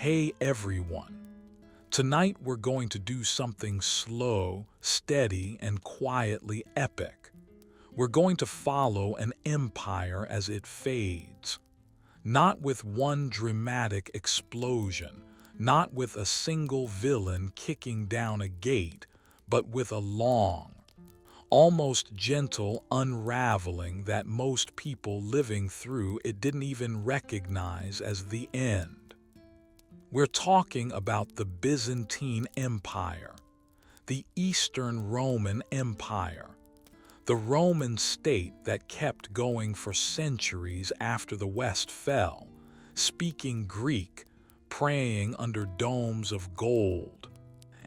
Hey everyone! Tonight we're going to do something slow, steady, and quietly epic. We're going to follow an empire as it fades. Not with one dramatic explosion, not with a single villain kicking down a gate, but with a long, almost gentle unraveling that most people living through it didn't even recognize as the end. We're talking about the Byzantine Empire, the Eastern Roman Empire, the Roman state that kept going for centuries after the West fell, speaking Greek, praying under domes of gold,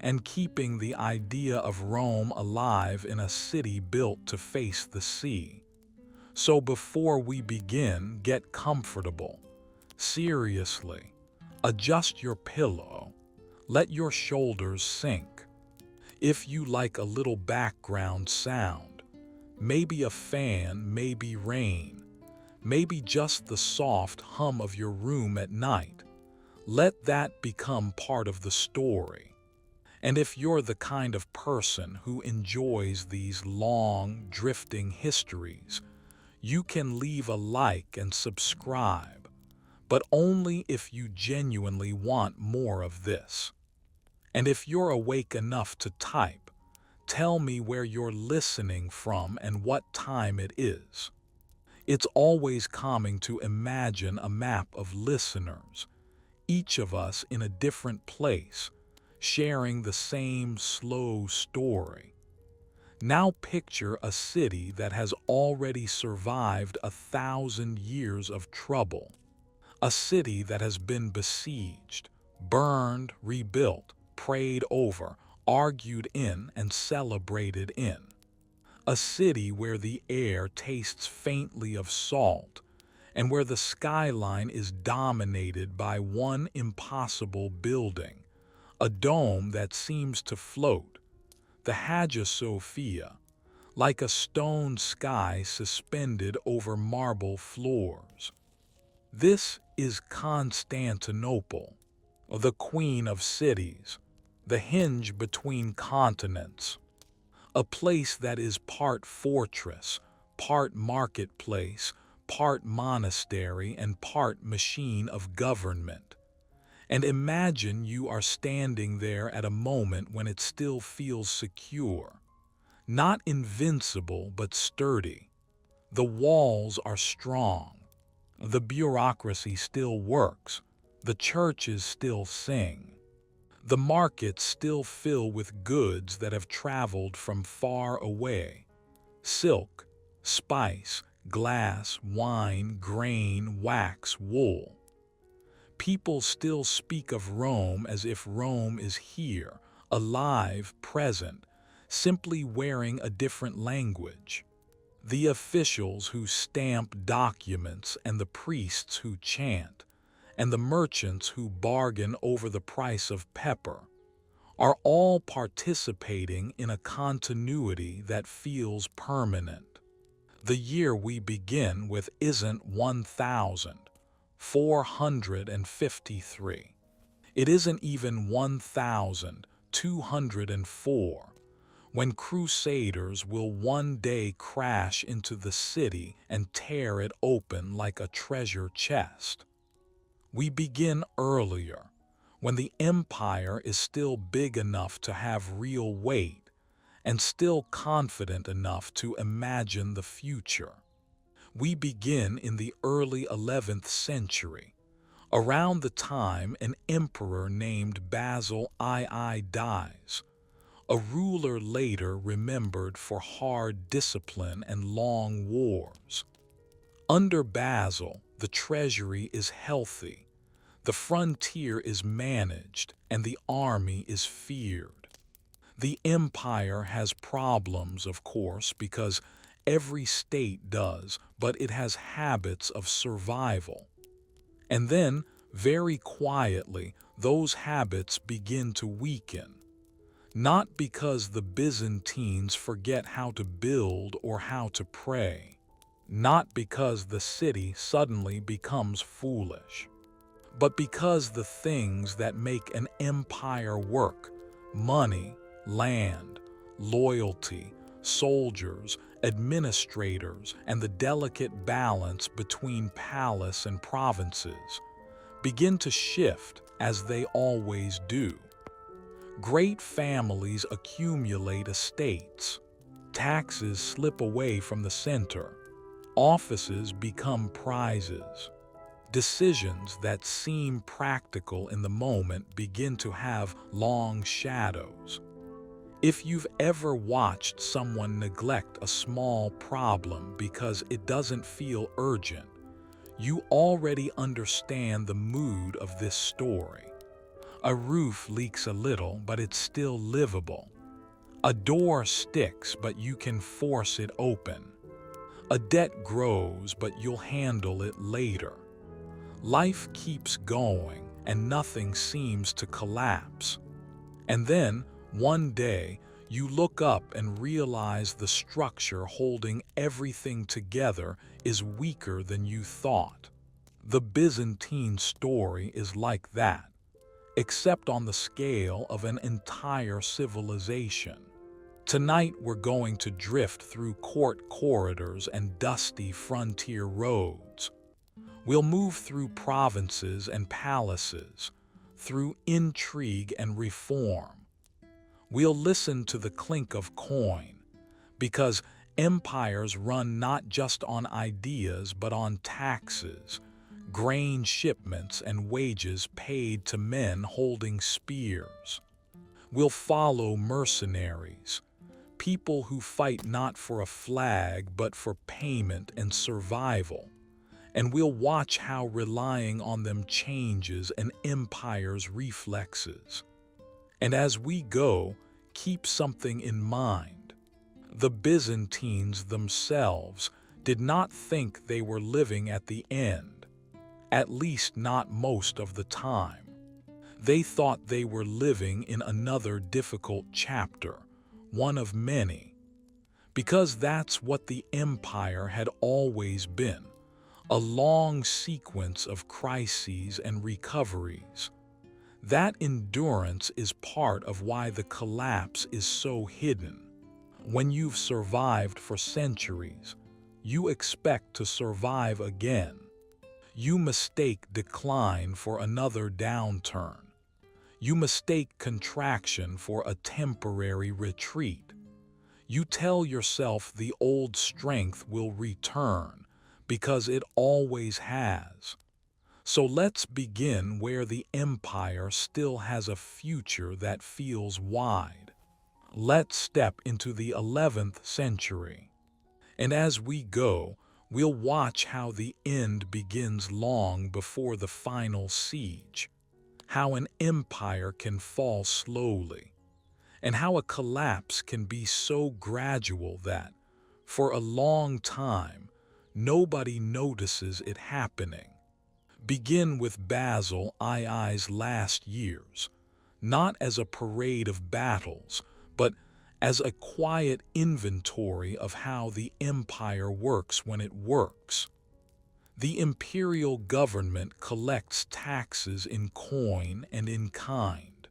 and keeping the idea of Rome alive in a city built to face the sea. So before we begin, get comfortable. Seriously, adjust your pillow. Let your shoulders sink. If you like a little background sound, maybe a fan, maybe rain, maybe just the soft hum of your room at night, let that become part of the story. And if you're the kind of person who enjoys these long, drifting histories, you can leave a like and subscribe, but only if you genuinely want more of this. And if you're awake enough to type, tell me where you're listening from and what time it is. It's always calming to imagine a map of listeners, each of us in a different place, sharing the same slow story. Now picture a city that has already survived 1,000 years of trouble. A city that has been besieged, burned, rebuilt, prayed over, argued in, and celebrated in. A city where the air tastes faintly of salt, and where the skyline is dominated by one impossible building, a dome that seems to float, the Hagia Sophia, like a stone sky suspended over marble floors. This is Constantinople, the queen of cities, the hinge between continents, a place that is part fortress, part marketplace, part monastery, and part machine of government. And imagine you are standing there at a moment when it still feels secure, not invincible but sturdy. The walls are strong. The bureaucracy still works. The churches still sing. The markets still fill with goods that have traveled from far away. Silk, spice, glass, wine, grain, wax, wool. People still speak of Rome as if Rome is here, alive, present, simply wearing a different language. The officials who stamp documents and the priests who chant, and the merchants who bargain over the price of pepper, are all participating in a continuity that feels permanent. The year we begin with isn't 1,453. It isn't even 1,204, when crusaders will one day crash into the city and tear it open like a treasure chest. We begin earlier, when the empire is still big enough to have real weight and still confident enough to imagine the future. We begin in the early 11th century, around the time an emperor named Basil II dies, a ruler later remembered for hard discipline and long wars. Under Basil, the treasury is healthy, the frontier is managed, and the army is feared. The empire has problems, of course, because every state does, but it has habits of survival. And then, very quietly, those habits begin to weaken. Not because the Byzantines forget how to build or how to pray. Not because the city suddenly becomes foolish. but because the things that make an empire work, money, land, loyalty, soldiers, administrators, and the delicate balance between palace and provinces, begin to shift as they always do. Great families accumulate estates. Taxes slip away from the center. Offices become prizes. Decisions that seem practical in the moment begin to have long shadows. If you've ever watched someone neglect a small problem because it doesn't feel urgent, you already understand the mood of this story. A roof leaks a little, but it's still livable. A door sticks, but you can force it open. A debt grows, but you'll handle it later. Life keeps going, and nothing seems to collapse. And then, one day, you look up and realize the structure holding everything together is weaker than you thought. The Byzantine story is like that, except on the scale of an entire civilization. Tonight we're going to drift through court corridors and dusty frontier roads. We'll move through provinces and palaces, through intrigue and reform. We'll listen to the clink of coin, because empires run not just on ideas but on taxes, grain shipments, and wages paid to men holding spears. We'll follow mercenaries, people who fight not for a flag but for payment and survival. And we'll watch how relying on them changes an empire's reflexes. And as we go, keep something in mind. The Byzantines themselves did not think they were living at the end, at least not most of the time. They thought they were living in another difficult chapter, one of many, because that's what the empire had always been, a long sequence of crises and recoveries. That endurance is part of why the collapse is so hidden. When you've survived for centuries, you expect to survive again. You mistake decline for another downturn. You mistake contraction for a temporary retreat. You tell yourself the old strength will return because it always has. So let's begin where the empire still has a future that feels wide. Let's step into the 11th century. And as we go, we'll watch how the end begins long before the final siege, how an empire can fall slowly, and how a collapse can be so gradual that, for a long time, nobody notices it happening. Begin with Basil II's last years, not as a parade of battles, but as a quiet inventory of how the empire works when it works. The imperial government collects taxes in coin and in kind.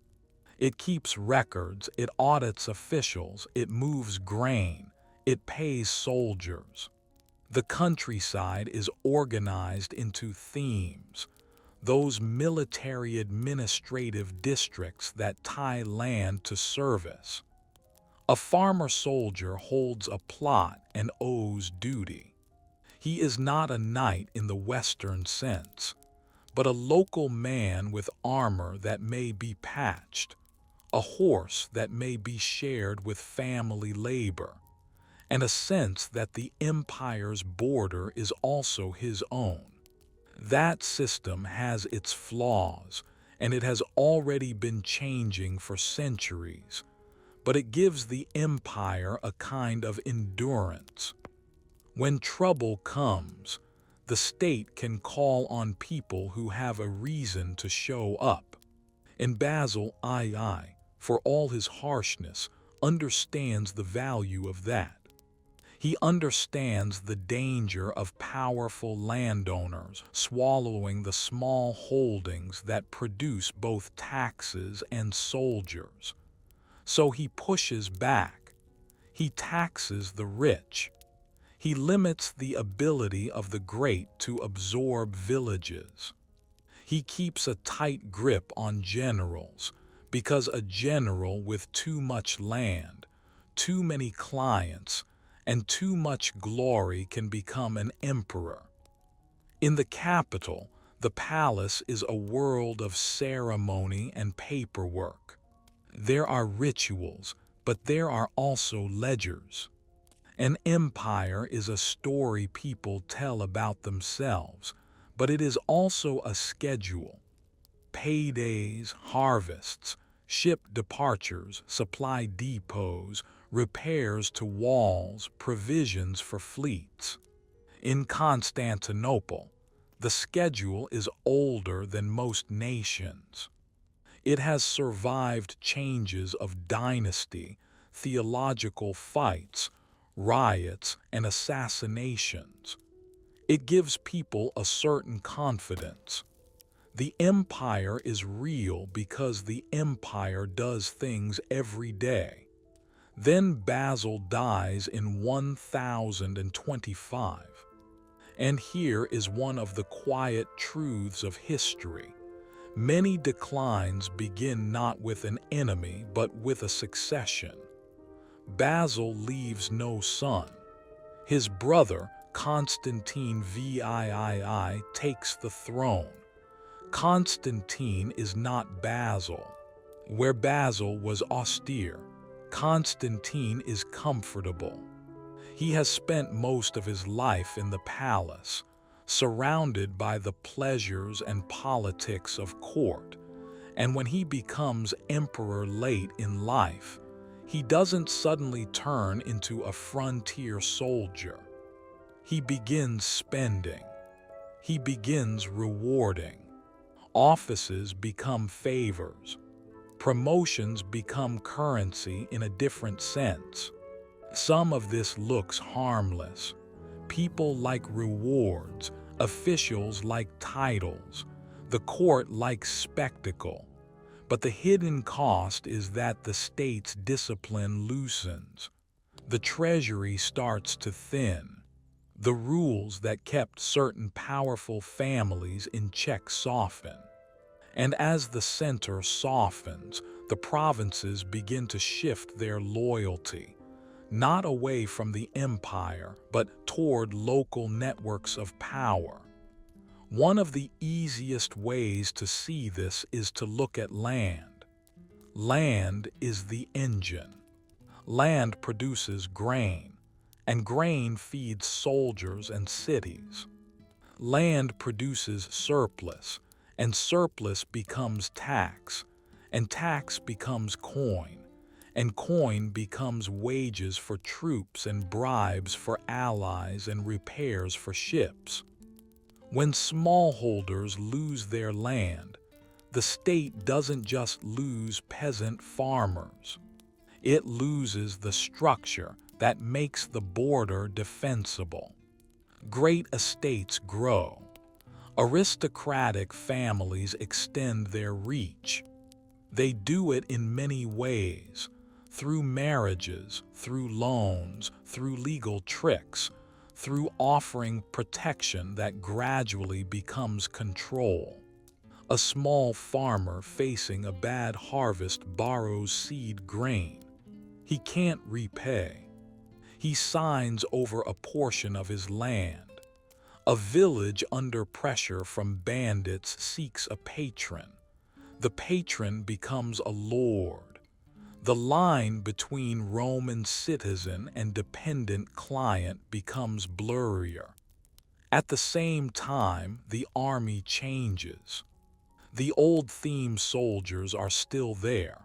It keeps records, it audits officials, it moves grain, it pays soldiers. The countryside is organized into themes, those military administrative districts that tie land to service. A farmer-soldier holds a plot and owes duty. He is not a knight in the Western sense, but a local man with armor that may be patched, a horse that may be shared with family labor, and a sense that the empire's border is also his own. That system has its flaws, and it has already been changing for centuries, but it gives the empire a kind of endurance. When trouble comes, the state can call on people who have a reason to show up. And Basil II, for all his harshness, understands the value of that. He understands the danger of powerful landowners swallowing the small holdings that produce both taxes and soldiers. So he pushes back. He taxes the rich. He limits the ability of the great to absorb villages. He keeps a tight grip on generals, because a general with too much land, too many clients, and too much glory can become an emperor. In the capital, the palace is a world of ceremony and paperwork. There are rituals, but there are also ledgers. An empire is a story people tell about themselves, but it is also a schedule. Paydays, harvests, ship departures, supply depots, repairs to walls, provisions for fleets. In Constantinople, the schedule is older than most nations. It has survived changes of dynasty, theological fights, riots, and assassinations. It gives people a certain confidence. The empire is real because the empire does things every day. Then Basil dies in 1025. And here is one of the quiet truths of history. Many declines begin not with an enemy but with a succession. Basil leaves no son. His brother, Constantine VIII, takes the throne. Constantine is not Basil. Where Basil was austere, Constantine is comfortable. He has spent most of his life in the palace, surrounded by the pleasures and politics of court, and when he becomes emperor late in life, he doesn't suddenly turn into a frontier soldier. He begins spending. He begins rewarding. Offices become favors. Promotions become currency in a different sense. Some of this looks harmless. People like rewards, officials like titles, the court likes spectacle. But the hidden cost is that the state's discipline loosens. The treasury starts to thin. The rules that kept certain powerful families in check soften. And as the center softens, the provinces begin to shift their loyalty, not away from the empire, but toward local networks of power. One of the easiest ways to see this is to look at land. Land is the engine. Land produces grain, and grain feeds soldiers and cities. Land produces surplus, and surplus becomes tax, and tax becomes coin, and coin becomes wages for troops and bribes for allies and repairs for ships. When smallholders lose their land, the state doesn't just lose peasant farmers. It loses the structure that makes the border defensible. Great estates grow. Aristocratic families extend their reach. They do it in many ways, through marriages, through loans, through legal tricks, through offering protection that gradually becomes control. A small farmer facing a bad harvest borrows seed grain. He can't repay. He signs over a portion of his land. A village under pressure from bandits seeks a patron. The patron becomes a lord. The line between Roman citizen and dependent client becomes blurrier. At the same time, the army changes. The old theme soldiers are still there,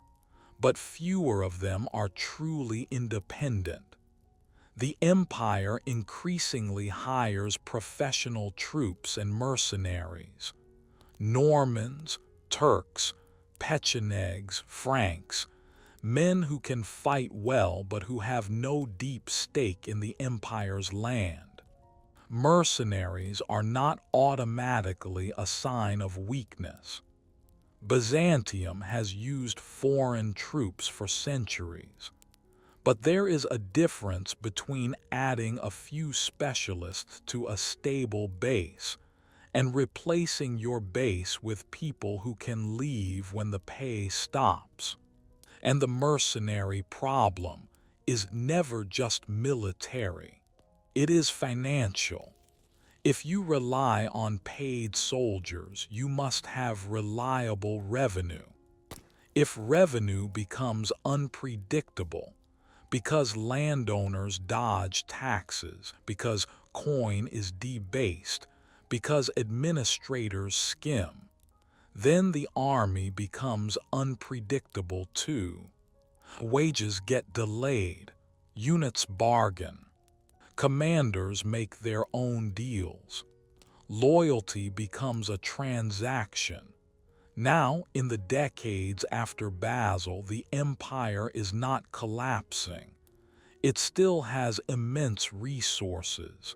but fewer of them are truly independent. The empire increasingly hires professional troops and mercenaries. Normans, Turks, Pechenegs, Franks. Men who can fight well but who have no deep stake in the empire's land. Mercenaries are not automatically a sign of weakness. Byzantium has used foreign troops for centuries. But there is a difference between adding a few specialists to a stable base and replacing your base with people who can leave when the pay stops. And the mercenary problem is never just military. It is financial. If you rely on paid soldiers, you must have reliable revenue. If revenue becomes unpredictable, because landowners dodge taxes, because coin is debased, because administrators skim, then the army becomes unpredictable too. Wages get delayed, units bargain, commanders make their own deals. Loyalty becomes a transaction. Now, in the decades after Basil, the empire is not collapsing. It still has immense resources.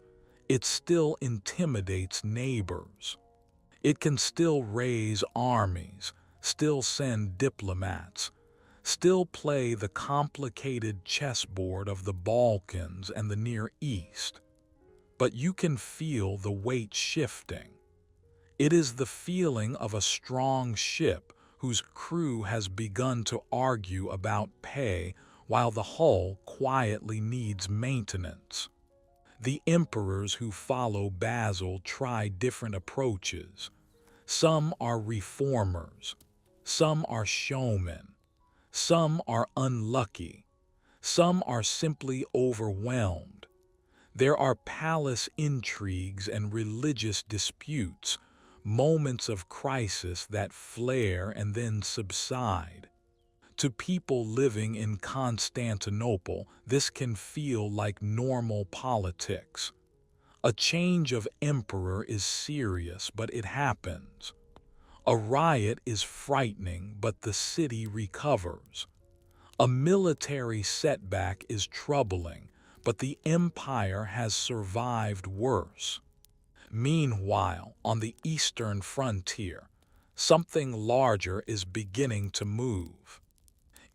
It still intimidates neighbors. It can still raise armies, still send diplomats, still play the complicated chessboard of the Balkans and the Near East. But you can feel the weight shifting. It is the feeling of a strong ship whose crew has begun to argue about pay while the hull quietly needs maintenance. The emperors who follow Basil try different approaches. Some are reformers, some are showmen, some are unlucky, some are simply overwhelmed. There are palace intrigues and religious disputes, moments of crisis that flare and then subside. To people living in Constantinople, this can feel like normal politics. A change of emperor is serious, but it happens. A riot is frightening, but the city recovers. A military setback is troubling, but the empire has survived worse. Meanwhile, on the eastern frontier, something larger is beginning to move.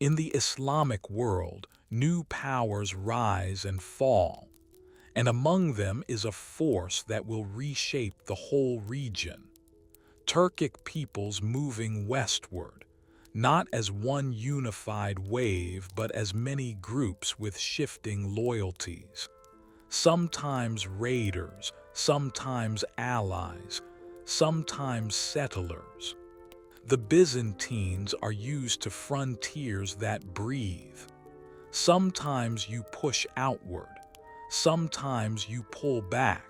In the Islamic world, new powers rise and fall, and among them is a force that will reshape the whole region. Turkic peoples moving westward, not as one unified wave but as many groups with shifting loyalties. Sometimes raiders, sometimes allies, sometimes settlers. The Byzantines are used to frontiers that breathe. Sometimes you push outward, sometimes you pull back.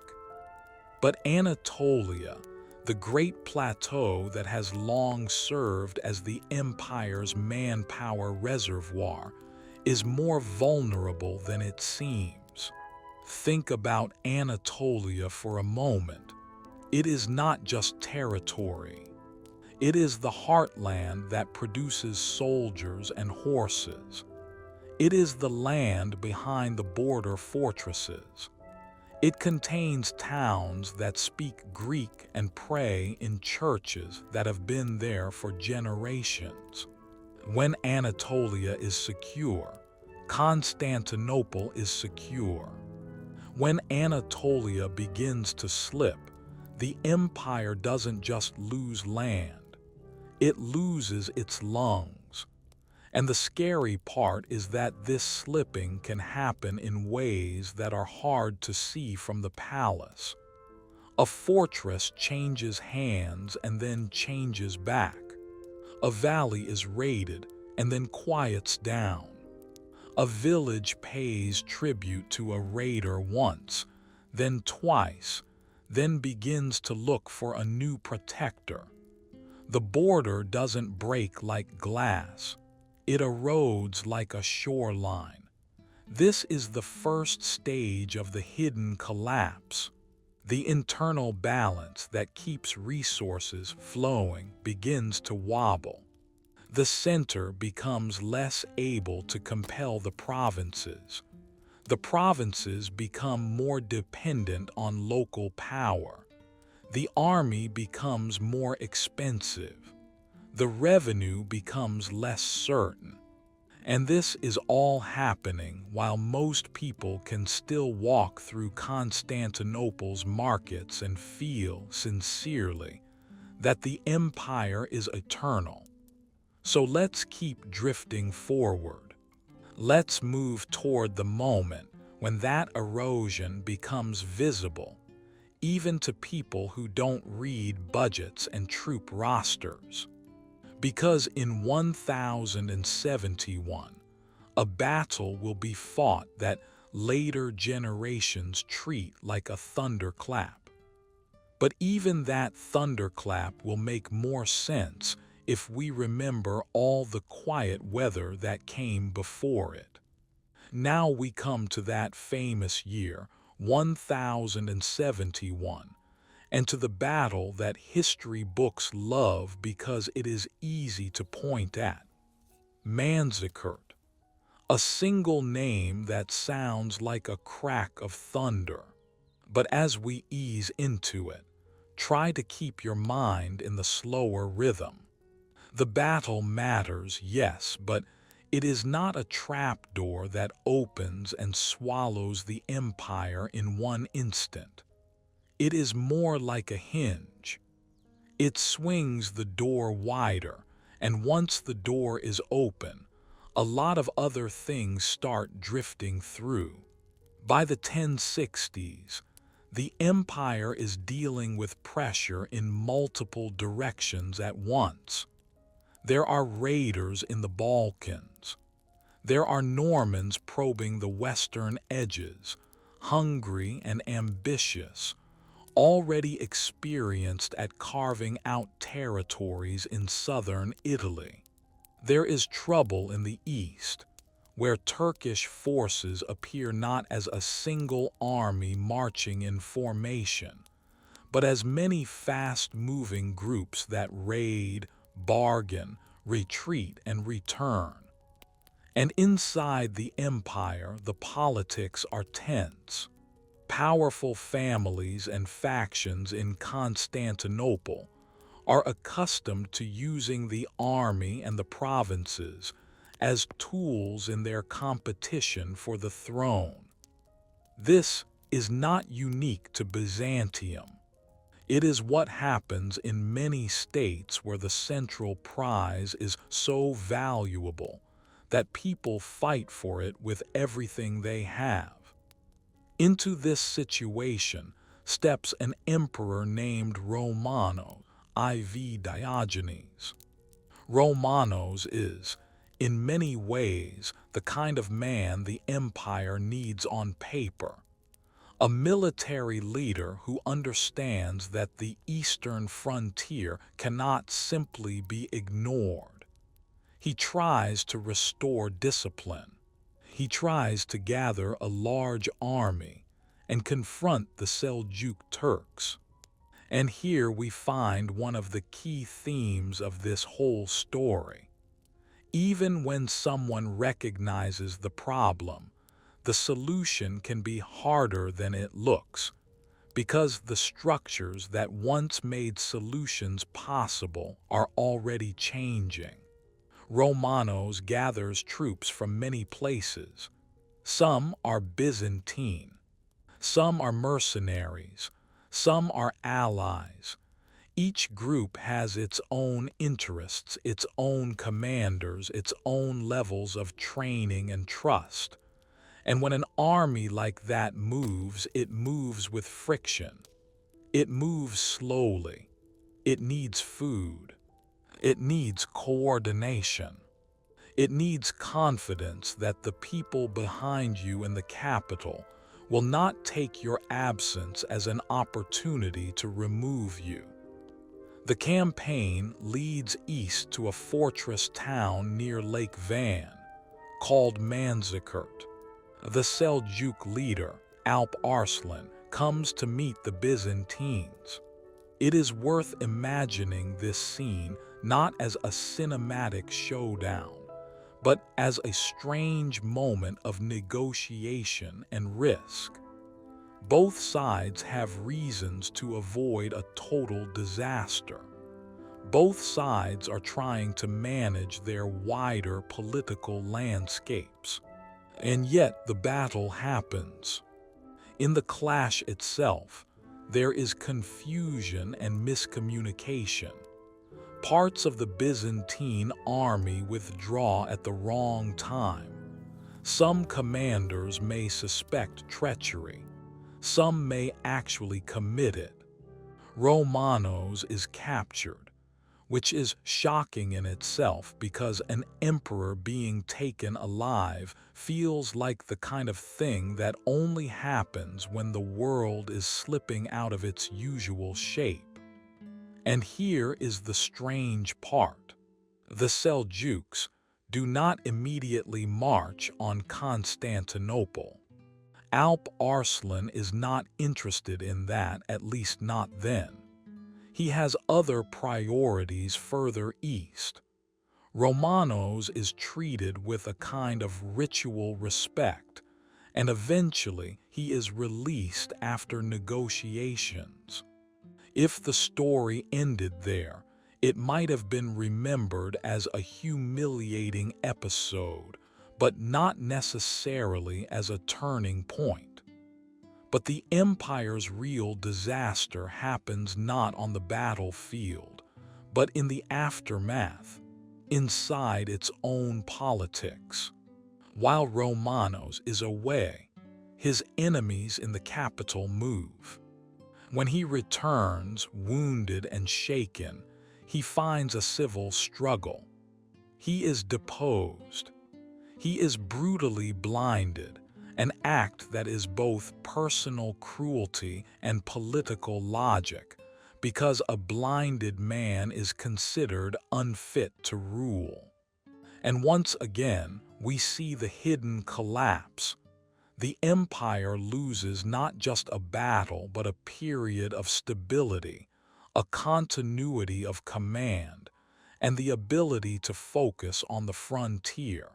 But Anatolia, the great plateau that has long served as the empire's manpower reservoir, is more vulnerable than it seems. Think about Anatolia for a moment. It is not just territory. It is the heartland that produces soldiers and horses. It is the land behind the border fortresses. It contains towns that speak Greek and pray in churches that have been there for generations. When Anatolia is secure, Constantinople is secure. When Anatolia begins to slip, the empire doesn't just lose land, it loses its lungs. And the scary part is that this slipping can happen in ways that are hard to see from the palace. A fortress changes hands and then changes back. A valley is raided and then quiets down. A village pays tribute to a raider once, then twice, then begins to look for a new protector. The border doesn't break like glass. It erodes like a shoreline. This is the first stage of the hidden collapse. The internal balance that keeps resources flowing begins to wobble. The center becomes less able to compel the provinces. The provinces become more dependent on local power. The army becomes more expensive. The revenue becomes less certain. And this is all happening while most people can still walk through Constantinople's markets and feel sincerely that the empire is eternal. So let's keep drifting forward. Let's move toward the moment when that erosion becomes visible, even to people who don't read budgets and troop rosters. Because in 1071, a battle will be fought that later generations treat like a thunderclap. But even that thunderclap will make more sense if we remember all the quiet weather that came before it. Now we come to that famous year, 1071, and to the battle that history books love because it is easy to point at. Manzikert, a single name that sounds like a crack of thunder. But as we ease into it, try to keep your mind in the slower rhythm. The battle matters, yes, but it is not a trapdoor that opens and swallows the empire in one instant. It is more like a hinge. It swings the door wider, and once the door is open, a lot of other things start drifting through. By the 1060s, the empire is dealing with pressure in multiple directions at once. There are raiders in the Balkans. There are Normans probing the western edges, hungry and ambitious, already experienced at carving out territories in southern Italy. There is trouble in the east, where Turkish forces appear not as a single army marching in formation, but as many fast-moving groups that raid, bargain, retreat, and return. And inside the empire, the politics are tense. Powerful families and factions in Constantinople are accustomed to using the army and the provinces as tools in their competition for the throne. This is not unique to Byzantium. It is what happens in many states where the central prize is so valuable that people fight for it with everything they have. Into this situation steps an emperor named Romanos, IV Diogenes. Romanos is, in many ways, the kind of man the empire needs on paper. A military leader who understands that the eastern frontier cannot simply be ignored. He tries to restore discipline. He tries to gather a large army and confront the Seljuk Turks. And here we find one of the key themes of this whole story. Even when someone recognizes the problem, the solution can be harder than it looks, because the structures that once made solutions possible are already changing. Romanos gathers troops from many places. Some are Byzantine, some are mercenaries, some are allies. Each group has its own interests, its own commanders, its own levels of training and trust. And when an army like that moves, it moves with friction. It moves slowly. It needs food. It needs coordination. It needs confidence that the people behind you in the capital will not take your absence as an opportunity to remove you. The campaign leads east to a fortress town near Lake Van, called Manzikert. The Seljuk leader, Alp Arslan, comes to meet the Byzantines. It is worth imagining this scene not as a cinematic showdown, but as a strange moment of negotiation and risk. Both sides have reasons to avoid a total disaster. Both sides are trying to manage their wider political landscapes. And yet the battle happens. In the clash itself, there is confusion and miscommunication. Parts of the Byzantine army withdraw at the wrong time. Some commanders may suspect treachery. Some may actually commit it. Romanos is captured, which is shocking in itself because an emperor being taken alive feels like the kind of thing that only happens when the world is slipping out of its usual shape. And here is the strange part. The Seljuks do not immediately march on Constantinople. Alp Arslan is not interested in that, at least not then. He has other priorities further east. Romanos is treated with a kind of ritual respect, and eventually he is released after negotiations. If the story ended there, it might have been remembered as a humiliating episode, but not necessarily as a turning point. But the empire's real disaster happens not on the battlefield, but in the aftermath, inside its own politics. While Romanos is away, his enemies in the capital move. When he returns, wounded and shaken, he finds a civil struggle. He is deposed. He is brutally blinded, an act that is both personal cruelty and political logic, because a blinded man is considered unfit to rule. And once again, we see the hidden collapse. The empire loses not just a battle, but a period of stability, a continuity of command, and the ability to focus on the frontier.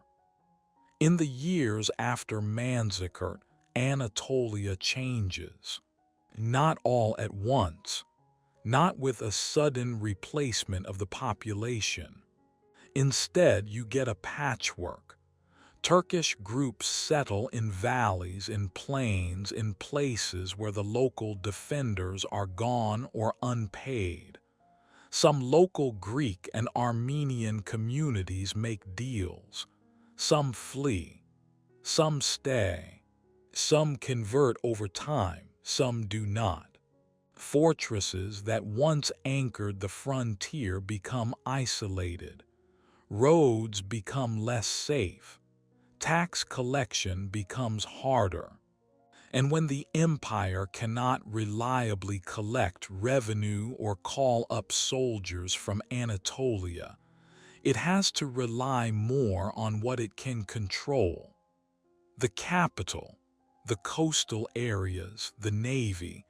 In the years after Manzikert, Anatolia changes. Not all at once, not with a sudden replacement of the population. Instead, you get a patchwork. Turkish groups settle in valleys, in plains, in places where the local defenders are gone or unpaid. Some local Greek and Armenian communities make deals. Some flee. Some stay. Some convert over time. Some do not. Fortresses that once anchored the frontier become isolated. Roads become less safe. Tax collection becomes harder. And when the empire cannot reliably collect revenue or call up soldiers from Anatolia, it has to rely more on what it can control. The capital, the coastal areas, the navy,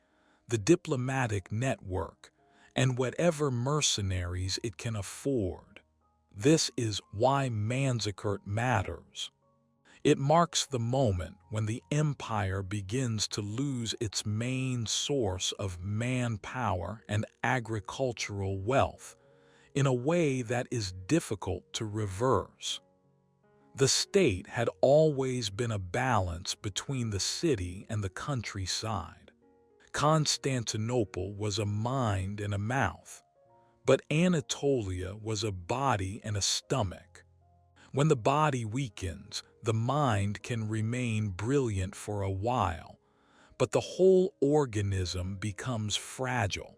the diplomatic network, and whatever mercenaries it can afford. This is why Manzikert matters. It marks the moment when the empire begins to lose its main source of manpower and agricultural wealth in a way that is difficult to reverse. The state had always been a balance between the city and the countryside. Constantinople was a mind and a mouth, but Anatolia was a body and a stomach. When the body weakens, the mind can remain brilliant for a while, but the whole organism becomes fragile.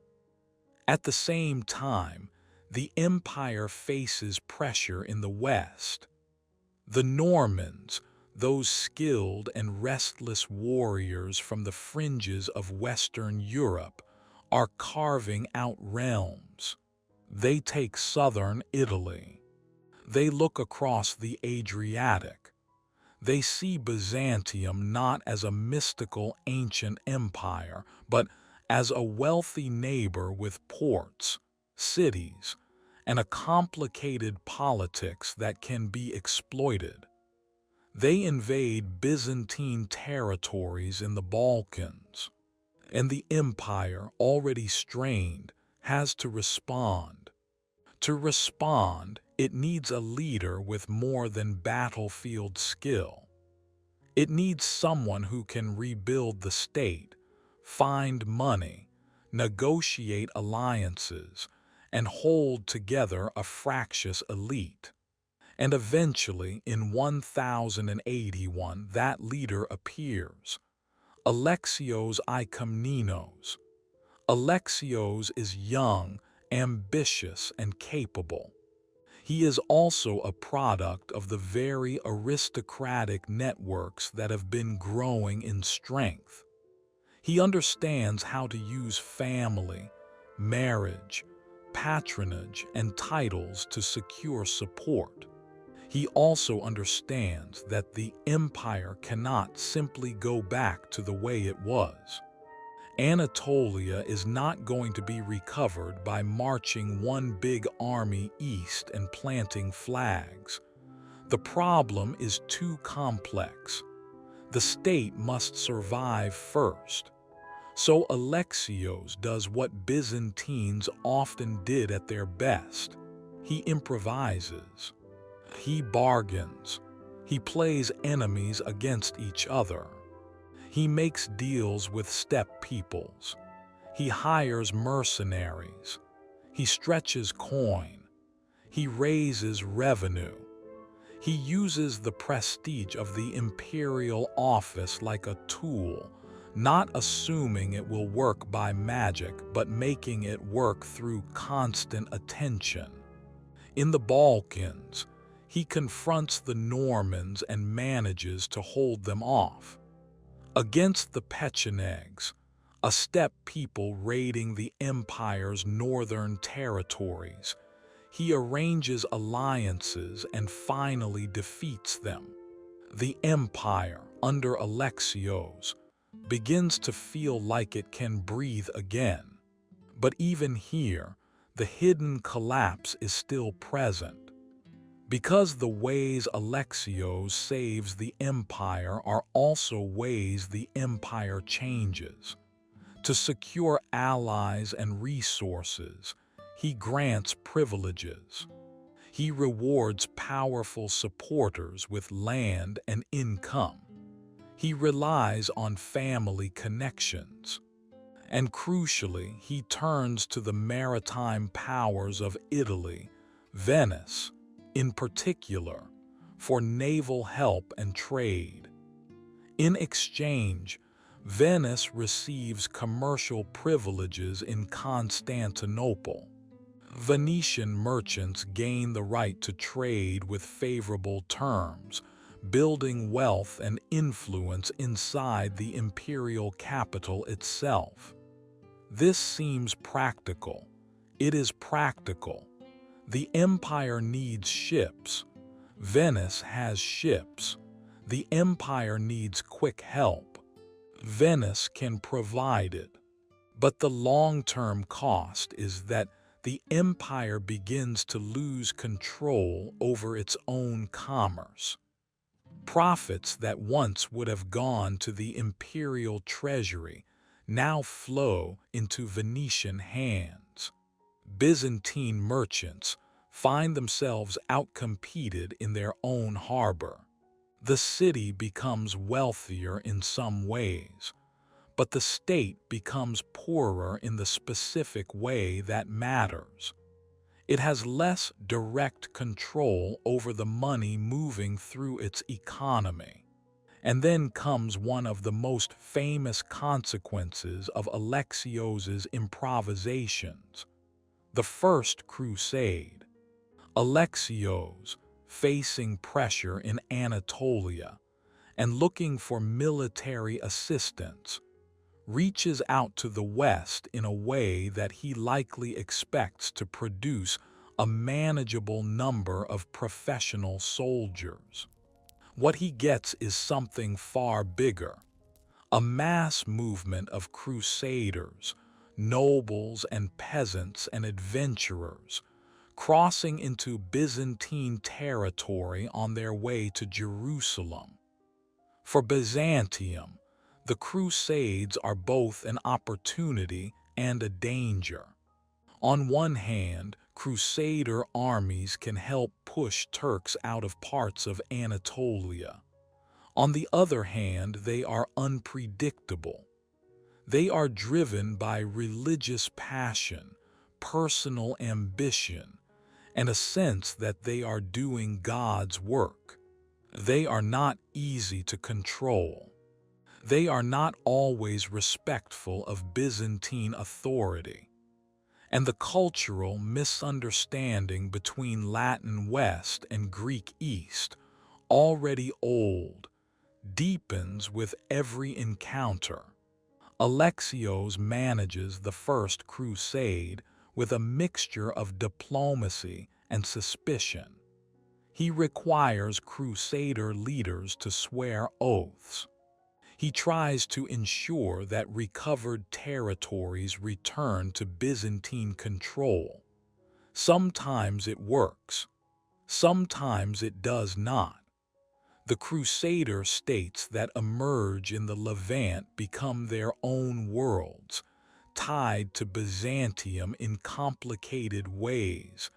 At the same time, the empire faces pressure in the West. The Normans, those skilled and restless warriors from the fringes of Western Europe, are carving out realms. They take southern Italy. They look across the Adriatic. They see Byzantium not as a mystical ancient empire, but as a wealthy neighbor with ports, cities, and a complicated politics that can be exploited. They invade Byzantine territories in the Balkans, and the empire, already strained, has to respond. To respond, it needs a leader with more than battlefield skill. It needs someone who can rebuild the state, find money, negotiate alliances, and hold together a fractious elite. And eventually, in 1081, that leader appears, Alexios I Komnenos. Alexios is young, ambitious, and capable. He is also a product of the very aristocratic networks that have been growing in strength. He understands how to use family, marriage, patronage, and titles to secure support. He also understands that the empire cannot simply go back to the way it was. Anatolia is not going to be recovered by marching one big army east and planting flags. The problem is too complex. The state must survive first. So Alexios does what Byzantines often did at their best. He improvises. He bargains. He plays enemies against each other. He makes deals with steppe peoples. He hires mercenaries. He stretches coin. He raises revenue. He uses the prestige of the imperial office like a tool, not assuming it will work by magic, but making it work through constant attention. In the Balkans, he confronts the Normans and manages to hold them off. Against the Pechenegs, a steppe people raiding the empire's northern territories, he arranges alliances and finally defeats them. The empire, under Alexios, begins to feel like it can breathe again. But even here, the hidden collapse is still present. Because the ways Alexios saves the empire are also ways the empire changes. To secure allies and resources, he grants privileges. He rewards powerful supporters with land and income. He relies on family connections. And crucially, he turns to the maritime powers of Italy, Venice, in particular, for naval help and trade. In exchange, Venice receives commercial privileges in Constantinople. Venetian merchants gain the right to trade with favorable terms, building wealth and influence inside the imperial capital itself. This seems practical. It is practical. The empire needs ships. Venice has ships. The empire needs quick help. Venice can provide it. But the long-term cost is that the empire begins to lose control over its own commerce. Profits that once would have gone to the imperial treasury now flow into Venetian hands. Byzantine merchants find themselves outcompeted in their own harbor. The city becomes wealthier in some ways, but the state becomes poorer in the specific way that matters. It has less direct control over the money moving through its economy. And then comes one of the most famous consequences of Alexios's improvisations, the First Crusade. Alexios, facing pressure in Anatolia and looking for military assistance, reaches out to the West in a way that he likely expects to produce a manageable number of professional soldiers. What he gets is something far bigger, a mass movement of crusaders, nobles and peasants and adventurers, crossing into Byzantine territory on their way to Jerusalem. For Byzantium, the Crusades are both an opportunity and a danger. On one hand, Crusader armies can help push Turks out of parts of Anatolia. On the other hand, they are unpredictable. They are driven by religious passion, personal ambition, and a sense that they are doing God's work. They are not easy to control. They are not always respectful of Byzantine authority. And the cultural misunderstanding between Latin West and Greek East, already old, deepens with every encounter. Alexios manages the First Crusade with a mixture of diplomacy and suspicion. He requires Crusader leaders to swear oaths. He tries to ensure that recovered territories return to Byzantine control. Sometimes it works. Sometimes it does not. The Crusader states that emerge in the Levant become their own worlds, tied to Byzantium in complicated ways,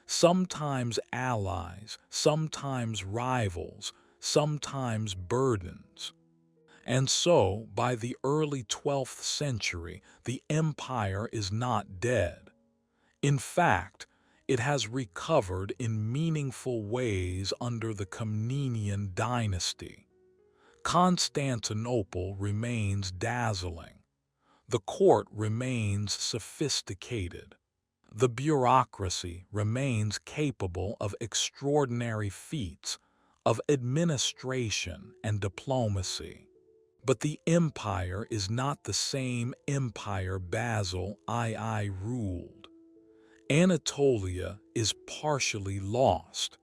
sometimes allies, sometimes rivals, sometimes burdens. And so, by the early 12th century, the empire is not dead. In fact, it has recovered in meaningful ways under the Komnenian dynasty. Constantinople remains dazzling. The court remains sophisticated. The bureaucracy remains capable of extraordinary feats of administration and diplomacy. But the empire is not the same empire Basil II ruled. Anatolia is partially lost.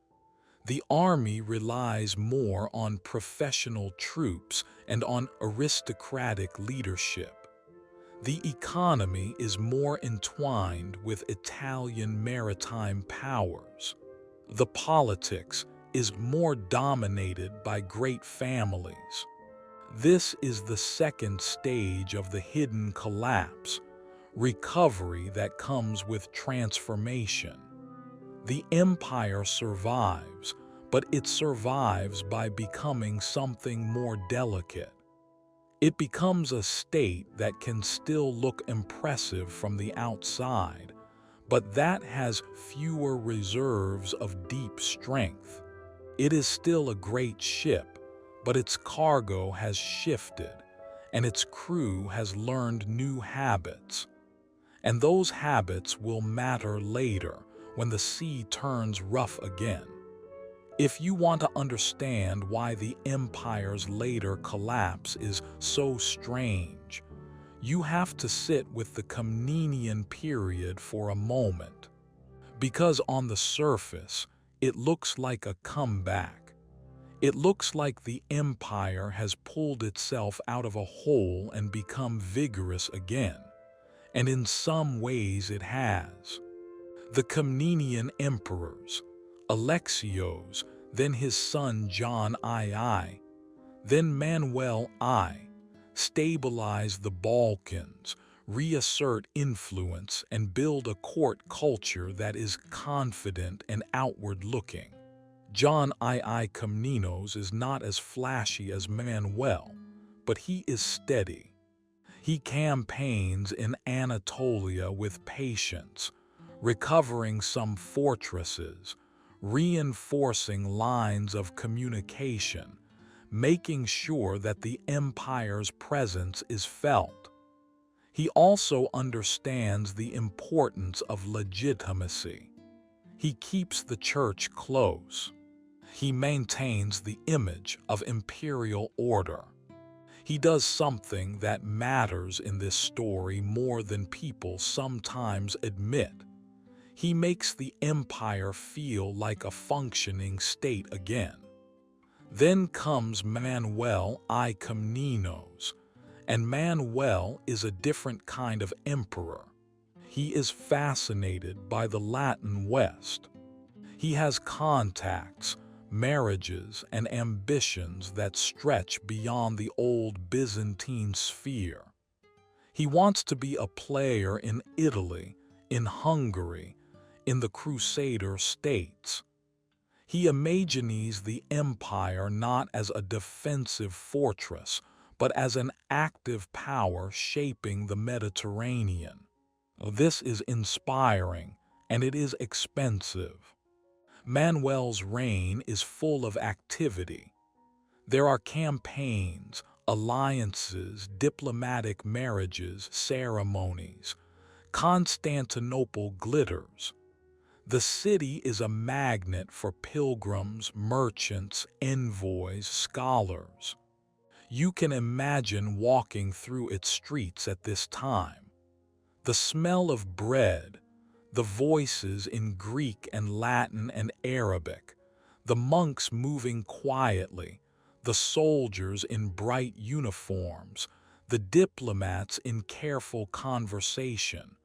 The army relies more on professional troops and on aristocratic leadership. The economy is more entwined with Italian maritime powers. The politics is more dominated by great families. This is the second stage of the hidden collapse, recovery that comes with transformation. The empire survives, but it survives by becoming something more delicate. It becomes a state that can still look impressive from the outside, but that has fewer reserves of deep strength. It is still a great ship, but its cargo has shifted, and its crew has learned new habits. And those habits will matter later when the sea turns rough again. If you want to understand why the empire's later collapse is so strange, you have to sit with the Komnenian period for a moment. Because on the surface, it looks like a comeback. It looks like the empire has pulled itself out of a hole and become vigorous again. And in some ways it has. The Komnenian emperors, Alexios, then his son John II, then Manuel I, stabilize the Balkans, reassert influence, and build a court culture that is confident and outward-looking. John II Komnenos is not as flashy as Manuel, but he is steady. He campaigns in Anatolia with patience, recovering some fortresses, reinforcing lines of communication, making sure that the empire's presence is felt. He also understands the importance of legitimacy. He keeps the church close. He maintains the image of imperial order. He does something that matters in this story more than people sometimes admit. He makes the empire feel like a functioning state again. Then comes Manuel I Komnenos, and Manuel is a different kind of emperor. he is fascinated by the Latin West. He has contacts, marriages, and ambitions that stretch beyond the old Byzantine sphere. He wants to be a player in Italy, in Hungary, in the Crusader states. He imagines the empire not as a defensive fortress, but as an active power shaping the Mediterranean. This is inspiring, and it is expensive. Manuel's reign is full of activity. There are campaigns, alliances, diplomatic marriages, ceremonies. Constantinople glitters. The city is a magnet for pilgrims, merchants, envoys, scholars. You can imagine walking through its streets at this time. The smell of bread, the voices in Greek and Latin and Arabic, the monks moving quietly, the soldiers in bright uniforms, the diplomats in careful conversation,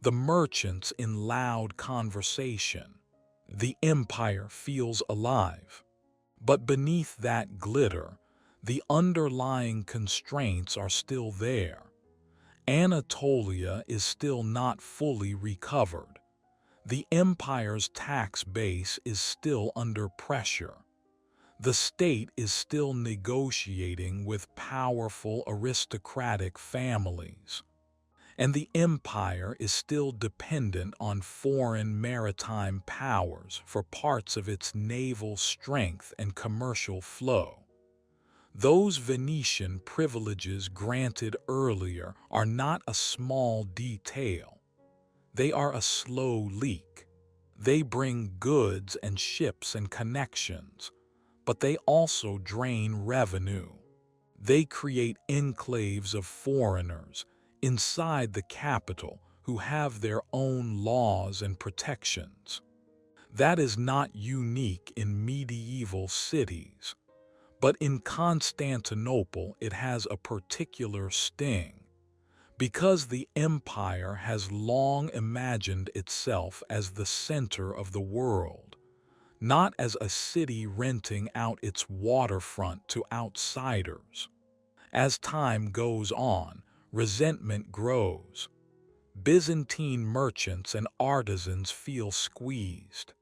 the merchants in loud conversation. The empire feels alive. But beneath that glitter, the underlying constraints are still there. Anatolia is still not fully recovered. The empire's tax base is still under pressure. The state is still negotiating with powerful aristocratic families. And the empire is still dependent on foreign maritime powers for parts of its naval strength and commercial flow. Those Venetian privileges granted earlier are not a small detail. They are a slow leak. They bring goods and ships and connections, but they also drain revenue. They create enclaves of foreigners inside the capital who have their own laws and protections. That is not unique in medieval cities. But in Constantinople it has a particular sting, because the empire has long imagined itself as the center of the world, not as a city renting out its waterfront to outsiders. As time goes on, resentment grows. Byzantine merchants and artisans feel squeezed.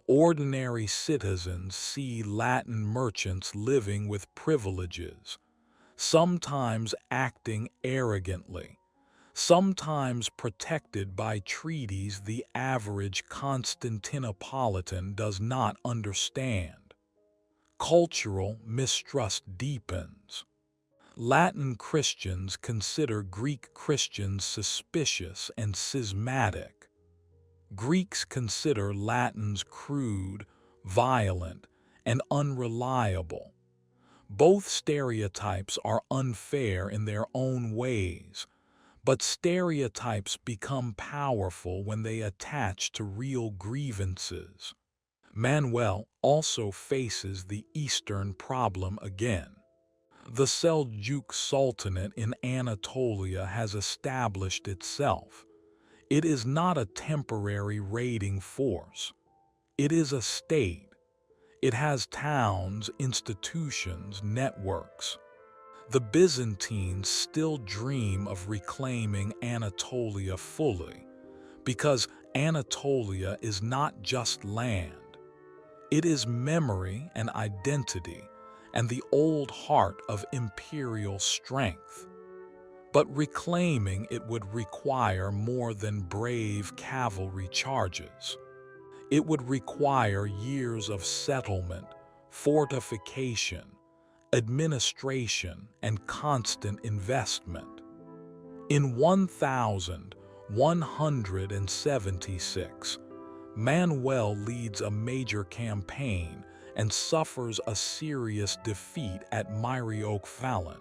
Ordinary citizens see Latin merchants living with privileges, sometimes acting arrogantly, sometimes protected by treaties the average Constantinopolitan does not understand. Cultural mistrust deepens. Latin Christians consider Greek Christians suspicious and schismatic. Greeks consider Latins crude, violent, and unreliable. Both stereotypes are unfair in their own ways, but stereotypes become powerful when they attach to real grievances. Manuel also faces the Eastern problem again. The Seljuk Sultanate in Anatolia has established itself. It is not a temporary raiding force. It is a state. It has towns, institutions, networks. The Byzantines still dream of reclaiming Anatolia fully, because Anatolia is not just land. It is memory and identity, and the old heart of imperial strength. But reclaiming it would require more than brave cavalry charges. It would require years of settlement, fortification, administration, and constant investment. In 1176, Manuel leads a major campaign and suffers a serious defeat at Myriokephalon.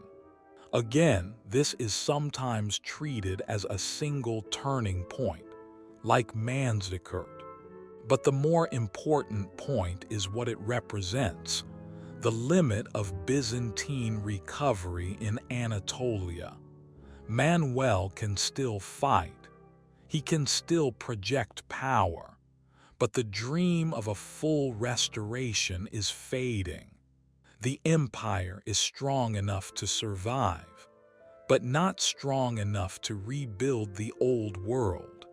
Again, this is sometimes treated as a single turning point, like Manzikert. But the more important point is what it represents, the limit of Byzantine recovery in Anatolia. Manuel can still fight. He can still project power, but the dream of a full restoration is fading. The empire is strong enough to survive, but not strong enough to rebuild the old world.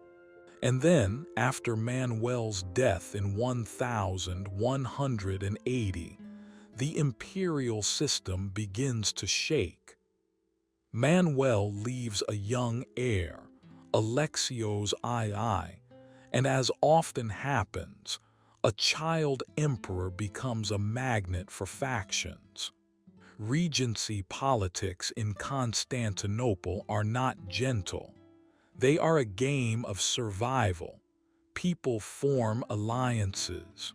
And then, after Manuel's death in 1180, the imperial system begins to shake. Manuel leaves a young heir, Alexios II, and as often happens, a child emperor becomes a magnet for factions. Regency politics in Constantinople are not gentle. They are a game of survival. People form alliances.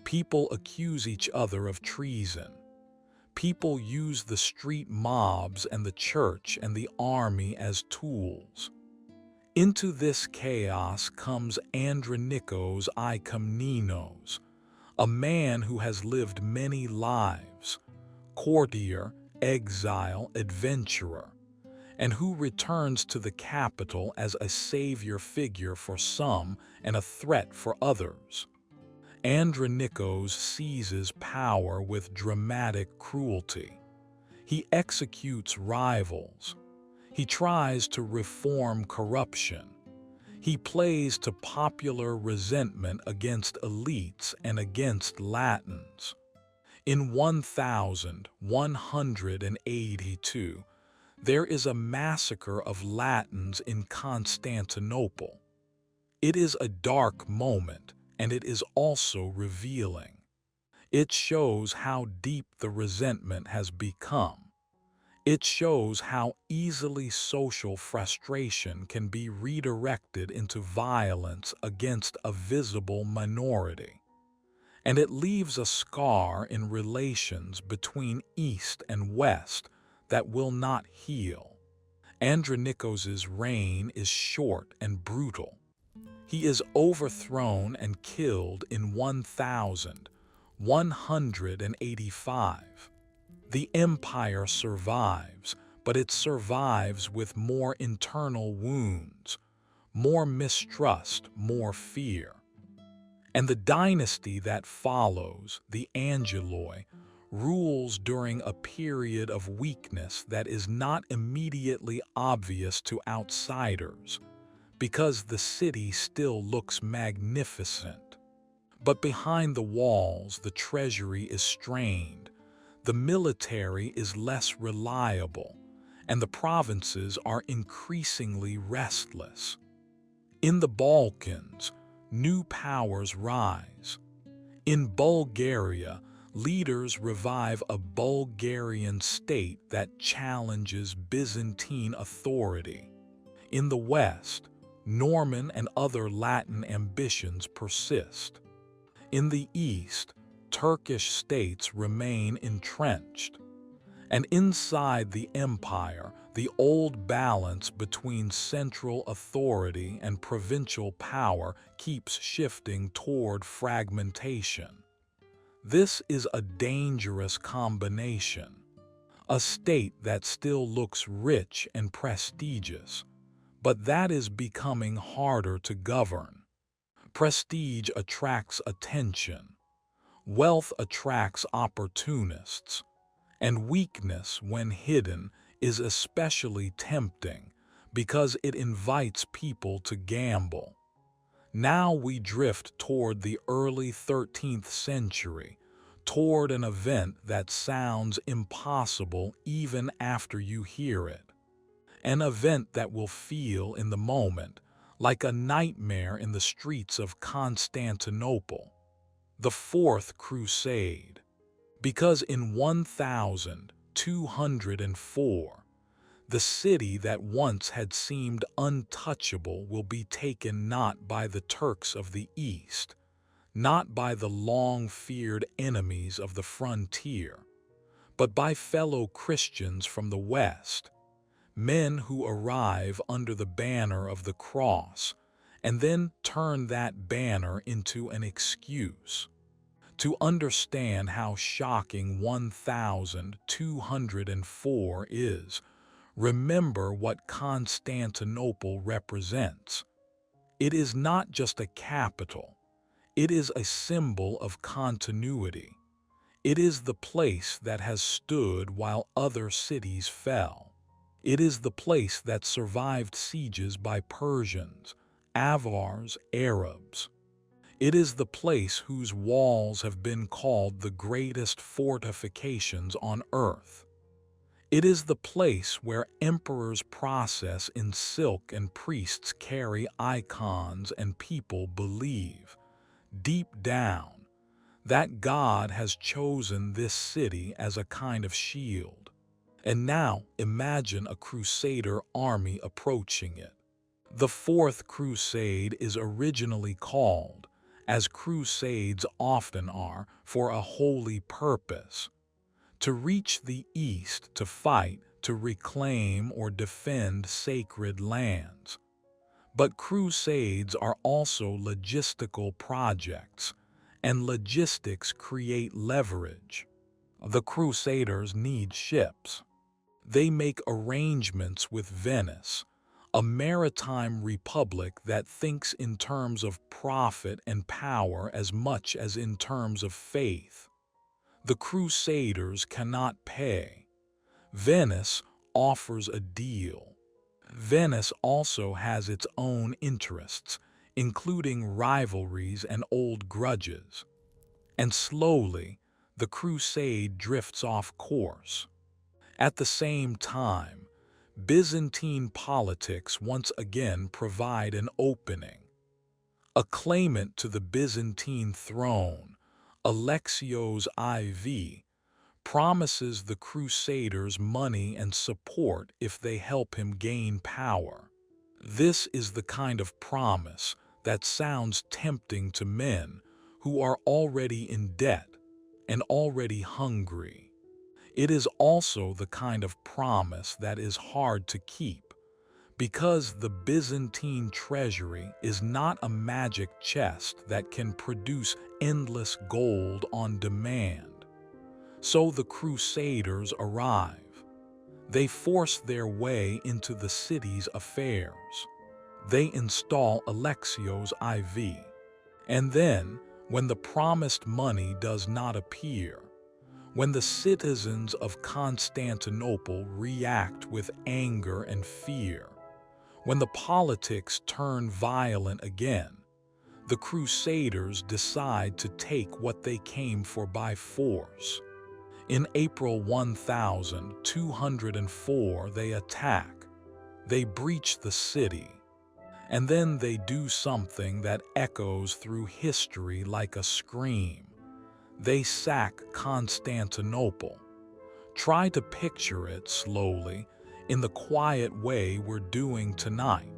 People accuse each other of treason. People use the street mobs and the church and the army as tools. Into this chaos comes Andronikos I Komnenos, a man who has lived many lives, courtier, exile, adventurer, and who returns to the capital as a savior figure for some and a threat for others. Andronikos seizes power with dramatic cruelty. He executes rivals. He tries to reform corruption. He plays to popular resentment against elites and against Latins. In 1182, there is a massacre of Latins in Constantinople. It is a dark moment, and it is also revealing. It shows how deep the resentment has become. It shows how easily social frustration can be redirected into violence against a visible minority. And it leaves a scar in relations between East and West that will not heal. Andronikos's reign is short and brutal. He is overthrown and killed in 1185. The empire survives, but it survives with more internal wounds, more mistrust, more fear. And the dynasty that follows, the Angeloi, rules during a period of weakness that is not immediately obvious to outsiders, because the city still looks magnificent. But behind the walls, the treasury is strained, the military is less reliable, and the provinces are increasingly restless. In the Balkans, new powers rise. In Bulgaria, leaders revive a Bulgarian state that challenges Byzantine authority. In the West, Norman and other Latin ambitions persist. In the East, Turkish states remain entrenched. And inside the empire, the old balance between central authority and provincial power keeps shifting toward fragmentation. This is a dangerous combination. A state that still looks rich and prestigious, but that is becoming harder to govern. Prestige attracts attention. Wealth attracts opportunists. And weakness, when hidden, is especially tempting because it invites people to gamble. Now we drift toward the early 13th century, toward an event that sounds impossible even after you hear it. An event that will feel in the moment like a nightmare in the streets of Constantinople. The Fourth Crusade. Because in 1204, the city that once had seemed untouchable will be taken not by the Turks of the East, not by the long-feared enemies of the frontier, but by fellow Christians from the West, men who arrive under the banner of the cross and then turn that banner into an excuse. To understand how shocking 1204 is, remember what Constantinople represents. It is not just a capital, it is a symbol of continuity. It is the place that has stood while other cities fell. It is the place that survived sieges by Persians, Avars, Arabs. It is the place whose walls have been called the greatest fortifications on earth. It is the place where emperors process in silk and priests carry icons and people believe, deep down, that God has chosen this city as a kind of shield. And now imagine a crusader army approaching it. The Fourth Crusade is originally called, as crusades often are, for a holy purpose: to reach the East, to fight, to reclaim or defend sacred lands. But crusades are also logistical projects, and logistics create leverage. The crusaders need ships. They make arrangements with Venice, a maritime republic that thinks in terms of profit and power as much as in terms of faith. The crusaders cannot pay. Venice offers a deal. Venice also has its own interests, including rivalries and old grudges. And slowly, the crusade drifts off course. At the same time, Byzantine politics once again provide an opening. A claimant to the Byzantine throne, Alexios IV, promises the Crusaders money and support if they help him gain power. This is the kind of promise that sounds tempting to men who are already in debt and already hungry. It is also the kind of promise that is hard to keep, because the Byzantine treasury is not a magic chest that can produce endless gold on demand. So the Crusaders arrive. They force their way into the city's affairs. They install Alexios IV. And then, when the promised money does not appear, when the citizens of Constantinople react with anger and fear, when the politics turn violent again, the Crusaders decide to take what they came for by force. In April 1204, they attack. They breach the city. And then they do something that echoes through history like a scream. They sack Constantinople. Try to picture it slowly, in the quiet way we're doing tonight.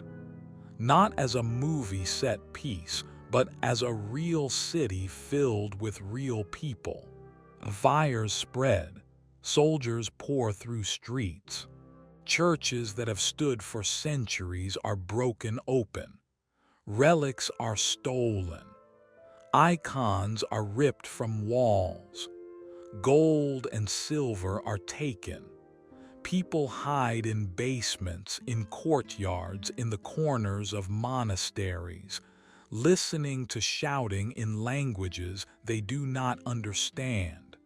Not as a movie set piece, but as a real city filled with real people. Fires spread. Soldiers pour through streets. Churches that have stood for centuries are broken open. Relics are stolen. Icons are ripped from walls. Gold and silver are taken. People hide in basements, in courtyards, in the corners of monasteries, listening to shouting in languages they do not understand.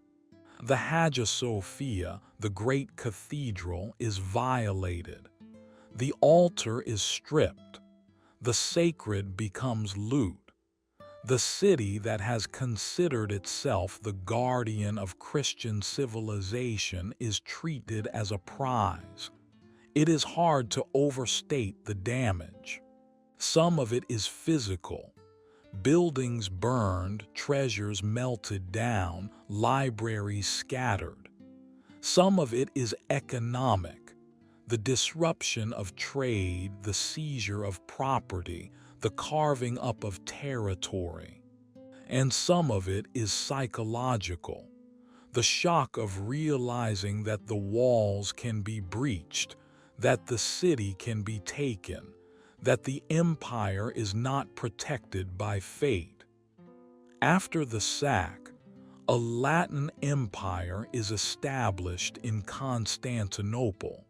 The Hagia Sophia, the great cathedral, is violated. The altar is stripped. The sacred becomes loot. The city that has considered itself the guardian of Christian civilization is treated as a prize. It is hard to overstate the damage. Some of it is physical. Buildings burned, treasures melted down, libraries scattered. Some of it is economic. The disruption of trade, the seizure of property, the carving up of territory. And some of it is psychological. The shock of realizing that the walls can be breached, that the city can be taken, that the empire is not protected by fate. After the sack, a Latin empire is established in Constantinople.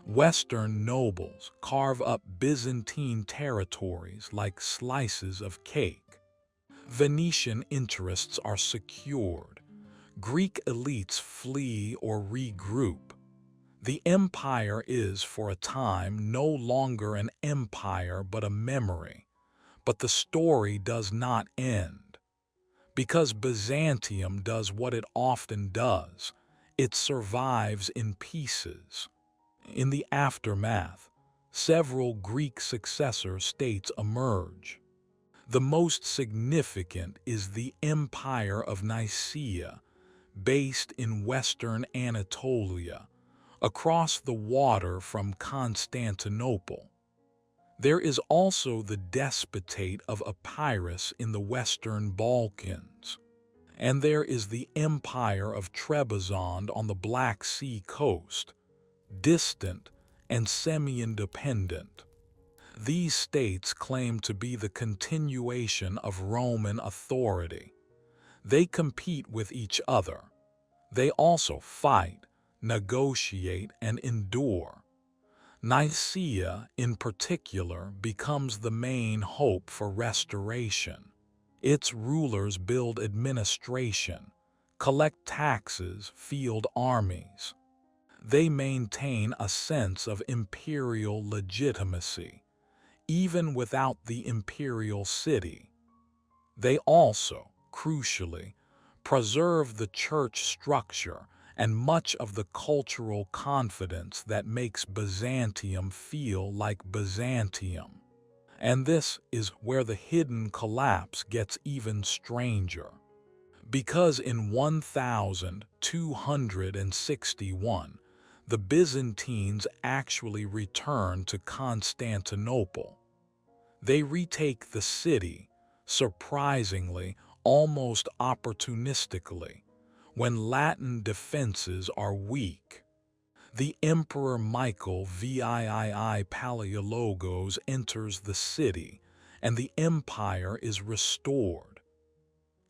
Western nobles carve up Byzantine territories like slices of cake. Venetian interests are secured. Greek elites flee or regroup. The empire is, for a time, no longer an empire but a memory. But the story does not end. Because Byzantium does what it often does, it survives in pieces. In the aftermath, several Greek successor states emerge. The most significant is the Empire of Nicaea, based in western Anatolia, across the water from Constantinople. There is also the Despotate of Epirus in the western Balkans. And there is the Empire of Trebizond on the Black Sea coast, distant and semi-independent. These states claim to be the continuation of Roman authority. They compete with each other. They also fight, negotiate, and endure. Nicaea, in particular, becomes the main hope for restoration. Its rulers build administration, collect taxes, field armies. They maintain a sense of imperial legitimacy, even without the imperial city. They also, crucially, preserve the church structure and much of the cultural confidence that makes Byzantium feel like Byzantium. And this is where the hidden collapse gets even stranger. Because in 1261, the Byzantines actually return to Constantinople. They retake the city, surprisingly, almost opportunistically, when Latin defenses are weak. The Emperor Michael VII Palaiologos enters the city, and the empire is restored.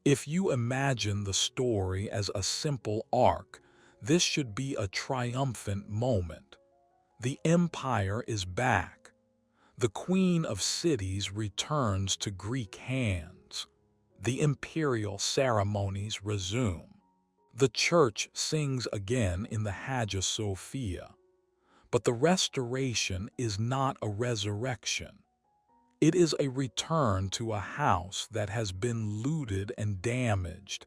If you imagine the story as a simple arc, this should be a triumphant moment. The empire is back. The Queen of Cities returns to Greek hands. The imperial ceremonies resume. The church sings again in the Hagia Sophia. But the restoration is not a resurrection. It is a return to a house that has been looted and damaged,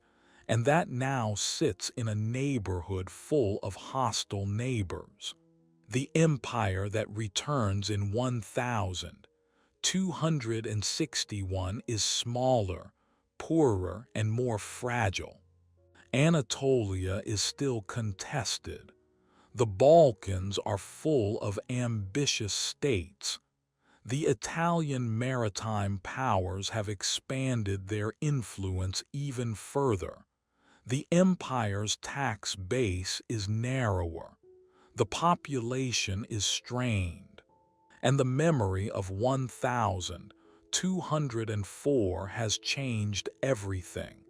and that now sits in a neighborhood full of hostile neighbors. The empire that returns in 1261 is smaller, poorer, and more fragile. Anatolia is still contested. The Balkans are full of ambitious states. The Italian maritime powers have expanded their influence even further. The empire's tax base is narrower. The population is strained. And the memory of 1204 has changed everything.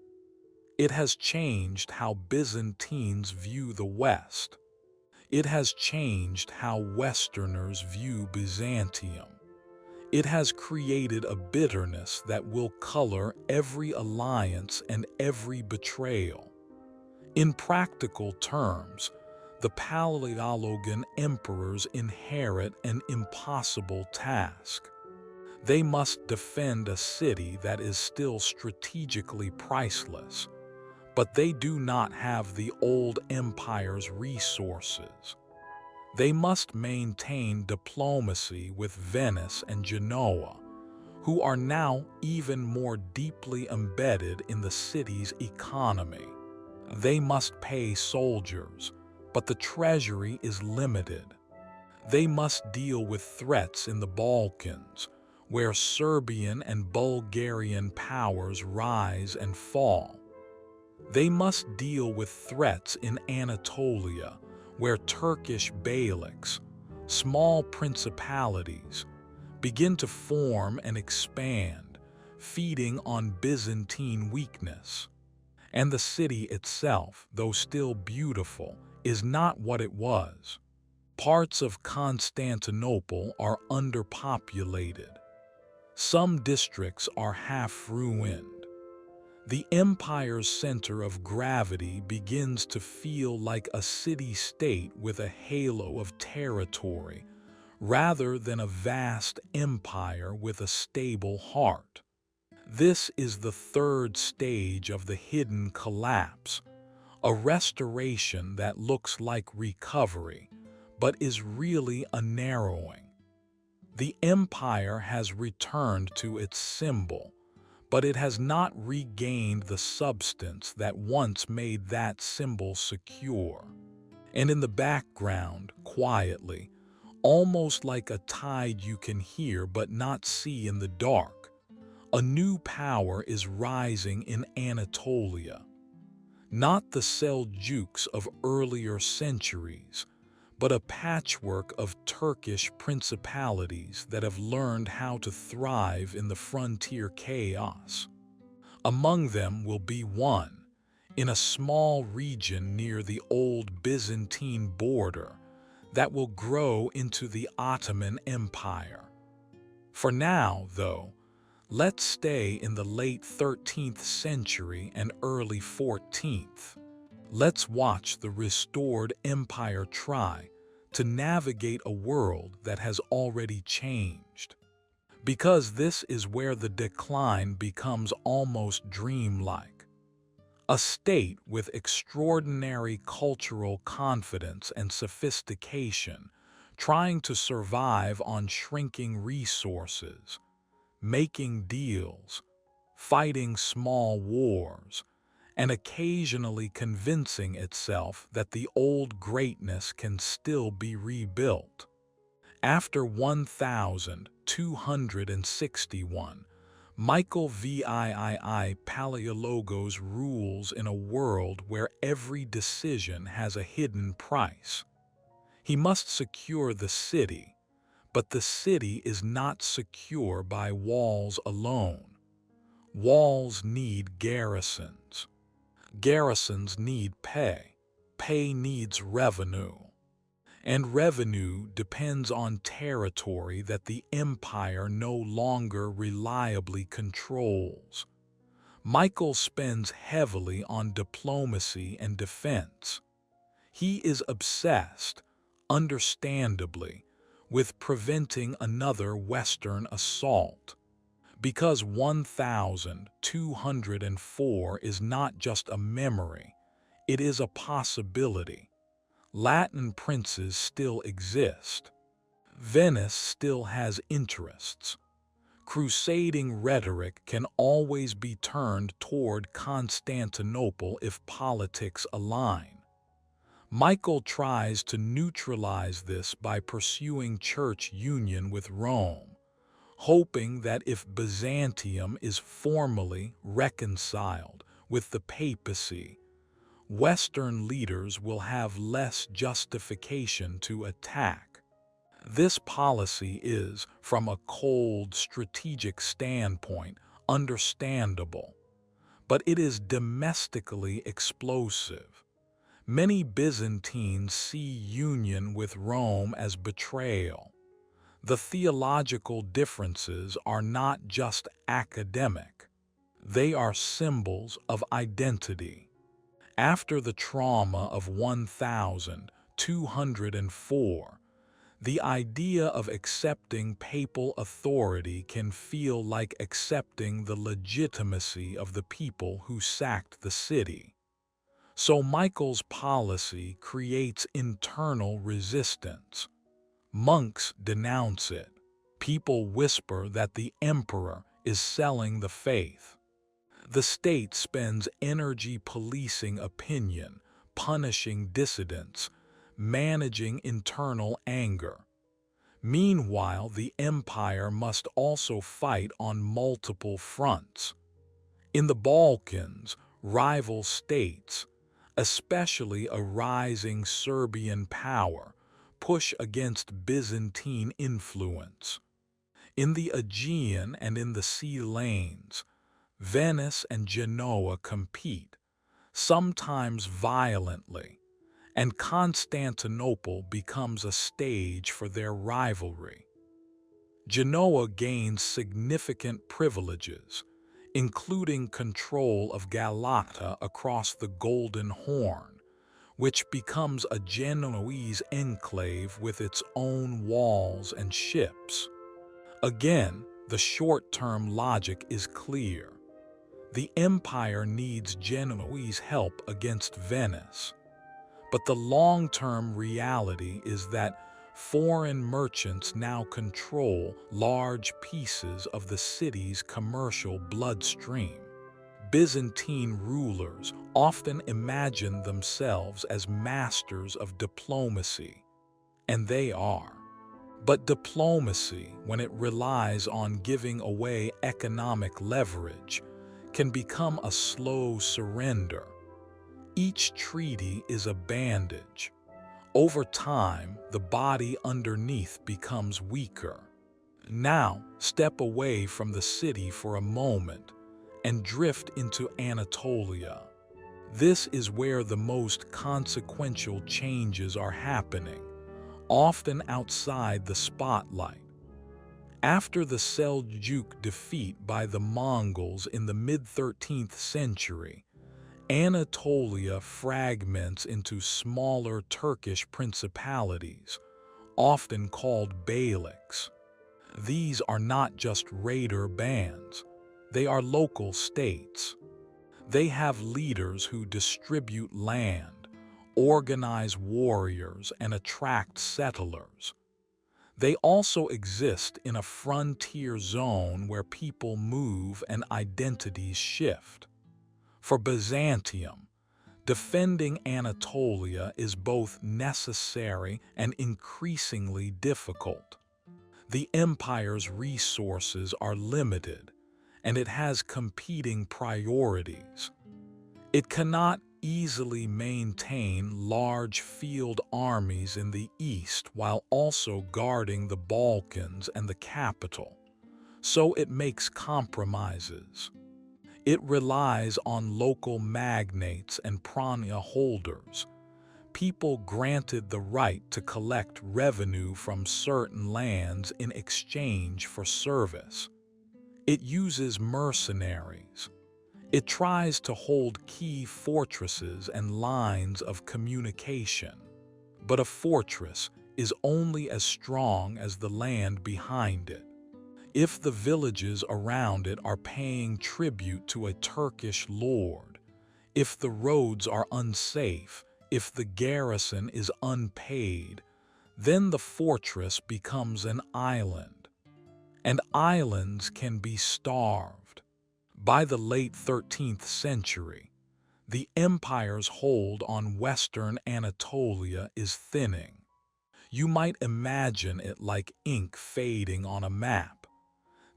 It has changed how Byzantines view the West. It has changed how Westerners view Byzantium. It has created a bitterness that will color every alliance and every betrayal. In practical terms, the Palaiologan emperors inherit an impossible task. They must defend a city that is still strategically priceless, but they do not have the old empire's resources. They must maintain diplomacy with Venice and Genoa, who are now even more deeply embedded in the city's economy. They must pay soldiers, but the treasury is limited. They must deal with threats in the Balkans, where Serbian and Bulgarian powers rise and fall. They must deal with threats in Anatolia, where Turkish beyliks, small principalities, begin to form and expand, feeding on Byzantine weakness. And the city itself, though still beautiful, is not what it was. Parts of Constantinople are underpopulated. Some districts are half-ruined. The empire's center of gravity begins to feel like a city-state with a halo of territory, rather than a vast empire with a stable heart. This is the third stage of the hidden collapse, a restoration that looks like recovery, but is really a narrowing. The empire has returned to its symbol, but it has not regained the substance that once made that symbol secure. And in the background, quietly, almost like a tide you can hear but not see in the dark, a new power is rising in Anatolia. Not the Seljuks of earlier centuries, but a patchwork of Turkish principalities that have learned how to thrive in the frontier chaos. Among them will be one, in a small region near the old Byzantine border, that will grow into the Ottoman Empire. For now, though, let's stay in the late 13th century and early 14th. Let's watch the restored empire try to navigate a world that has already changed. Because this is where the decline becomes almost dreamlike. A state with extraordinary cultural confidence and sophistication, trying to survive on shrinking resources, making deals, fighting small wars, and occasionally convincing itself that the old greatness can still be rebuilt. After 1261, Michael VIII Palaiologos rules in a world where every decision has a hidden price. He must secure the city, but the city is not secure by walls alone. Walls need garrisons. Garrisons need pay. Pay needs revenue. And revenue depends on territory that the empire no longer reliably controls. Michael spends heavily on diplomacy and defense. He is obsessed, understandably, with preventing another Western assault. Because 1204 is not just a memory, it is a possibility. Latin princes still exist. Venice still has interests. Crusading rhetoric can always be turned toward Constantinople if politics align. Michael tries to neutralize this by pursuing church union with Rome, hoping that if Byzantium is formally reconciled with the papacy, Western leaders will have less justification to attack. This policy is, from a cold strategic standpoint, understandable, but it is domestically explosive. Many Byzantines see union with Rome as betrayal. The theological differences are not just academic. They are symbols of identity. After the trauma of 1204, the idea of accepting papal authority can feel like accepting the legitimacy of the people who sacked the city. So Michael's policy creates internal resistance. Monks denounce it. People whisper that the emperor is selling the faith. The state spends energy policing opinion, punishing dissidents, managing internal anger. Meanwhile, the empire must also fight on multiple fronts. In the Balkans, rival states, especially a rising Serbian power, push against Byzantine influence. In the Aegean and in the sea lanes, Venice and Genoa compete, sometimes violently, and Constantinople becomes a stage for their rivalry. Genoa gains significant privileges, including control of Galata across the Golden Horn, which becomes a Genoese enclave with its own walls and ships. Again, the short-term logic is clear. The empire needs Genoese help against Venice. But the long-term reality is that foreign merchants now control large pieces of the city's commercial bloodstream. Byzantine rulers often imagine themselves as masters of diplomacy, and they are. But diplomacy, when it relies on giving away economic leverage, can become a slow surrender. Each treaty is a bandage. Over time, the body underneath becomes weaker. Now, step away from the city for a moment and drift into Anatolia. This is where the most consequential changes are happening, often outside the spotlight. After the Seljuk defeat by the Mongols in the mid-13th century, Anatolia fragments into smaller Turkish principalities, often called beyliks. These are not just raider bands, they are local states. They have leaders who distribute land, organize warriors, and attract settlers. They also exist in a frontier zone where people move and identities shift. For Byzantium, defending Anatolia is both necessary and increasingly difficult. The empire's resources are limited, and it has competing priorities. It cannot easily maintain large field armies in the east while also guarding the Balkans and the capital, so it makes compromises. It relies on local magnates and pranya holders, people granted the right to collect revenue from certain lands in exchange for service. It uses mercenaries. It tries to hold key fortresses and lines of communication. But a fortress is only as strong as the land behind it. If the villages around it are paying tribute to a Turkish lord, if the roads are unsafe, if the garrison is unpaid, then the fortress becomes an island. And islands can be starved. By the late 13th century, the empire's hold on western Anatolia is thinning. You might imagine it like ink fading on a map.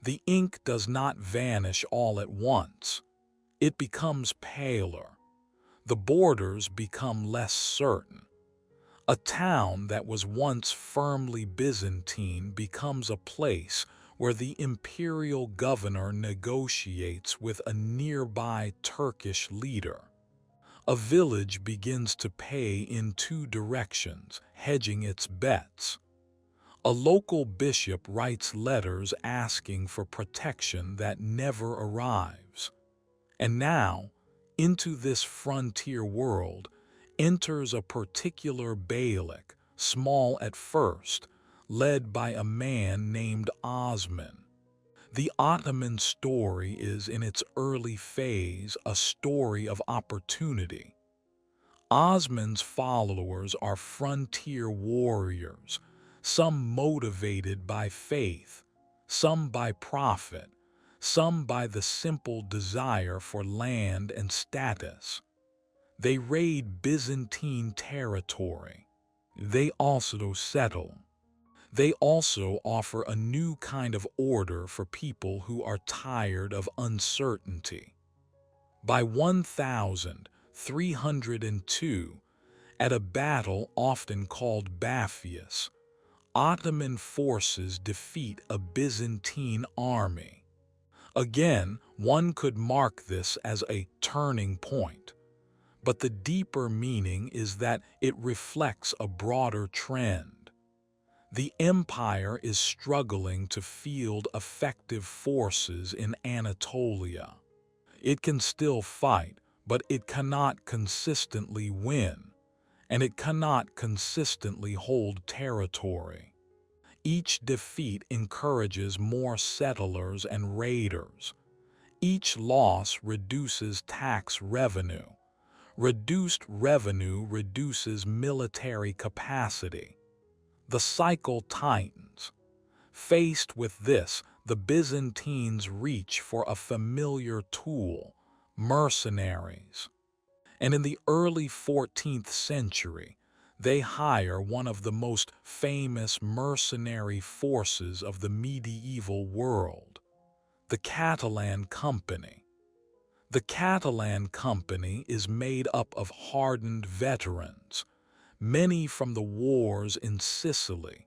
The ink does not vanish all at once. It becomes paler. The borders become less certain. A town that was once firmly Byzantine becomes a place where the imperial governor negotiates with a nearby Turkish leader. A village begins to pay in two directions, hedging its bets. A local bishop writes letters asking for protection that never arrives. And now, into this frontier world, enters a particular beylik, small at first, led by a man named Osman. The Ottoman story is, in its early phase, a story of opportunity. Osman's followers are frontier warriors, some motivated by faith, some by profit, some by the simple desire for land and status. They raid Byzantine territory. They also settle. They also offer a new kind of order for people who are tired of uncertainty. By 1302, at a battle often called Baphius, Ottoman forces defeat a Byzantine army. Again, one could mark this as a turning point. but the deeper meaning is that it reflects a broader trend. The empire is struggling to field effective forces in Anatolia. It can still fight, but it cannot consistently win, and it cannot consistently hold territory. Each defeat encourages more settlers and raiders. Each loss reduces tax revenue. Reduced revenue reduces military capacity. The cycle tightens. Faced with this, the Byzantines reach for a familiar tool: mercenaries. And in the early 14th century, they hire one of the most famous mercenary forces of the medieval world, the Catalan Company. The Catalan Company is made up of hardened veterans, many from the wars in Sicily,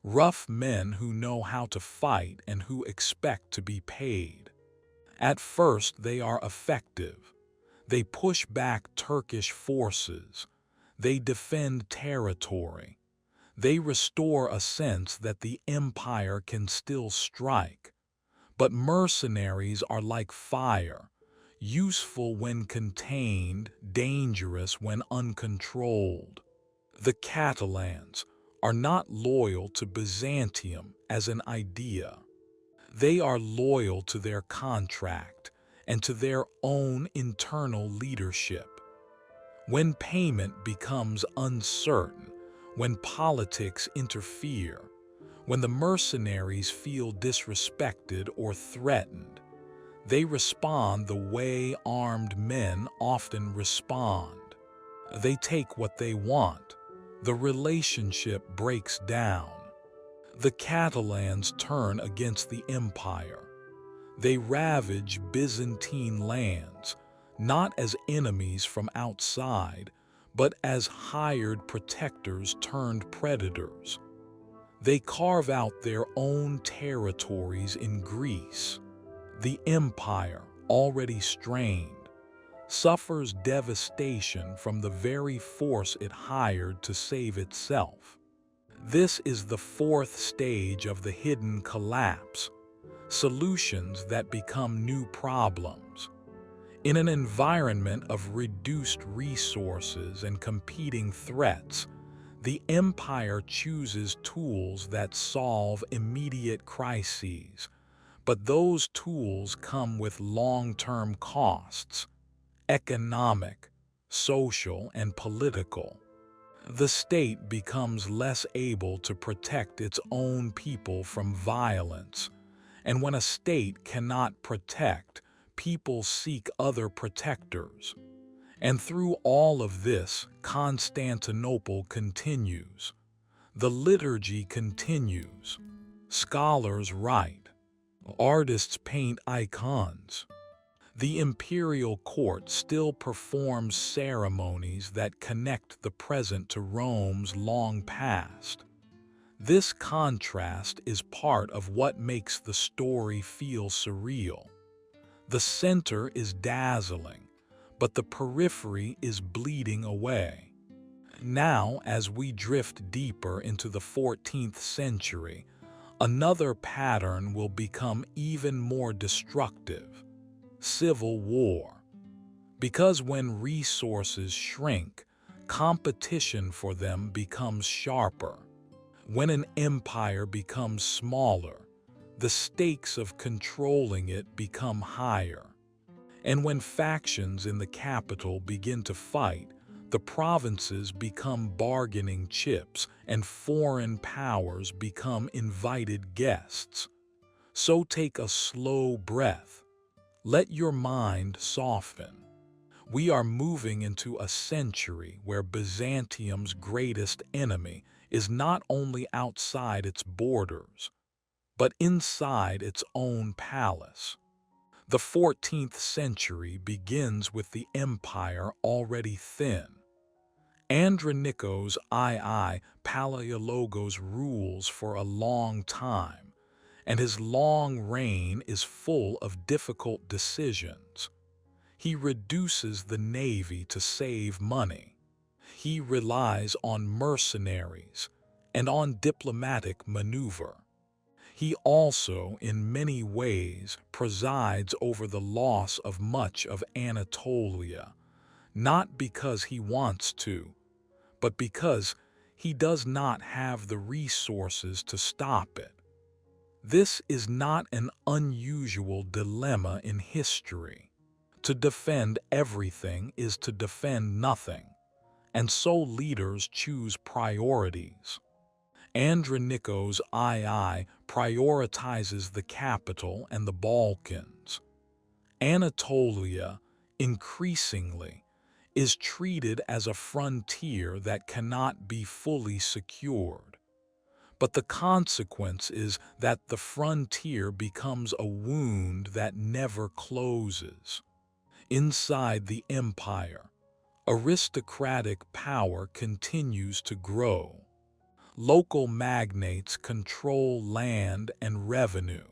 rough men who know how to fight and who expect to be paid. At first, they are effective. They push back Turkish forces. They defend territory. They restore a sense that the empire can still strike. But mercenaries are like fire, useful when contained, dangerous when uncontrolled. The Catalans are not loyal to Byzantium as an idea. They are loyal to their contract and to their own internal leadership. When payment becomes uncertain, when politics interfere, when the mercenaries feel disrespected or threatened, they respond the way armed men often respond. They take what they want. The relationship breaks down. The Catalans turn against the empire. They ravage Byzantine lands, not as enemies from outside, but as hired protectors turned predators. They carve out their own territories in Greece. The empire, already strained, suffers devastation from the very force it hired to save itself. This is the fourth stage of the hidden collapse: solutions that become new problems. In an environment of reduced resources and competing threats, the empire chooses tools that solve immediate crises, but those tools come with long-term costs: economic, social, and political. The state becomes less able to protect its own people from violence, and when a state cannot protect, people seek other protectors. And through all of this, Constantinople continues. The liturgy continues. Scholars write. Artists paint icons. The imperial court still performs ceremonies that connect the present to Rome's long past. This contrast is part of what makes the story feel surreal. The center is dazzling, but the periphery is bleeding away. Now, as we drift deeper into the 14th century, another pattern will become even more destructive: civil war. Because when resources shrink, competition for them becomes sharper. When an empire becomes smaller, the stakes of controlling it become higher. And when factions in the capital begin to fight, the provinces become bargaining chips and foreign powers become invited guests. So take a slow breath. Let your mind soften. We are moving into a century where Byzantium's greatest enemy is not only outside its borders, but inside its own palace. The 14th century begins with the empire already thin. Andronikos II Palaiologos rules for a long time, and his long reign is full of difficult decisions. He reduces the navy to save money. He relies on mercenaries and on diplomatic maneuver. He also, in many ways, presides over the loss of much of Anatolia, not because he wants to, but because he does not have the resources to stop it. This is not an unusual dilemma in history. To defend everything is to defend nothing, and so leaders choose priorities. Andronikos II prioritizes the capital and the Balkans. Anatolia, increasingly, is treated as a frontier that cannot be fully secured. But the consequence is that the frontier becomes a wound that never closes. Inside the empire, aristocratic power continues to grow. Local magnates control land and revenue.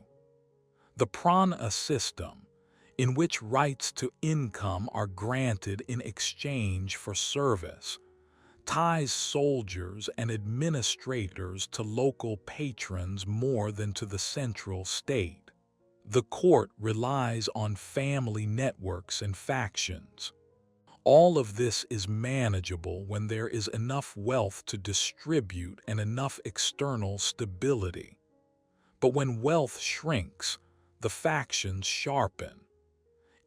The prana system, in which rights to income are granted in exchange for service, ties soldiers and administrators to local patrons more than to the central state. The court relies on family networks and factions. All of this is manageable when there is enough wealth to distribute and enough external stability. But when wealth shrinks, the factions sharpen.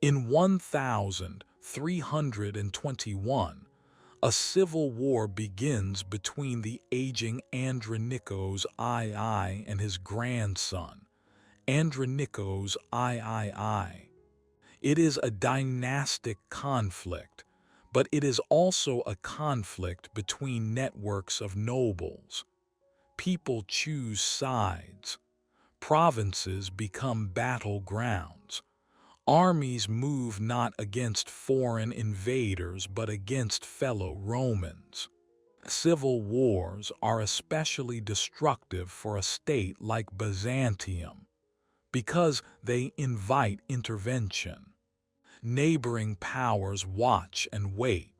In 1321, a civil war begins between the aging Andronikos II and his grandson, Andronikos III. It is a dynastic conflict, but it is also a conflict between networks of nobles. People choose sides. Provinces become battlegrounds. Armies move not against foreign invaders but against fellow Romans. Civil wars are especially destructive for a state like Byzantium because they invite intervention. Neighboring powers watch and wait.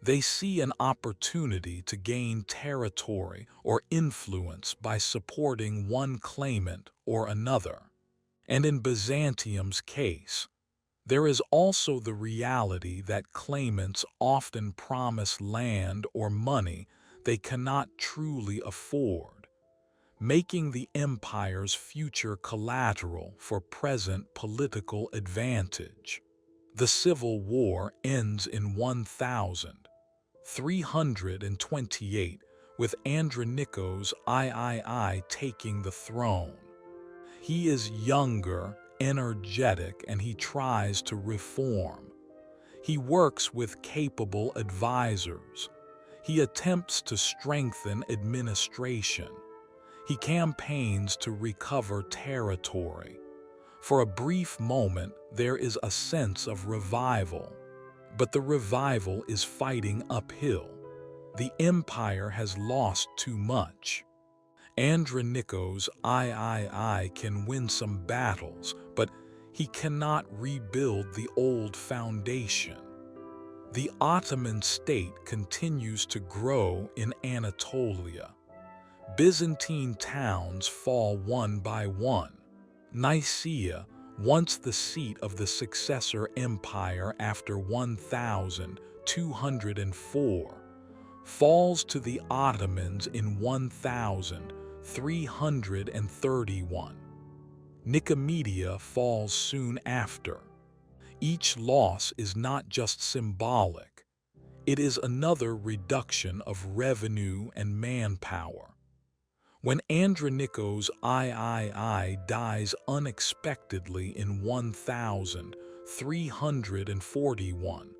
They see an opportunity to gain territory or influence by supporting one claimant or another. And in Byzantium's case, there is also the reality that claimants often promise land or money they cannot truly afford, making the empire's future collateral for present political advantage. The civil war ends in 1328 with Andronikos III taking the throne. He is younger, energetic, and he tries to reform. He works with capable advisors. He attempts to strengthen administration. He campaigns to recover territory. For a brief moment, there is a sense of revival. But the revival is fighting uphill. The empire has lost too much. Andronikos III can win some battles, but he cannot rebuild the old foundation. The Ottoman state continues to grow in Anatolia. Byzantine towns fall one by one. Nicaea, once the seat of the successor empire after 1204, falls to the Ottomans in 1331. Nicomedia falls soon after. Each loss is not just symbolic. It is another reduction of revenue and manpower. When Andronikos III dies unexpectedly in 1341,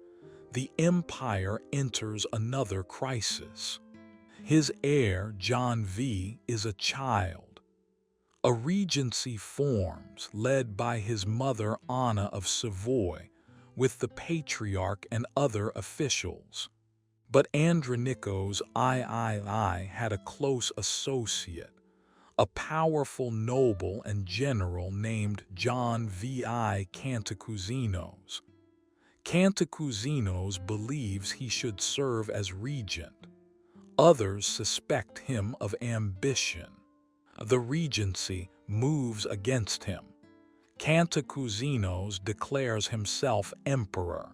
the empire enters another crisis. His heir, John V, is a child. A regency forms, led by his mother Anna of Savoy, with the patriarch and other officials. But Andronikos III had a close associate, a powerful noble and general named John VI Cantacuzenios. Cantacuzene believes he should serve as regent. Others suspect him of ambition. The regency moves against him. Cantacuzene declares himself emperor.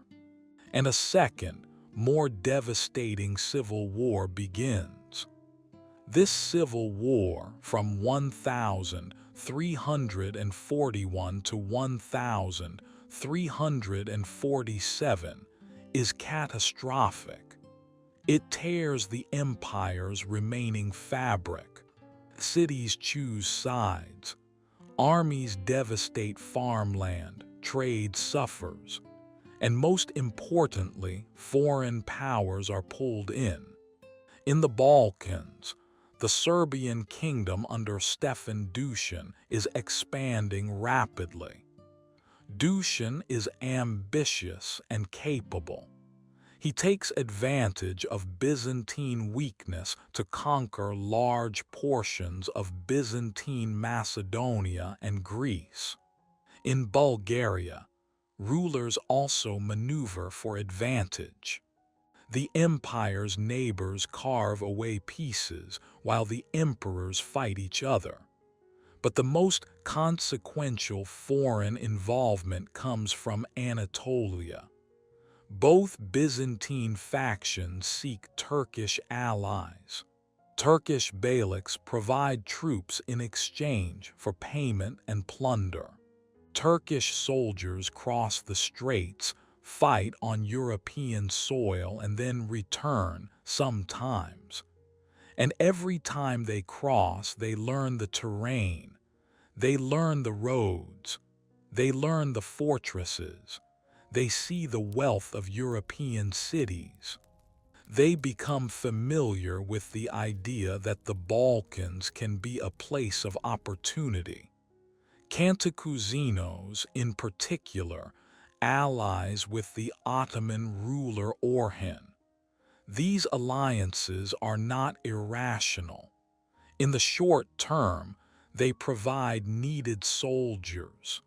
And a second, more devastating civil war begins. This civil war, from 1341 to 1347, is catastrophic. It tears the empire's remaining fabric. Cities choose sides. Armies devastate farmland. Trade suffers. And most importantly, foreign powers are pulled in. In the Balkans, the Serbian kingdom under Stefan Dušan is expanding rapidly. Dušan is ambitious and capable. He takes advantage of Byzantine weakness to conquer large portions of Byzantine Macedonia and Greece. In Bulgaria, rulers also maneuver for advantage. The empire's neighbors carve away pieces while the emperors fight each other. But the most consequential foreign involvement comes from Anatolia. Both Byzantine factions seek Turkish allies. Turkish beyliks provide troops in exchange for payment and plunder. Turkish soldiers cross the straits, fight on European soil, and then return sometimes. And every time they cross, they learn the terrain. They learn the roads. They learn the fortresses. They see the wealth of European cities. They become familiar with the idea that the Balkans can be a place of opportunity. Cantacuzenos, in particular, allies with the Ottoman ruler Orhan. These alliances are not irrational. In the short term, they provide needed soldiers.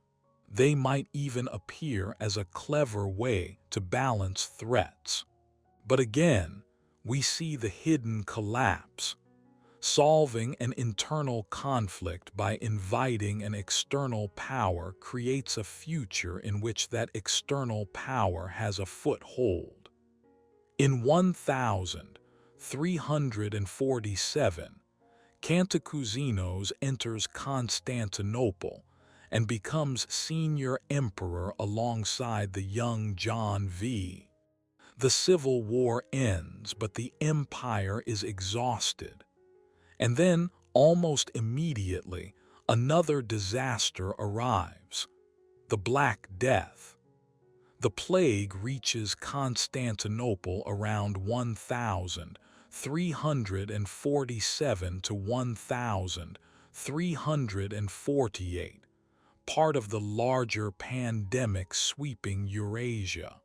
They might even appear as a clever way to balance threats. But again, we see the hidden collapse. Solving an internal conflict by inviting an external power creates a future in which that external power has a foothold. In 1347, Cantacuzenos enters Constantinople and becomes senior emperor alongside the young John V. The civil war ends, but the empire is exhausted. And then, almost immediately, another disaster arrives: the Black Death. The plague reaches Constantinople around 1347 to 1348, part of the larger pandemic sweeping Eurasia.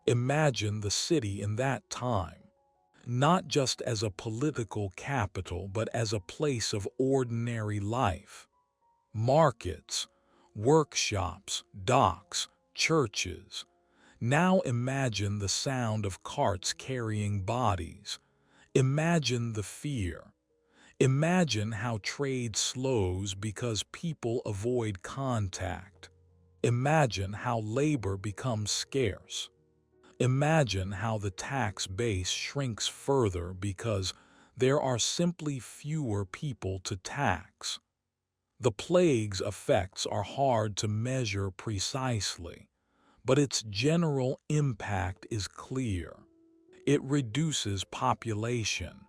Imagine the city in that time, not just as a political capital, but as a place of ordinary life. Markets, workshops, docks, churches. Now imagine the sound of carts carrying bodies. Imagine the fear. Imagine how trade slows because people avoid contact. Imagine how labor becomes scarce. Imagine how the tax base shrinks further because there are simply fewer people to tax. The plague's effects are hard to measure precisely, but its general impact is clear. It reduces population,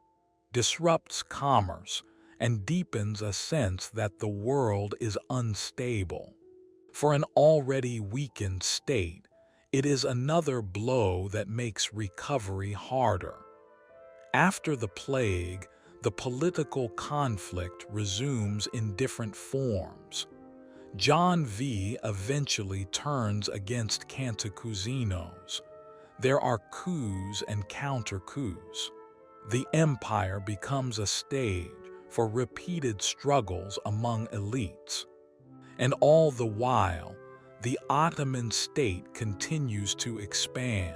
disrupts commerce, and deepens a sense that the world is unstable. For an already weakened state, it is another blow that makes recovery harder. After the plague, the political conflict resumes in different forms. John V eventually turns against Cantacuzenos. There are coups and counter-coups. The empire becomes a stage for repeated struggles among elites. And all the while, The Ottoman state continues to expand.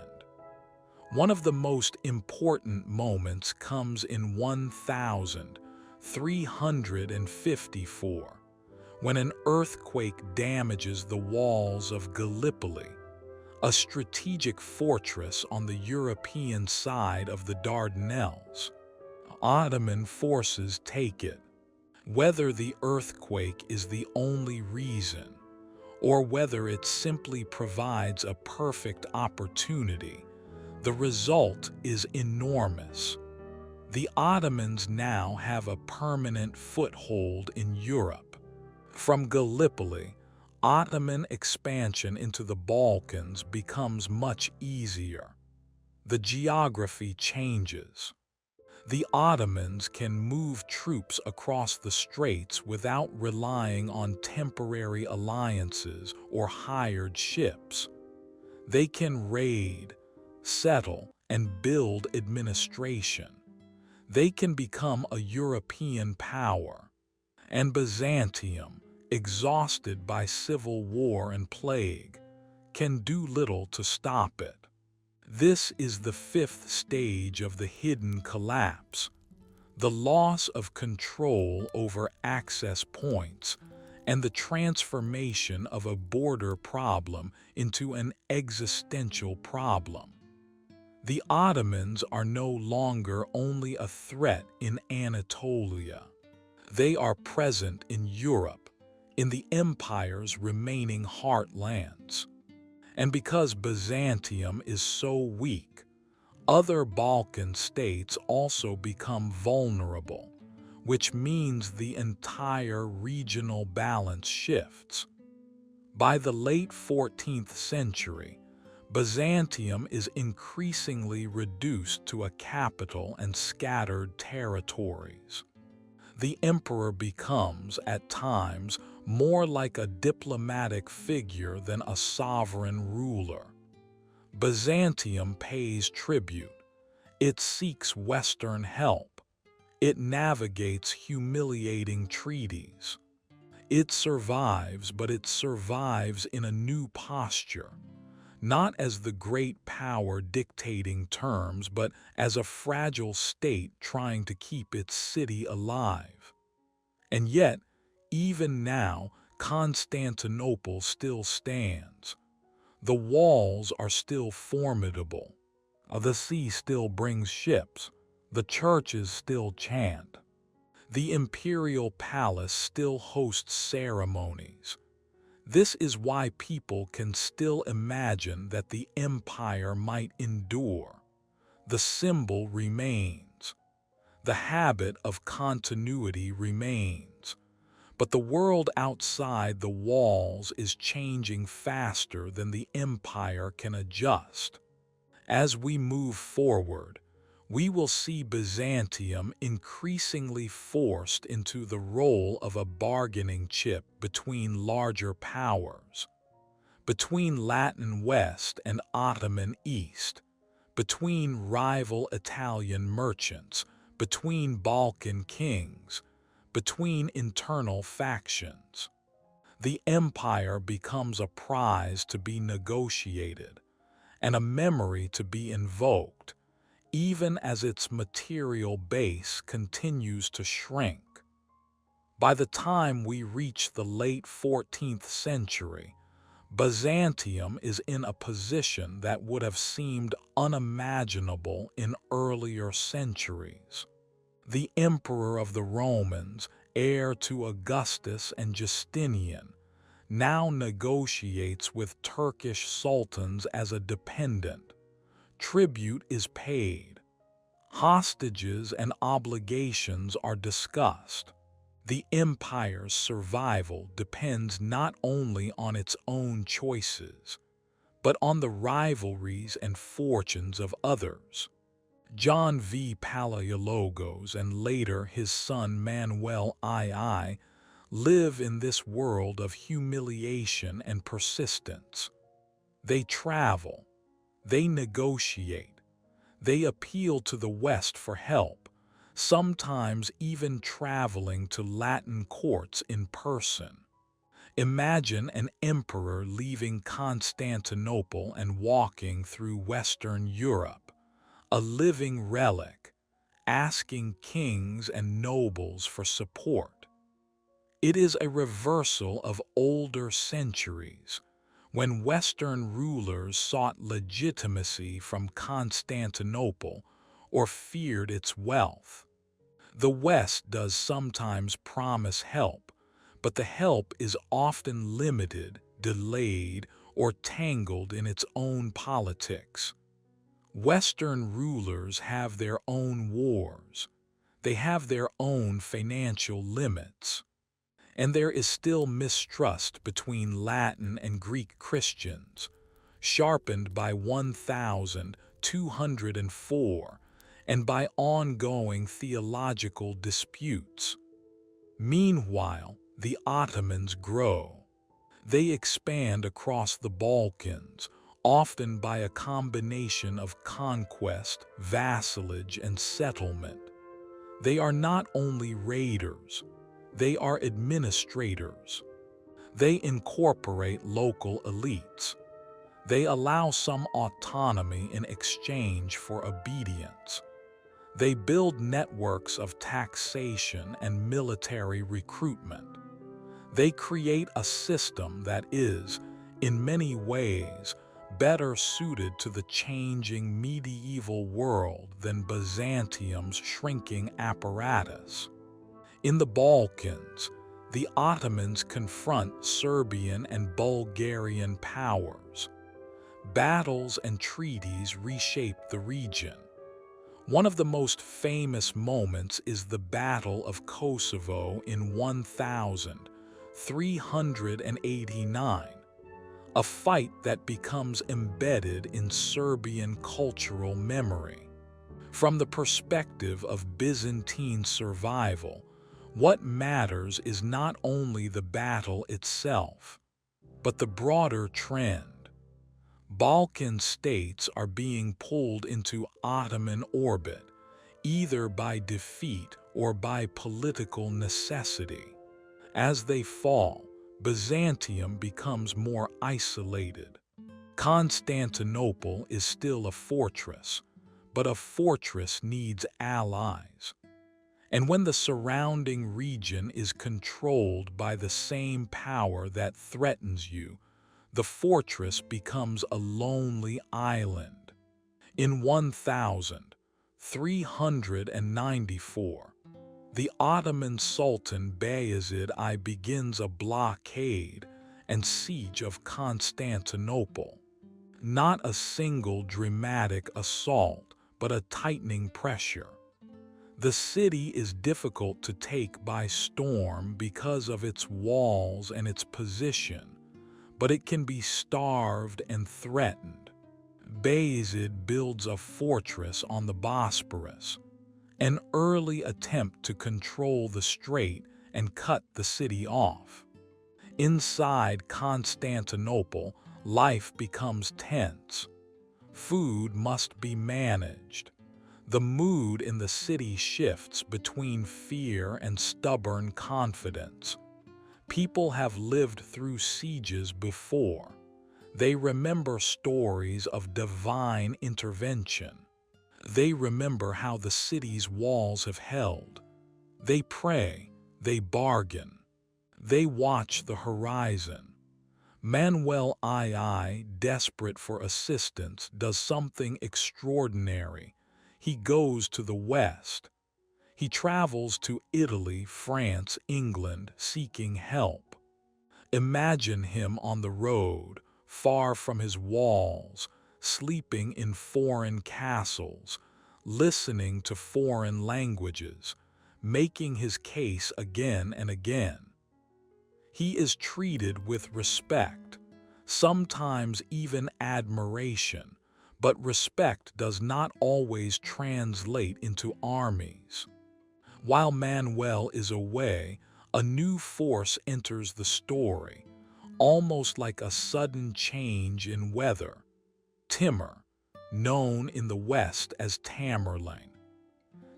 One of the most important moments comes in 1354, when an earthquake damages the walls of Gallipoli, a strategic fortress on the European side of the Dardanelles. Ottoman forces take it. Whether the earthquake is the only reason, or whether it simply provides a perfect opportunity, the result is enormous. The Ottomans now have a permanent foothold in Europe. From Gallipoli, Ottoman expansion into the Balkans becomes much easier. The geography changes. The Ottomans can move troops across the straits without relying on temporary alliances or hired ships. They can raid, settle, and build administration. They can become a European power. And Byzantium, exhausted by civil war and plague, can do little to stop it. This is the fifth stage of the hidden collapse, the loss of control over access points and the transformation of a border problem into an existential problem. The Ottomans are no longer only a threat in Anatolia. They are present in Europe, in the empire's remaining heartlands. And because Byzantium is so weak, other Balkan states also become vulnerable, which means the entire regional balance shifts. By the late 14th century, Byzantium is increasingly reduced to a capital and scattered territories. The emperor becomes, at times, more like a diplomatic figure than a sovereign ruler. Byzantium pays tribute. It seeks Western help. It navigates humiliating treaties. It survives, but it survives in a new posture, not as the great power dictating terms, but as a fragile state trying to keep its city alive. And yet, even now, Constantinople still stands. The walls are still formidable. The sea still brings ships. The churches still chant. The imperial palace still hosts ceremonies. This is why people can still imagine that the empire might endure. The symbol remains. The habit of continuity remains. But the world outside the walls is changing faster than the empire can adjust. As we move forward, we will see Byzantium increasingly forced into the role of a bargaining chip between larger powers, between Latin West and Ottoman East, between rival Italian merchants, between Balkan kings, between internal factions. The empire becomes a prize to be negotiated and a memory to be invoked, even as its material base continues to shrink. By the time we reach the late 14th century, Byzantium is in a position that would have seemed unimaginable in earlier centuries. The emperor of the Romans, heir to Augustus and Justinian, now negotiates with Turkish sultans as a dependent. Tribute is paid. Hostages and obligations are discussed. The empire's survival depends not only on its own choices, but on the rivalries and fortunes of others. John V. Palaiologos and later his son Manuel II live in this world of humiliation and persistence. They travel. They negotiate. They appeal to the West for help, sometimes even traveling to Latin courts in person. Imagine an emperor leaving Constantinople and walking through Western Europe, a living relic, asking kings and nobles for support. It is a reversal of older centuries, when Western rulers sought legitimacy from Constantinople or feared its wealth. The West does sometimes promise help, but the help is often limited, delayed, or tangled in its own politics. Western rulers have their own wars. They have their own financial limits. And there is still mistrust between Latin and Greek Christians, sharpened by 1204 and by ongoing theological disputes. Meanwhile, the Ottomans grow. They expand across the Balkans, often by a combination of conquest, vassalage, and settlement. They are not only raiders, they are administrators. They incorporate local elites. They allow some autonomy in exchange for obedience. They build networks of taxation and military recruitment. They create a system that is, in many ways, better suited to the changing medieval world than Byzantium's shrinking apparatus. In the Balkans, the Ottomans confront Serbian and Bulgarian powers. Battles and treaties reshape the region. One of the most famous moments is the Battle of Kosovo in 1389, a fight that becomes embedded in Serbian cultural memory. From the perspective of Byzantine survival, what matters is not only the battle itself, but the broader trend. Balkan states are being pulled into Ottoman orbit, either by defeat or by political necessity. As they fall, Byzantium becomes more isolated. Constantinople is still a fortress, but a fortress needs allies. And when the surrounding region is controlled by the same power that threatens you, the fortress becomes a lonely island. In 1394, the Ottoman Sultan Bayezid I begins a blockade and siege of Constantinople. Not a single dramatic assault, but a tightening pressure. The city is difficult to take by storm because of its walls and its position, but it can be starved and threatened. Bayezid builds a fortress on the Bosporus, an early attempt to control the strait and cut the city off. Inside Constantinople, life becomes tense. Food must be managed. The mood in the city shifts between fear and stubborn confidence. People have lived through sieges before. They remember stories of divine intervention. They remember how the city's walls have held. They pray, they bargain. They watch the horizon. Manuel II, desperate for assistance, does something extraordinary. He goes to the west. He travels to Italy, France, England, seeking help. Imagine him on the road, far from his walls, sleeping in foreign castles, listening to foreign languages, making his case again and again. He is treated with respect, sometimes even admiration, but respect does not always translate into armies. While Manuel is away, a new force enters the story, almost like a sudden change in weather. Timur, known in the West as Tamerlane.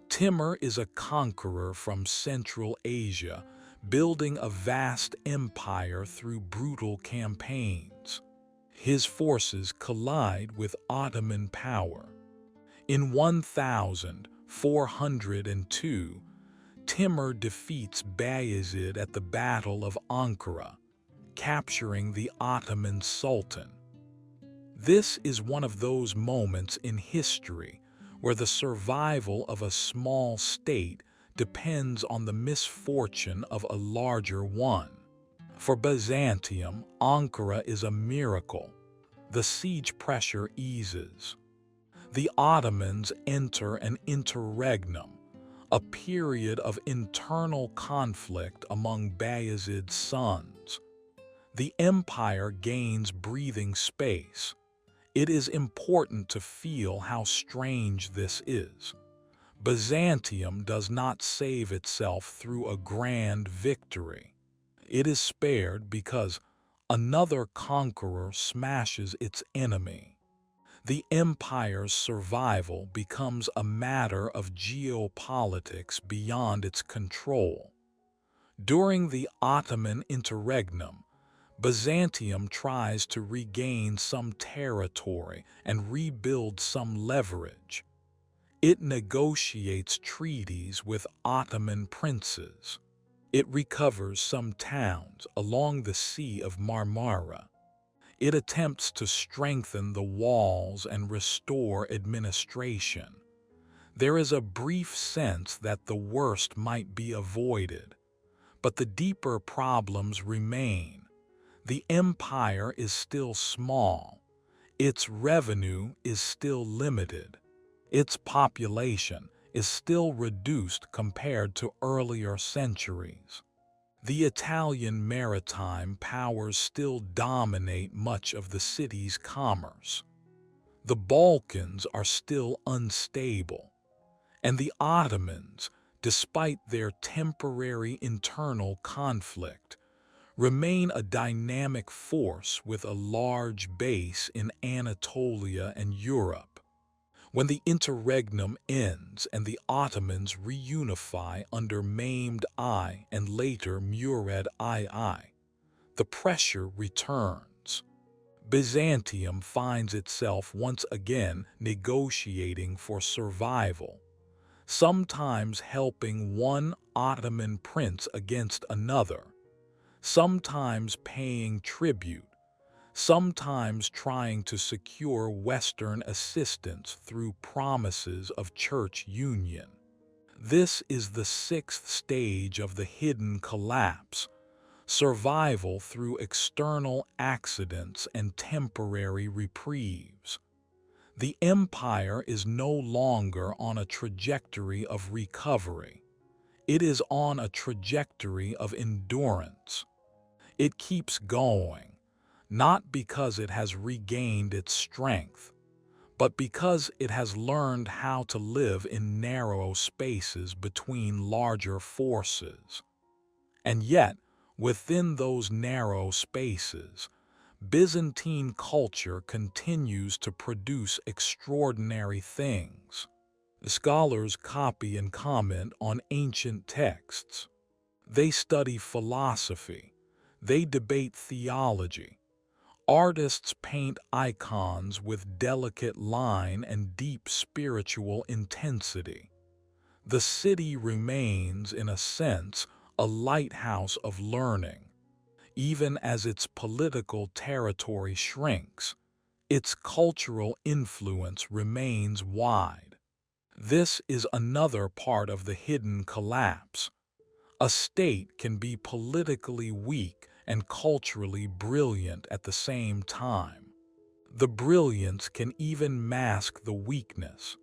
Timur is a conqueror from Central Asia, building a vast empire through brutal campaigns. His forces collide with Ottoman power. In 1402, Timur defeats Bayezid at the Battle of Ankara, capturing the Ottoman Sultan. This is one of those moments in history where the survival of a small state depends on the misfortune of a larger one. For Byzantium, Ankara is a miracle. The siege pressure eases. The Ottomans enter an interregnum, a period of internal conflict among Bayezid's sons. The empire gains breathing space. It is important to feel how strange this is. Byzantium does not save itself through a grand victory. It is spared because another conqueror smashes its enemy. The empire's survival becomes a matter of geopolitics beyond its control. During the Ottoman interregnum, Byzantium tries to regain some territory and rebuild some leverage. It negotiates treaties with Ottoman princes. It recovers some towns along the Sea of Marmara. It attempts to strengthen the walls and restore administration. There is a brief sense that the worst might be avoided, but the deeper problems remain. The empire is still small. Its revenue is still limited. Its population is still reduced compared to earlier centuries. The Italian maritime powers still dominate much of the city's commerce. The Balkans are still unstable, and the Ottomans, despite their temporary internal conflict, remain a dynamic force with a large base in Anatolia and Europe. When the interregnum ends and the Ottomans reunify under Mehmed I and later Murad II, the pressure returns. Byzantium finds itself once again negotiating for survival, sometimes helping one Ottoman prince against another, sometimes paying tribute, sometimes trying to secure Western assistance through promises of church union. This is the sixth stage of the hidden collapse, survival through external accidents and temporary reprieves. The empire is no longer on a trajectory of recovery. It is on a trajectory of endurance. It keeps going, not because it has regained its strength, but because it has learned how to live in narrow spaces between larger forces. And yet, within those narrow spaces, Byzantine culture continues to produce extraordinary things. Scholars copy and comment on ancient texts. They study philosophy. They debate theology. Artists paint icons with delicate line and deep spiritual intensity. The city remains, in a sense, a lighthouse of learning. Even as its political territory shrinks, its cultural influence remains wide. This is another part of the hidden collapse. A state can be politically weak and culturally brilliant at the same time. The brilliance can even mask the weakness,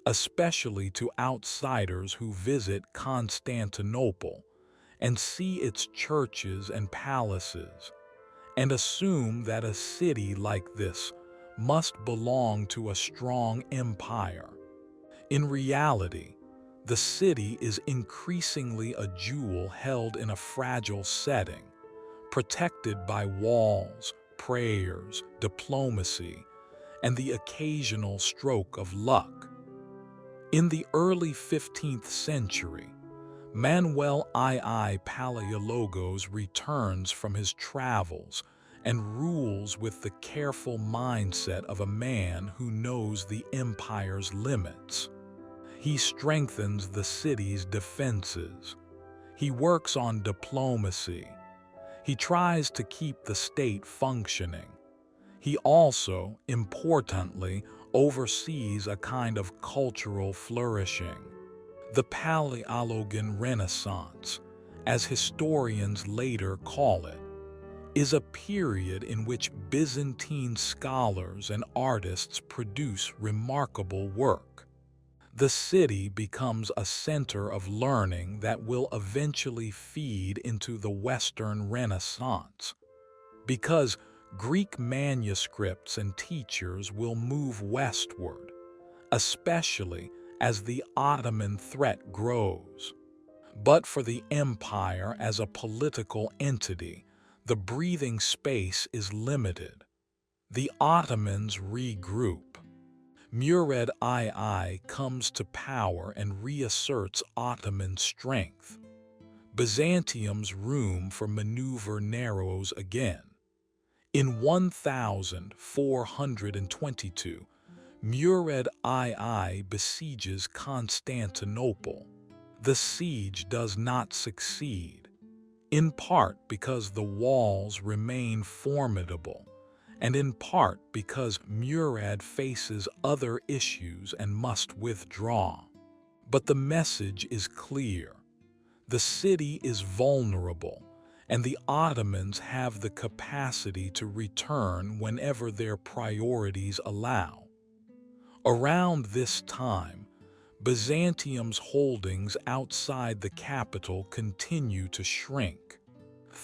especially to outsiders who visit Constantinople and see its churches and palaces, and assume that a city like this must belong to a strong empire. In reality, the city is increasingly a jewel held in a fragile setting, protected by walls, prayers, diplomacy, and the occasional stroke of luck. In the early 15th century, Manuel II Palaiologos returns from his travels and rules with the careful mindset of a man who knows the empire's limits. He strengthens the city's defenses. He works on diplomacy. He tries to keep the state functioning. He also, importantly, oversees a kind of cultural flourishing. The Palaiologan Renaissance, as historians later call it, is a period in which Byzantine scholars and artists produce remarkable work. The city becomes a center of learning that will eventually feed into the Western Renaissance, because Greek manuscripts and teachers will move westward, especially as the Ottoman threat grows. But for the empire as a political entity, the breathing space is limited. The Ottomans regroup. Murad II comes to power and reasserts Ottoman strength. Byzantium's room for maneuver narrows again. In 1422, Murad II besieges Constantinople. The siege does not succeed, in part because the walls remain formidable, and in part because Murad faces other issues and must withdraw. But the message is clear. The city is vulnerable, and the Ottomans have the capacity to return whenever their priorities allow. Around this time, Byzantium's holdings outside the capital continue to shrink.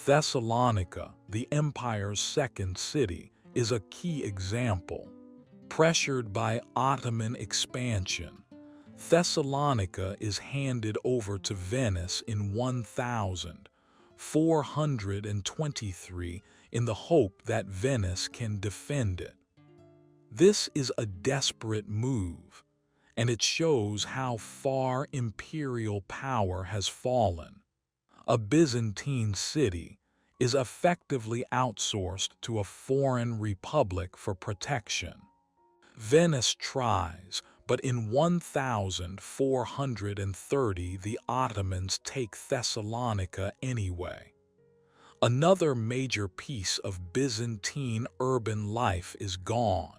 Thessalonica, the empire's second city, is a key example. Pressured by Ottoman expansion, Thessalonica is handed over to Venice in 1423 in the hope that Venice can defend it. This is a desperate move, and it shows how far imperial power has fallen. A Byzantine city is effectively outsourced to a foreign republic for protection. Venice tries, but in 1430 the Ottomans take Thessalonica anyway. Another major piece of Byzantine urban life is gone.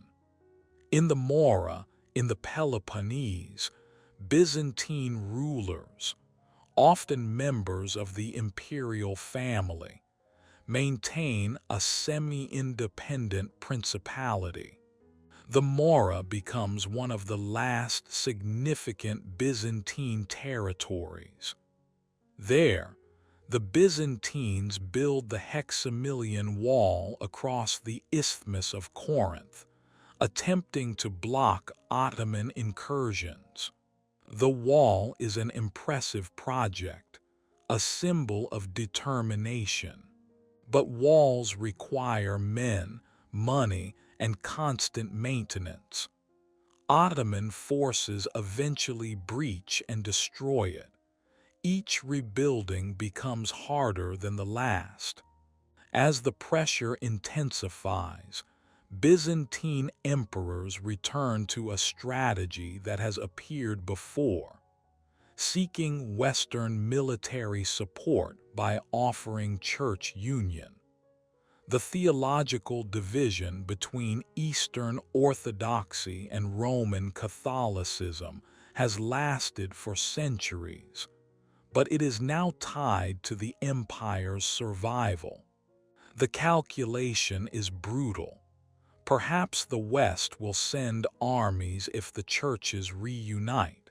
In the Mora, in the Peloponnese, Byzantine rulers, often members of the imperial family, maintain a semi-independent principality. The Mora becomes one of the last significant Byzantine territories. There, the Byzantines build the Hexamilian Wall across the Isthmus of Corinth, attempting to block Ottoman incursions. The wall is an impressive project, a symbol of determination. But walls require men, money, and constant maintenance. Ottoman forces eventually breach and destroy it. Each rebuilding becomes harder than the last. As the pressure intensifies, Byzantine emperors return to a strategy that has appeared before, seeking Western military support by offering church union. The theological division between Eastern Orthodoxy and Roman Catholicism has lasted for centuries, but it is now tied to the empire's survival. The calculation is brutal. Perhaps the West will send armies if the churches reunite.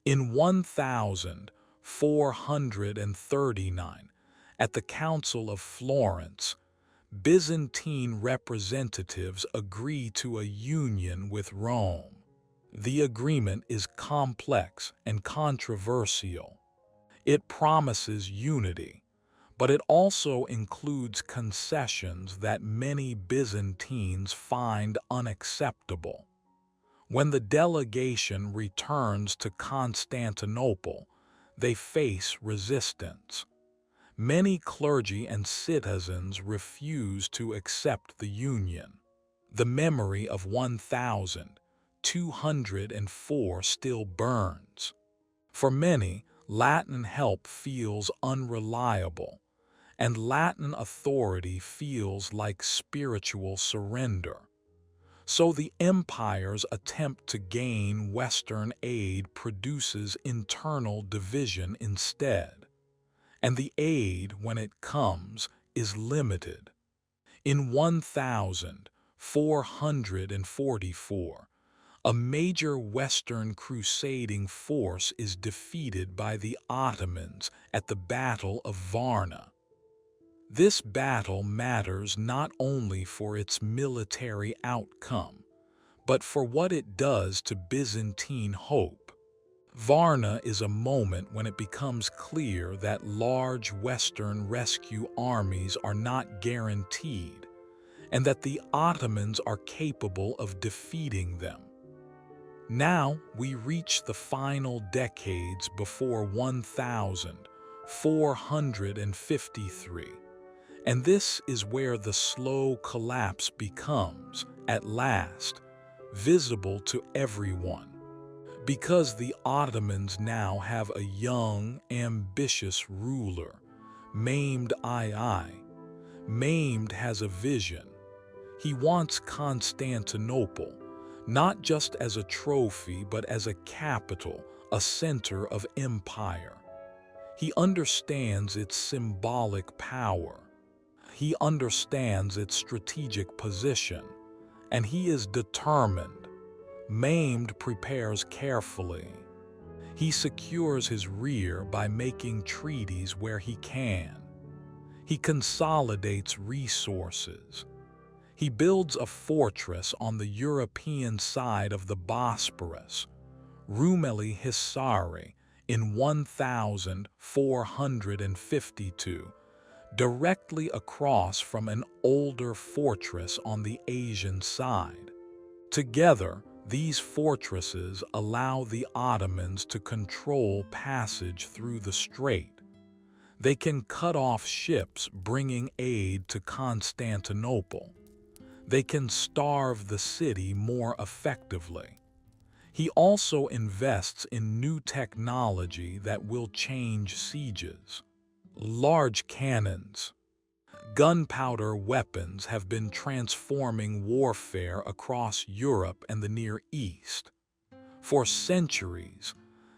In 1439, at the Council of Florence, Byzantine representatives agree to a union with Rome. The agreement is complex and controversial. It promises unity, but it also includes concessions that many Byzantines find unacceptable. When the delegation returns to Constantinople, they face resistance. Many clergy and citizens refuse to accept the union. The memory of 1204 still burns. For many, Latin help feels unreliable, and Latin authority feels like spiritual surrender. So the empire's attempt to gain Western aid produces internal division instead. And the aid, when it comes, is limited. In 1444, a major Western crusading force is defeated by the Ottomans at the Battle of Varna. This battle matters not only for its military outcome, but for what it does to Byzantine hope. Varna is a moment when it becomes clear that large Western rescue armies are not guaranteed, and that the Ottomans are capable of defeating them. Now we reach the final decades before 1453, and this is where the slow collapse becomes, at last, visible to everyone. Because the Ottomans now have a young, ambitious ruler, Mehmed II. Mehmed has a vision. He wants Constantinople, not just as a trophy, but as a capital, a center of empire. He understands its symbolic power. He understands its strategic position, and he is determined. Mehmed prepares carefully. He secures his rear by making treaties where he can. He consolidates resources. He builds a fortress on the European side of the Bosporus, Rumeli Hisari, in 1452, directly across from an older fortress on the Asian side. Together, these fortresses allow the Ottomans to control passage through the strait. They can cut off ships bringing aid to Constantinople. They can starve the city more effectively. He also invests in new technology that will change sieges. Large cannons, gunpowder weapons have been transforming warfare across Europe and the Near East. For centuries,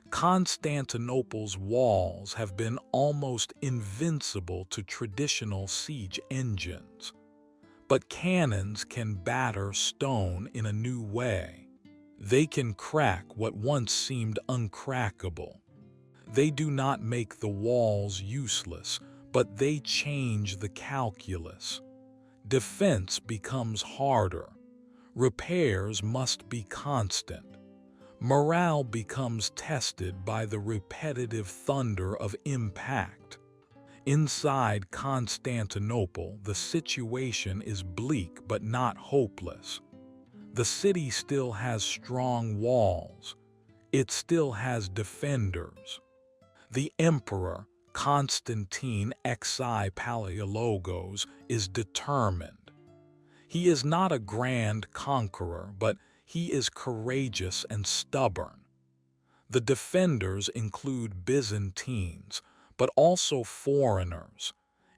Constantinople's walls have been almost invincible to traditional siege engines. But cannons can batter stone in a new way. They can crack what once seemed uncrackable. They do not make the walls useless, but they change the calculus. Defense becomes harder. Repairs must be constant. Morale becomes tested by the repetitive thunder of impact. Inside Constantinople, the situation is bleak but not hopeless. The city still has strong walls. It still has defenders. The emperor, Constantine XI Palaiologos, is determined. He is not a grand conqueror, but he is courageous and stubborn. The defenders include Byzantines, but also foreigners,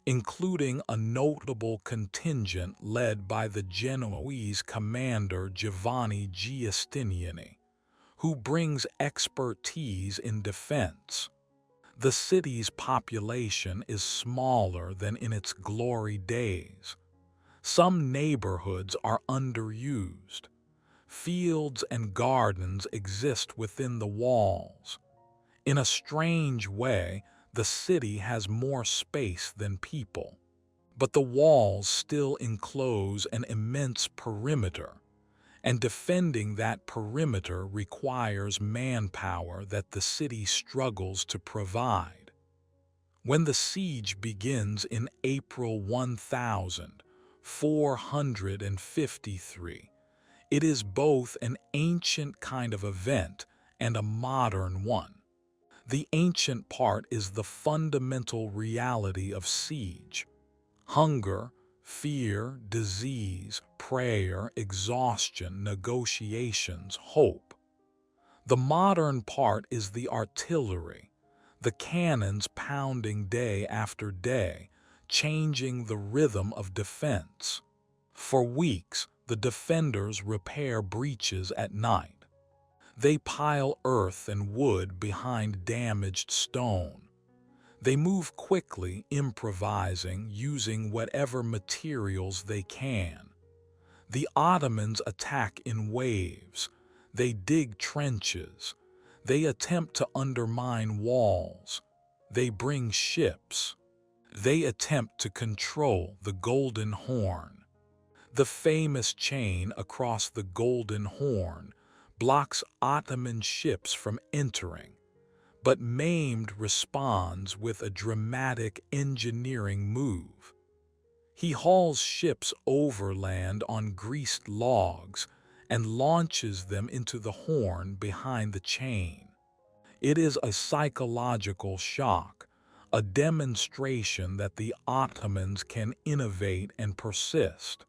including a notable contingent led by the Genoese commander Giovanni Giustiniani, who brings expertise in defense. The city's population is smaller than in its glory days. Some neighborhoods are underused. Fields and gardens exist within the walls. In a strange way, the city has more space than people. But the walls still enclose an immense perimeter, and defending that perimeter requires manpower that the city struggles to provide. When the siege begins in April 1453, it is both an ancient kind of event and a modern one. The ancient part is the fundamental reality of siege. Hunger, fear, disease, prayer, exhaustion, negotiations, hope. The modern part is the artillery, the cannons pounding day after day, changing the rhythm of defense. For weeks, the defenders repair breaches at night. They pile earth and wood behind damaged stone. They move quickly, improvising, using whatever materials they can. The Ottomans attack in waves. They dig trenches. They attempt to undermine walls. They bring ships. They attempt to control the Golden Horn. The famous chain across the Golden Horn blocks Ottoman ships from entering, but Mehmed responds with a dramatic engineering move. He hauls ships overland on greased logs and launches them into the horn behind the chain. It is a psychological shock, a demonstration that the Ottomans can innovate and persist.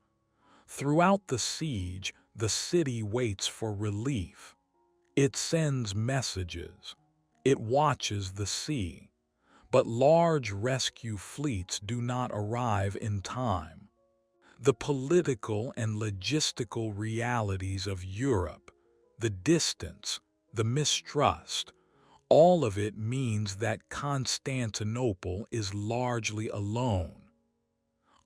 Throughout the siege, the city waits for relief. It sends messages. It watches the sea. But large rescue fleets do not arrive in time. The political and logistical realities of Europe, the distance, the mistrust, all of it means that Constantinople is largely alone.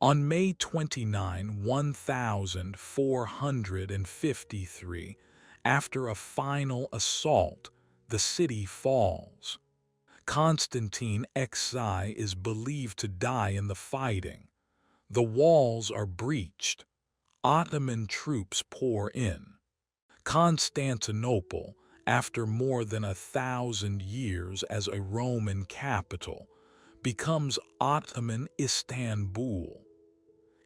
On May 29, 1453, after a final assault, the city falls. Constantine XI is believed to die in the fighting. The walls are breached. Ottoman troops pour in. Constantinople, after more than 1,000 years as a Roman capital, becomes Ottoman Istanbul.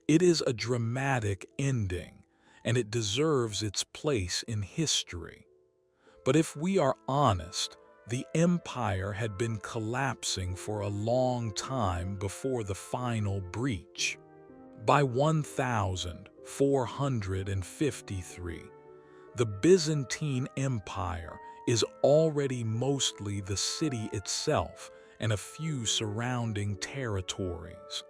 It is a dramatic ending, and it deserves its place in history. But if we are honest, the empire had been collapsing for a long time before the final breach. By 1453, the Byzantine Empire is already mostly the city itself and a few surrounding territories.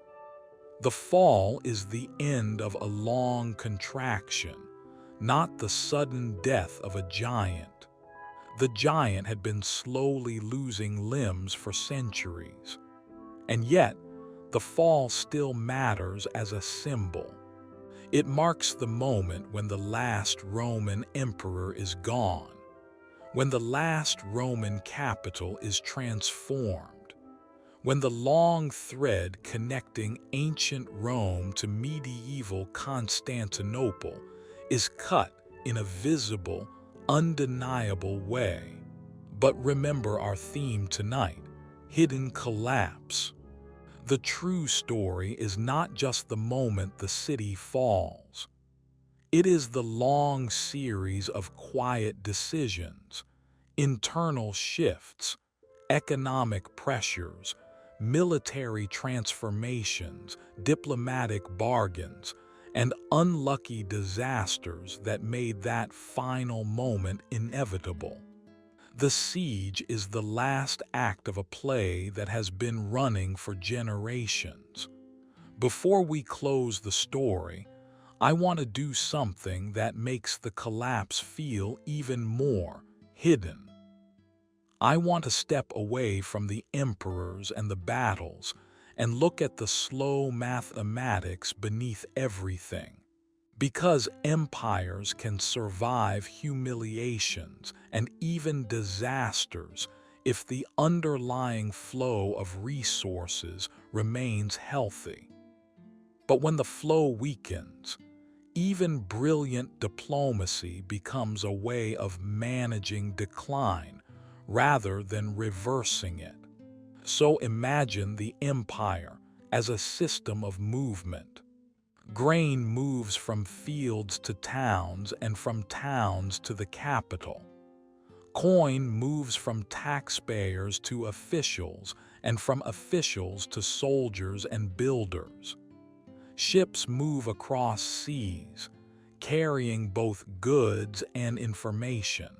The fall is the end of a long contraction, not the sudden death of a giant. The giant had been slowly losing limbs for centuries. And yet, the fall still matters as a symbol. It marks the moment when the last Roman emperor is gone, when the last Roman capital is transformed, when the long thread connecting ancient Rome to medieval Constantinople is cut in a visible, undeniable way. But remember our theme tonight, hidden collapse. The true story is not just the moment the city falls. It is the long series of quiet decisions, internal shifts, economic pressures, military transformations, diplomatic bargains, and unlucky disasters that made that final moment inevitable. The siege is the last act of a play that has been running for generations. Before we close the story, I want to do something that makes the collapse feel even more hidden. I want to step away from the emperors and the battles and look at the slow mathematics beneath everything. Because empires can survive humiliations and even disasters if the underlying flow of resources remains healthy. But when the flow weakens, even brilliant diplomacy becomes a way of managing decline rather than reversing it. So imagine the empire as a system of movement. Grain moves from fields to towns and from towns to the capital. Coin moves from taxpayers to officials, and from officials to soldiers and builders. Ships move across seas, carrying both goods and information.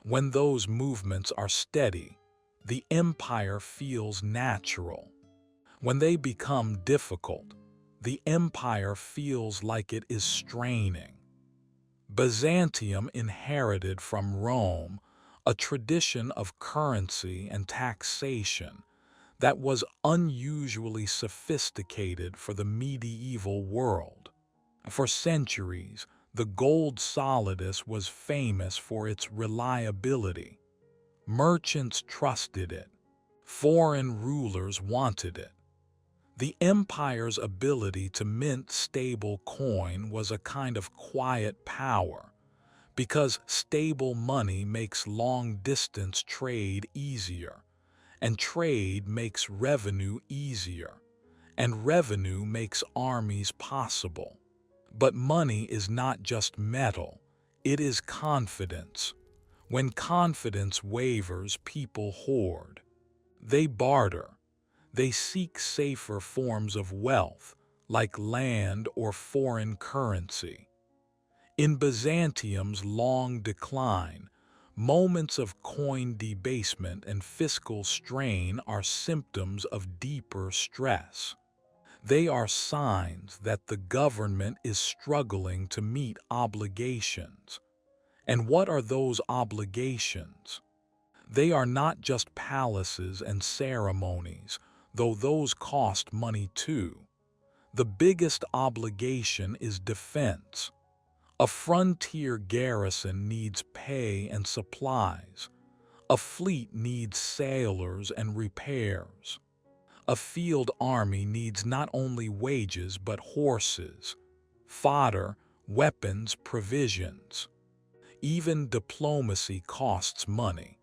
When those movements are steady, the empire feels natural. When they become difficult, the empire feels like it is straining. Byzantium inherited from Rome a tradition of currency and taxation that was unusually sophisticated for the medieval world. For centuries, the gold solidus was famous for its reliability. Merchants trusted it. Foreign rulers wanted it. The empire's ability to mint stable coin was a kind of quiet power, because stable money makes long-distance trade easier, and trade makes revenue easier, and revenue makes armies possible. But money is not just metal, it is confidence. When confidence wavers, people hoard. They barter. They seek safer forms of wealth, like land or foreign currency. In Byzantium's long decline, moments of coin debasement and fiscal strain are symptoms of deeper stress. They are signs that the government is struggling to meet obligations. And what are those obligations? They are not just palaces and ceremonies, though those cost money too. The biggest obligation is defense. A frontier garrison needs pay and supplies. A fleet needs sailors and repairs. A field army needs not only wages but horses, fodder, weapons, provisions. Even diplomacy costs money,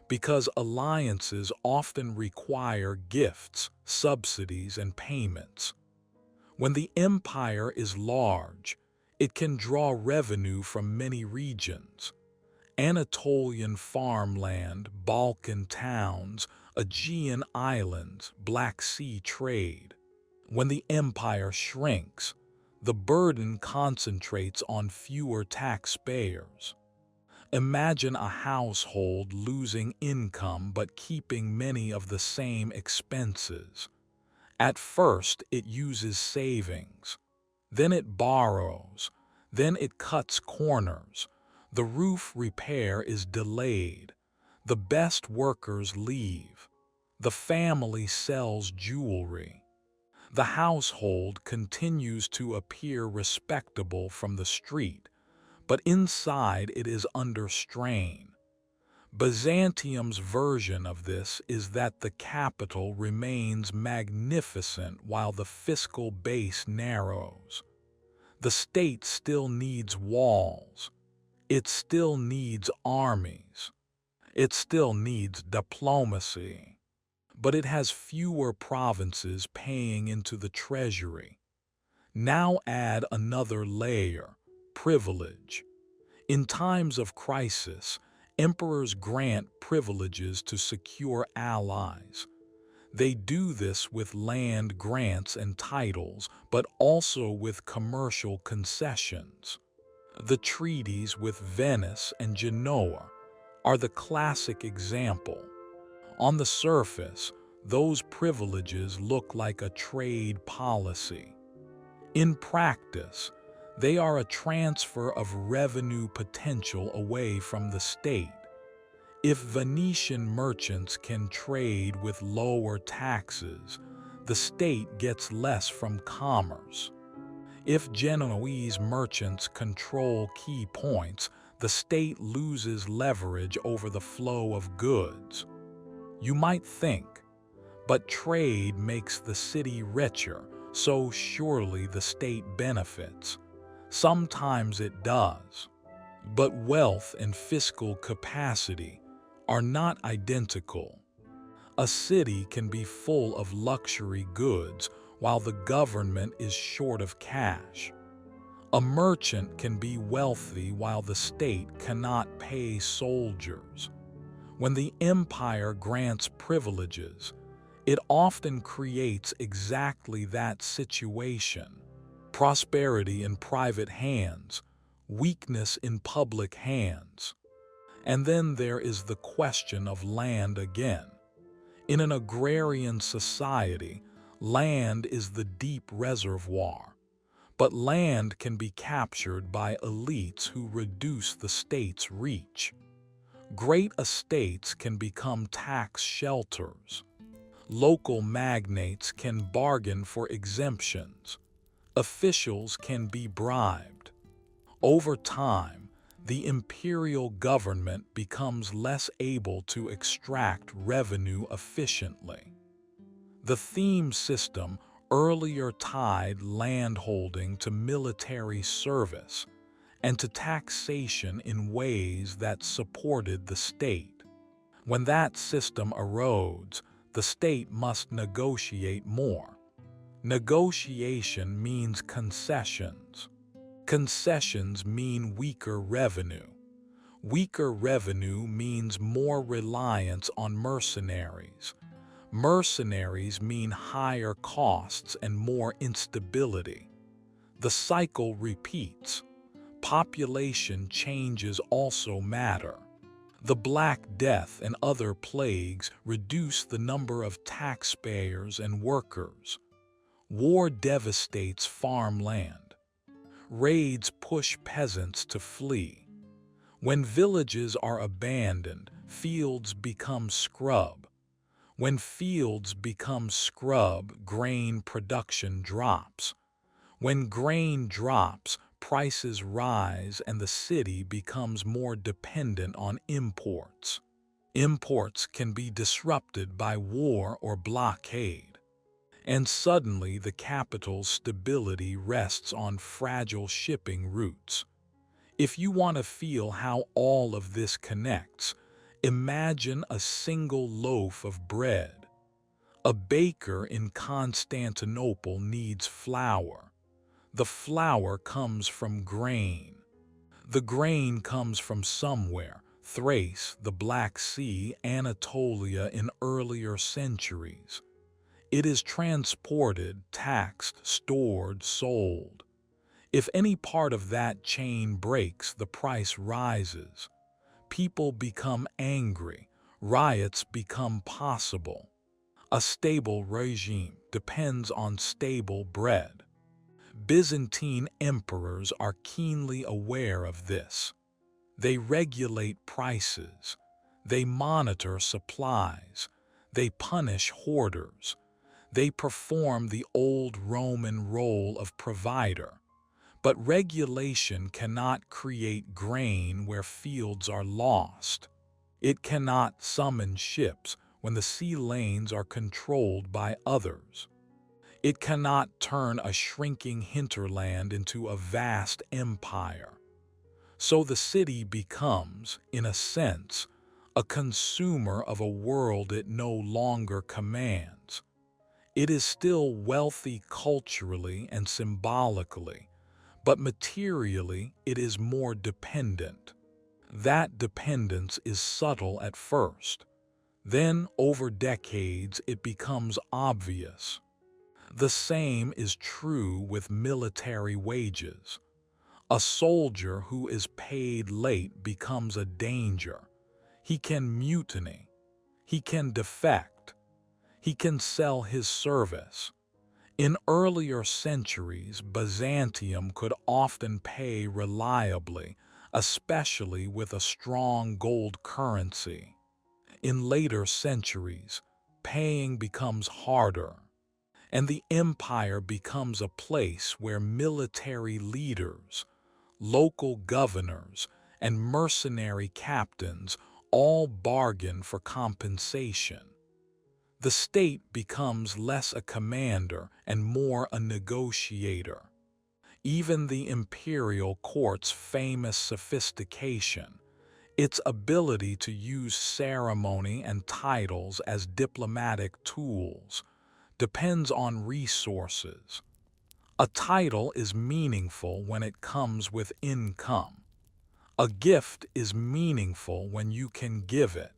because alliances often require gifts, subsidies, and payments. When the empire is large, it can draw revenue from many regions: Anatolian farmland, Balkan towns, Aegean islands, Black Sea trade. When the empire shrinks, the burden concentrates on fewer taxpayers. Imagine a household losing income but keeping many of the same expenses. At first, it uses savings. Then it borrows. Then it cuts corners. The roof repair is delayed. The best workers leave. The family sells jewelry. The household continues to appear respectable from the street, but inside it is under strain. Byzantium's version of this is that the capital remains magnificent while the fiscal base narrows. The state still needs walls. It still needs armies. It still needs diplomacy. But it has fewer provinces paying into the treasury. Now add another layer: privilege. In times of crisis, emperors grant privileges to secure allies. They do this with land grants and titles, but also with commercial concessions. The treaties with Venice and Genoa are the classic example. On the surface, those privileges look like a trade policy. In practice, they are a transfer of revenue potential away from the state. If Venetian merchants can trade with lower taxes, the state gets less from commerce. If Genoese merchants control key points, the state loses leverage over the flow of goods. You might think, but trade makes the city richer, so surely the state benefits. Sometimes it does. But wealth and fiscal capacity are not identical. A city can be full of luxury goods while the government is short of cash. A merchant can be wealthy while the state cannot pay soldiers. When the empire grants privileges, it often creates exactly that situation: prosperity in private hands, weakness in public hands. And then there is the question of land again. In an agrarian society, land is the deep reservoir. But land can be captured by elites who reduce the state's reach. Great estates can become tax shelters. Local magnates can bargain for exemptions. Officials can be bribed. Over time, the imperial government becomes less able to extract revenue efficiently. The theme system earlier tied landholding to military service and to taxation in ways that supported the state. When that system erodes, the state must negotiate more. Negotiation means concessions. Concessions mean weaker revenue. Weaker revenue means more reliance on mercenaries. Mercenaries mean higher costs and more instability. The cycle repeats. Population changes also matter. The Black Death and other plagues reduce the number of taxpayers and workers. War devastates farmland. Raids push peasants to flee. When villages are abandoned, fields become scrub. When fields become scrub, grain production drops. When grain drops, prices rise and the city becomes more dependent on imports. Imports can be disrupted by war or blockade. And suddenly the capital's stability rests on fragile shipping routes. If you want to feel how all of this connects, imagine a single loaf of bread. A baker in Constantinople needs flour. The flour comes from grain. The grain comes from somewhere: Thrace, the Black Sea, Anatolia in earlier centuries. It is transported, taxed, stored, sold. If any part of that chain breaks, the price rises. People become angry. Riots become possible. A stable regime depends on stable bread. Byzantine emperors are keenly aware of this. They regulate prices. They monitor supplies. They punish hoarders. They perform the old Roman role of provider. But regulation cannot create grain where fields are lost. It cannot summon ships when the sea lanes are controlled by others. It cannot turn a shrinking hinterland into a vast empire. So the city becomes, in a sense, a consumer of a world it no longer commands. It is still wealthy culturally and symbolically, but materially it is more dependent. That dependence is subtle at first. Then, over decades, it becomes obvious. The same is true with military wages. A soldier who is paid late becomes a danger. He can mutiny. He can defect. He can sell his service. In earlier centuries, Byzantium could often pay reliably, especially with a strong gold currency. In later centuries, paying becomes harder, and the empire becomes a place where military leaders, local governors, and mercenary captains all bargain for compensation. The state becomes less a commander and more a negotiator. Even the imperial court's famous sophistication, its ability to use ceremony and titles as diplomatic tools, depends on resources. A title is meaningful when it comes with income. A gift is meaningful when you can give it.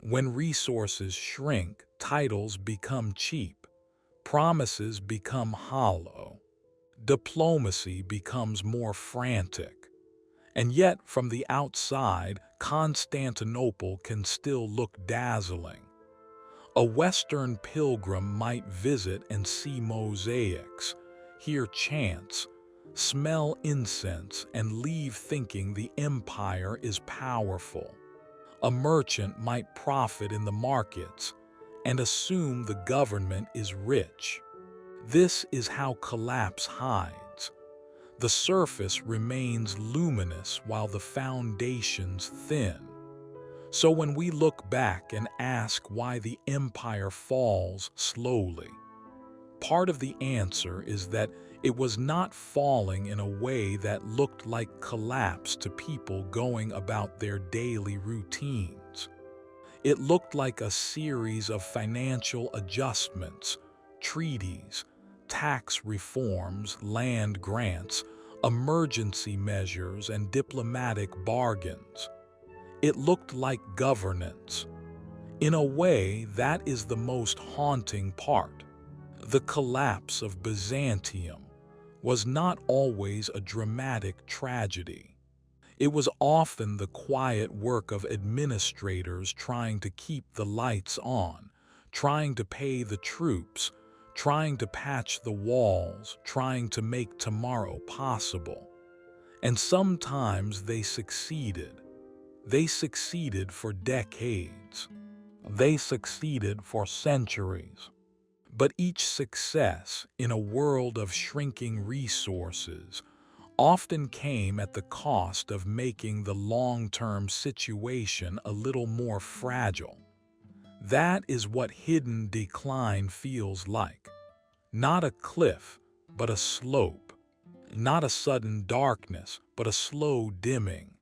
When resources shrink, titles become cheap, promises become hollow, diplomacy becomes more frantic. And yet, from the outside, Constantinople can still look dazzling. A Western pilgrim might visit and see mosaics, hear chants, smell incense, and leave thinking the empire is powerful. A merchant might profit in the markets and assume the government is rich. This is how collapse hides. The surface remains luminous while the foundations thin. So when we look back and ask why the empire falls slowly, part of the answer is that it was not falling in a way that looked like collapse to people going about their daily routines. It looked like a series of financial adjustments, treaties, tax reforms, land grants, emergency measures, and diplomatic bargains. It looked like governance. In a way, that is the most haunting part. The collapse of Byzantium was not always a dramatic tragedy. It was often the quiet work of administrators trying to keep the lights on, trying to pay the troops, trying to patch the walls, trying to make tomorrow possible. And sometimes they succeeded. They succeeded for decades. They succeeded for centuries. But each success, in a world of shrinking resources, often came at the cost of making the long-term situation a little more fragile. That is what hidden decline feels like. Not a cliff, but a slope. Not a sudden darkness, but a slow dimming.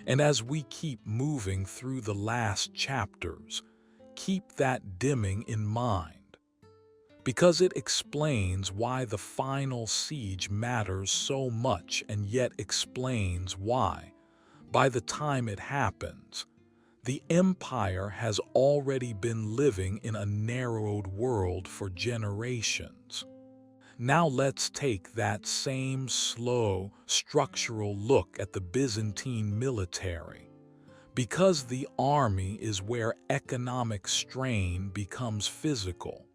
And as we keep moving through the last chapters, keep that dimming in mind, because it explains why the final siege matters so much and yet explains why, by the time it happens, the empire has already been living in a narrowed world for generations. Now let's take that same slow, structural look at the Byzantine military, because the army is where economic strain becomes physical.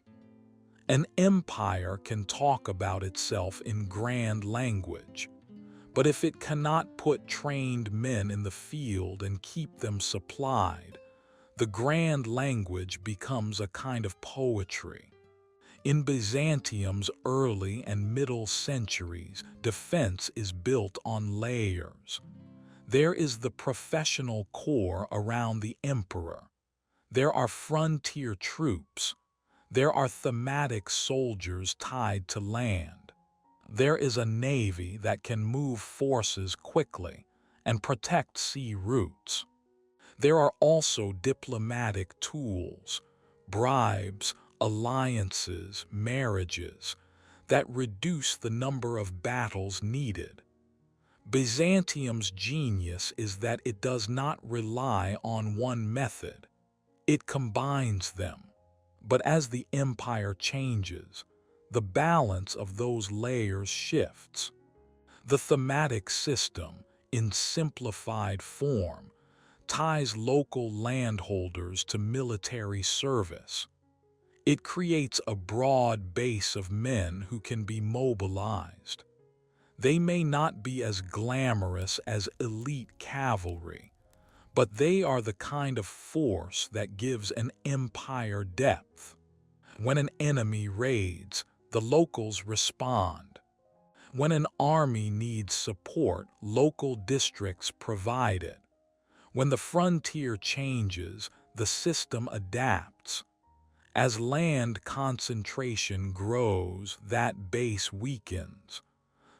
An empire can talk about itself in grand language, but if it cannot put trained men in the field and keep them supplied, the grand language becomes a kind of poetry. In Byzantium's early and middle centuries, defense is built on layers. There is the professional corps around the emperor. There are frontier troops. There are thematic soldiers tied to land. There is a navy that can move forces quickly and protect sea routes. There are also diplomatic tools, bribes, alliances, marriages, that reduce the number of battles needed. Byzantium's genius is that it does not rely on one method. It combines them. But as the empire changes, the balance of those layers shifts. The thematic system, in simplified form, ties local landholders to military service. It creates a broad base of men who can be mobilized. They may not be as glamorous as elite cavalry, but they are the kind of force that gives an empire depth. When an enemy raids, the locals respond. When an army needs support, local districts provide it. When the frontier changes, the system adapts. As land concentration grows, that base weakens.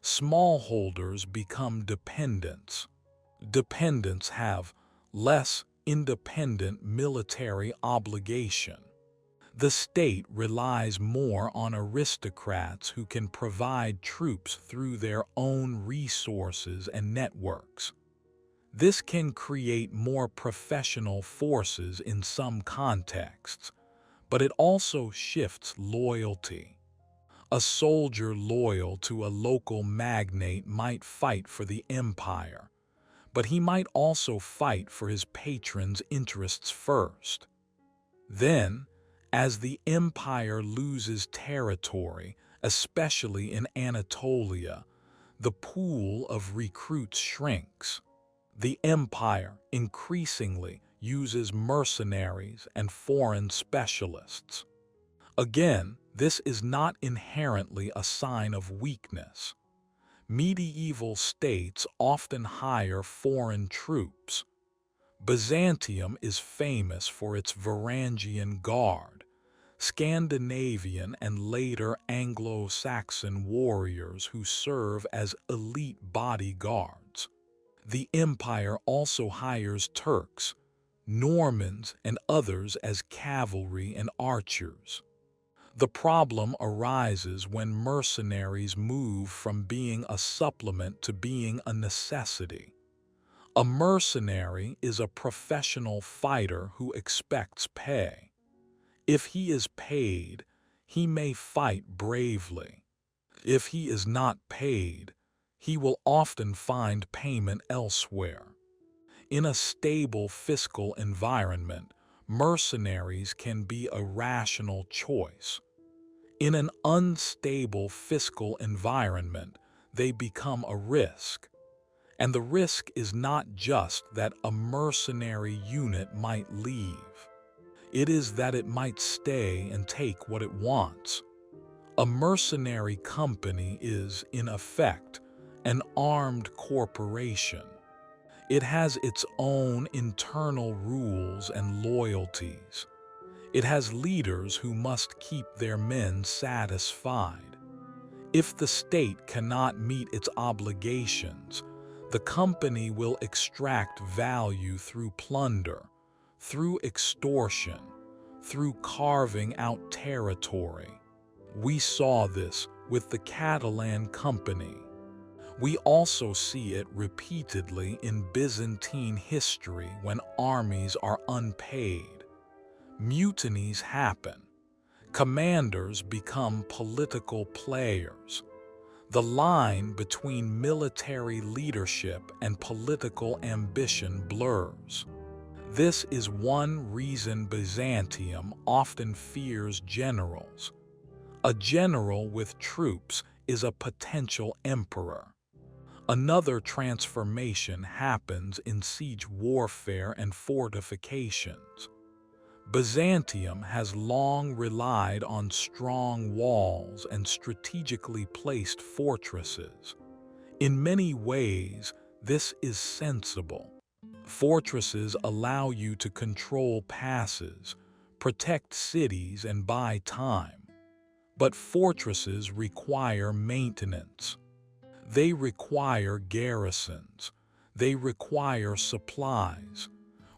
Smallholders become dependents. Dependents have less independent military obligation. The state relies more on aristocrats who can provide troops through their own resources and networks. This can create more professional forces in some contexts, but it also shifts loyalty. A soldier loyal to a local magnate might fight for the empire, but he might also fight for his patron's interests first. Then, as the empire loses territory, especially in Anatolia, the pool of recruits shrinks. The empire increasingly uses mercenaries and foreign specialists. Again, this is not inherently a sign of weakness. Medieval states often hire foreign troops. Byzantium is famous for its Varangian Guard, Scandinavian and later Anglo-Saxon warriors who serve as elite bodyguards. The empire also hires Turks, Normans, and others as cavalry and archers. The problem arises when mercenaries move from being a supplement to being a necessity. A mercenary is a professional fighter who expects pay. If he is paid, he may fight bravely. If he is not paid, he will often find payment elsewhere. In a stable fiscal environment, mercenaries can be a rational choice. In an unstable fiscal environment, they become a risk. And the risk is not just that a mercenary unit might leave. It is that it might stay and take what it wants. A mercenary company is, in effect, an armed corporation. It has its own internal rules and loyalties. It has leaders who must keep their men satisfied. If the state cannot meet its obligations, the company will extract value through plunder, through extortion, through carving out territory. We saw this with the Catalan Company. We also see it repeatedly in Byzantine history when armies are unpaid. Mutinies happen. Commanders become political players. The line between military leadership and political ambition blurs. This is one reason Byzantium often fears generals. A general with troops is a potential emperor. Another transformation happens in siege warfare and fortifications. Byzantium has long relied on strong walls and strategically placed fortresses. In many ways, this is sensible. Fortresses allow you to control passes, protect cities, and buy time. But fortresses require maintenance. They require garrisons. They require supplies.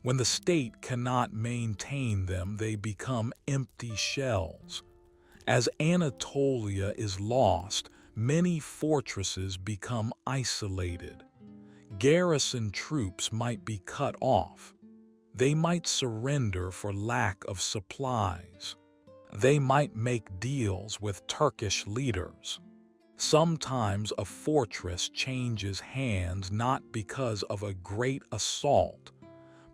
When the state cannot maintain them, they become empty shells. As Anatolia is lost, many fortresses become isolated. Garrison troops might be cut off. They might surrender for lack of supplies. They might make deals with Turkish leaders. Sometimes a fortress changes hands not because of a great assault,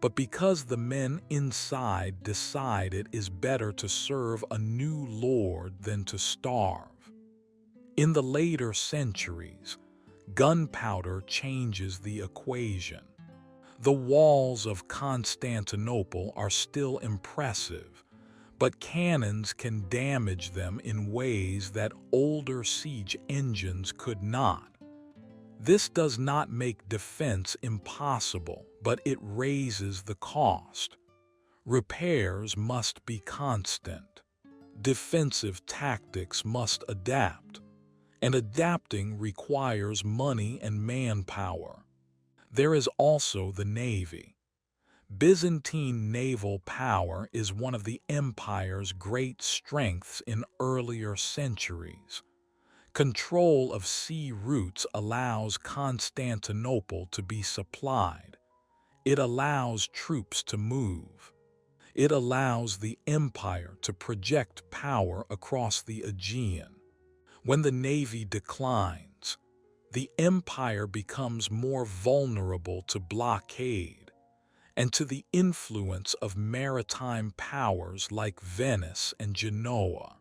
but because the men inside decide it is better to serve a new lord than to starve. In the later centuries, gunpowder changes the equation. The walls of Constantinople are still impressive, but cannons can damage them in ways that older siege engines could not. This does not make defense impossible, but it raises the cost. Repairs must be constant. Defensive tactics must adapt, and adapting requires money and manpower. There is also the navy. Byzantine naval power is one of the empire's great strengths in earlier centuries. Control of sea routes allows Constantinople to be supplied. It allows troops to move. It allows the empire to project power across the Aegean. When the navy declines, the empire becomes more vulnerable to blockade and to the influence of maritime powers like Venice and Genoa.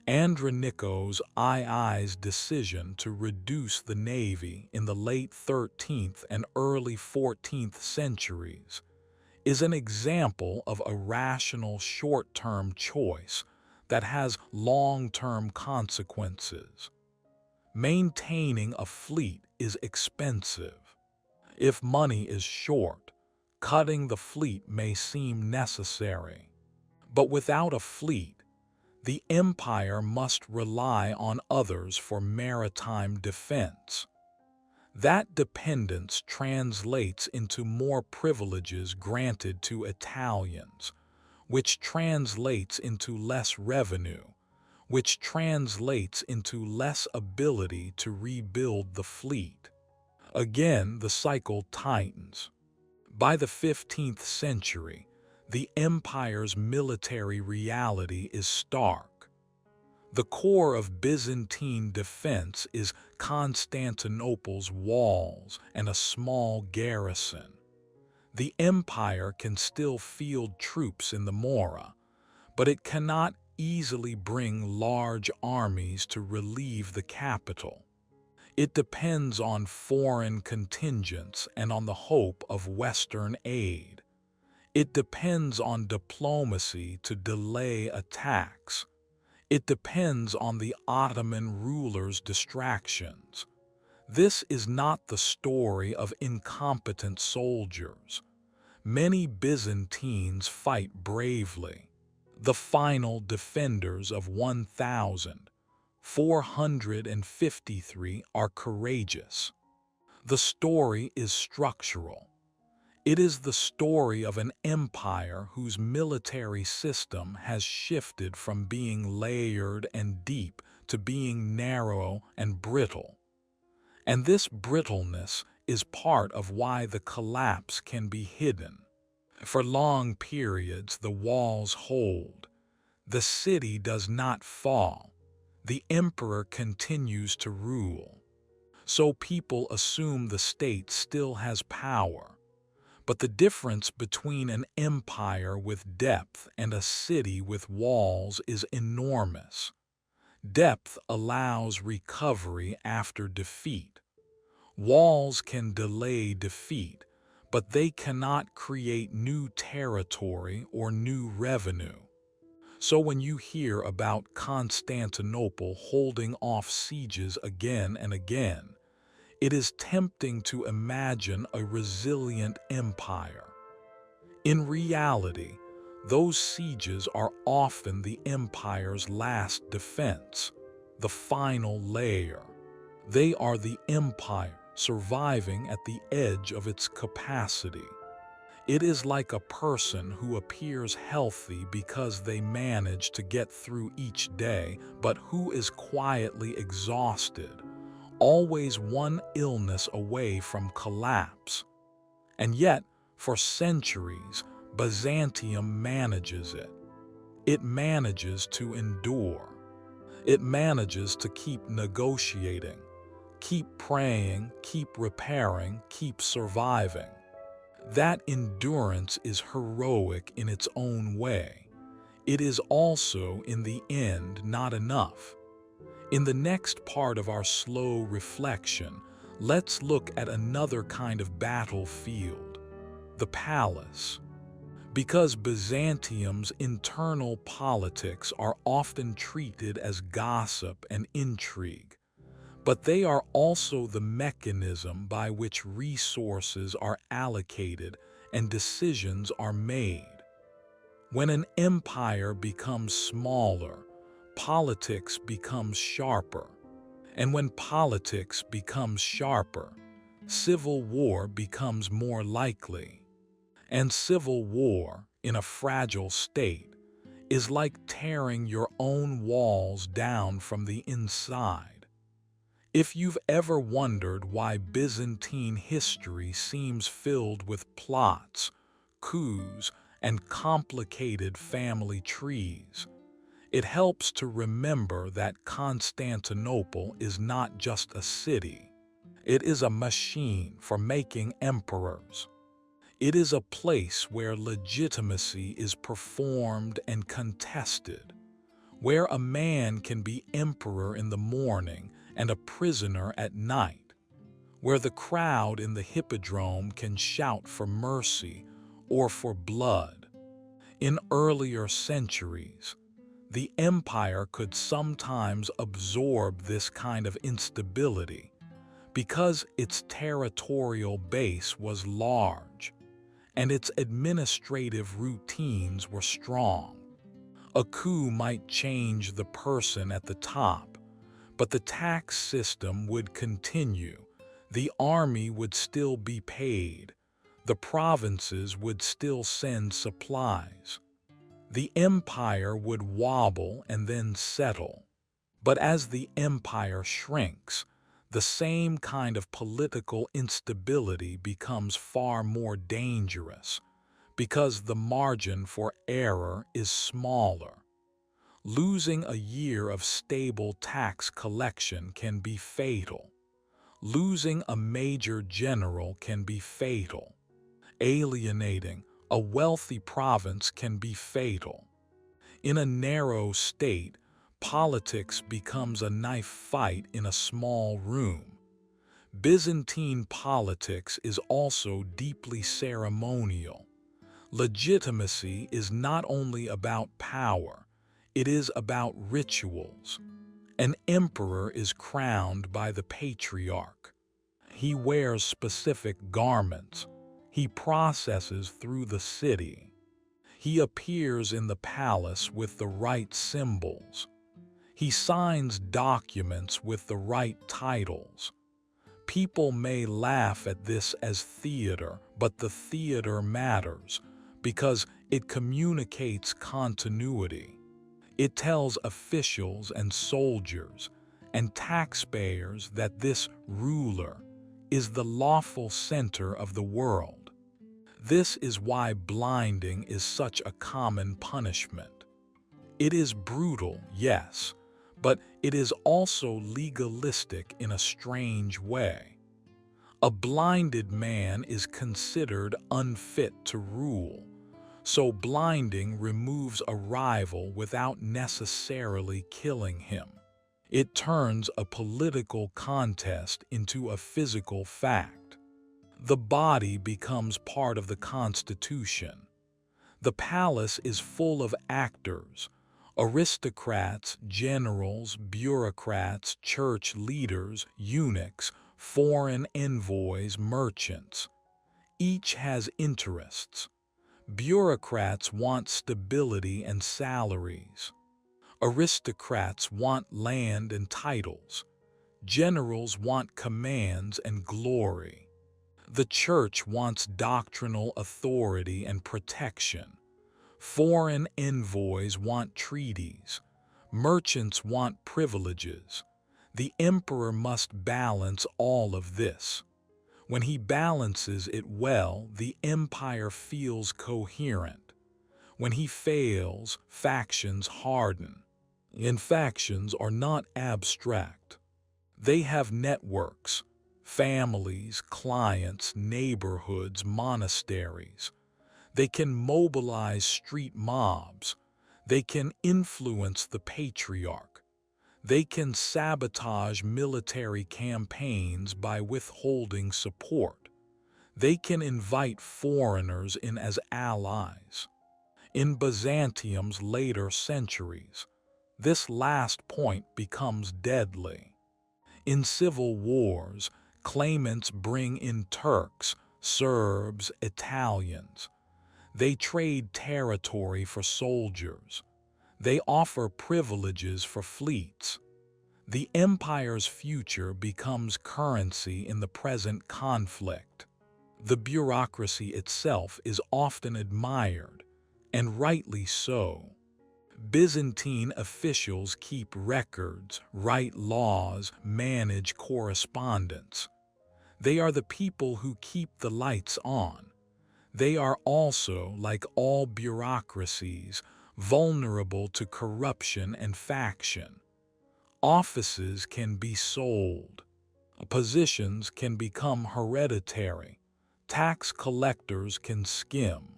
Andronikos II's decision to reduce the navy in the late 13th and early 14th centuries is an example of a rational short-term choice that has long-term consequences. Maintaining a fleet is expensive. If money is short, cutting the fleet may seem necessary. But without a fleet, the empire must rely on others for maritime defense. That dependence translates into more privileges granted to Italians, which translates into less revenue, which translates into less ability to rebuild the fleet. Again, the cycle tightens. By the 15th century, the empire's military reality is stark. The core of Byzantine defense is Constantinople's walls and a small garrison. The empire can still field troops in the Mora, but it cannot easily bring large armies to relieve the capital. It depends on foreign contingents and on the hope of Western aid. It depends on diplomacy to delay attacks. It depends on the Ottoman ruler's distractions. This is not the story of incompetent soldiers. Many Byzantines fight bravely. The final defenders of 1,453 are courageous. The story is structural. It is the story of an empire whose military system has shifted from being layered and deep to being narrow and brittle. And this brittleness is part of why the collapse can be hidden. For long periods, the walls hold. The city does not fall. The emperor continues to rule. So people assume the state still has power. But the difference between an empire with depth and a city with walls is enormous. Depth allows recovery after defeat. Walls can delay defeat, but they cannot create new territory or new revenue. So when you hear about Constantinople holding off sieges again and again, it is tempting to imagine a resilient empire. In reality, those sieges are often the empire's last defense, the final layer. They are the empire surviving at the edge of its capacity. It is like a person who appears healthy because they manage to get through each day, but who is quietly exhausted, always one illness away from collapse. And yet, for centuries, Byzantium manages it. It manages to endure. It manages to keep negotiating, keep praying, keep repairing, keep surviving. That endurance is heroic in its own way. It is also, in the end, not enough. In the next part of our slow reflection, let's look at another kind of battlefield, the palace. Because Byzantium's internal politics are often treated as gossip and intrigue, but they are also the mechanism by which resources are allocated and decisions are made. When an empire becomes smaller, politics becomes sharper. And when politics becomes sharper, civil war becomes more likely. And civil war, in a fragile state, is like tearing your own walls down from the inside. If you've ever wondered why Byzantine history seems filled with plots, coups, and complicated family trees, it helps to remember that Constantinople is not just a city. It is a machine for making emperors. It is a place where legitimacy is performed and contested, where a man can be emperor in the morning and a prisoner at night, where the crowd in the hippodrome can shout for mercy or for blood. In earlier centuries, the empire could sometimes absorb this kind of instability because its territorial base was large and its administrative routines were strong. A coup might change the person at the top, but the tax system would continue, the army would still be paid, the provinces would still send supplies. The empire would wobble and then settle. But as the empire shrinks, the same kind of political instability becomes far more dangerous because the margin for error is smaller. Losing a year of stable tax collection can be fatal. Losing a major general can be fatal. Alienating a wealthy province can be fatal. In a narrow state, politics becomes a knife fight in a small room. Byzantine politics is also deeply ceremonial. Legitimacy is not only about power, it is about rituals. An emperor is crowned by the patriarch. He wears specific garments. He processes through the city. He appears in the palace with the right symbols. He signs documents with the right titles. People may laugh at this as theater, but the theater matters because it communicates continuity. It tells officials and soldiers and taxpayers that this ruler is the lawful center of the world. This is why blinding is such a common punishment. It is brutal, yes, but it is also legalistic in a strange way. A blinded man is considered unfit to rule, so blinding removes a rival without necessarily killing him. It turns a political contest into a physical fact. The body becomes part of the constitution. The palace is full of actors, aristocrats, generals, bureaucrats, church leaders, eunuchs, foreign envoys, merchants. Each has interests. Bureaucrats want stability and salaries. Aristocrats want land and titles. Generals want commands and glory. The church wants doctrinal authority and protection. Foreign envoys want treaties. Merchants want privileges. The emperor must balance all of this. When he balances it well, the empire feels coherent. When he fails, factions harden. And factions are not abstract. They have networks, families, clients, neighborhoods, monasteries. They can mobilize street mobs. They can influence the patriarch. They can sabotage military campaigns by withholding support. They can invite foreigners in as allies. In Byzantium's later centuries, this last point becomes deadly. In civil wars, claimants bring in Turks, Serbs, Italians. They trade territory for soldiers. They offer privileges for fleets. The empire's future becomes currency in the present conflict. The bureaucracy itself is often admired, and rightly so. Byzantine officials keep records, write laws, manage correspondence. They are the people who keep the lights on. They are also, like all bureaucracies, vulnerable to corruption and faction. Offices can be sold. Positions can become hereditary. Tax collectors can skim.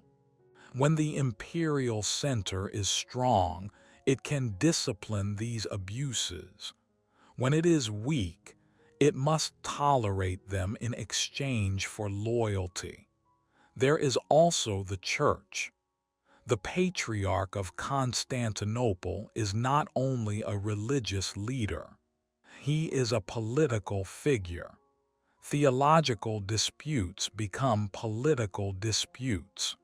When the imperial center is strong, it can discipline these abuses. When it is weak, it must tolerate them in exchange for loyalty. There is also the Church. The Patriarch of Constantinople is not only a religious leader, he is a political figure. Theological disputes become political disputes.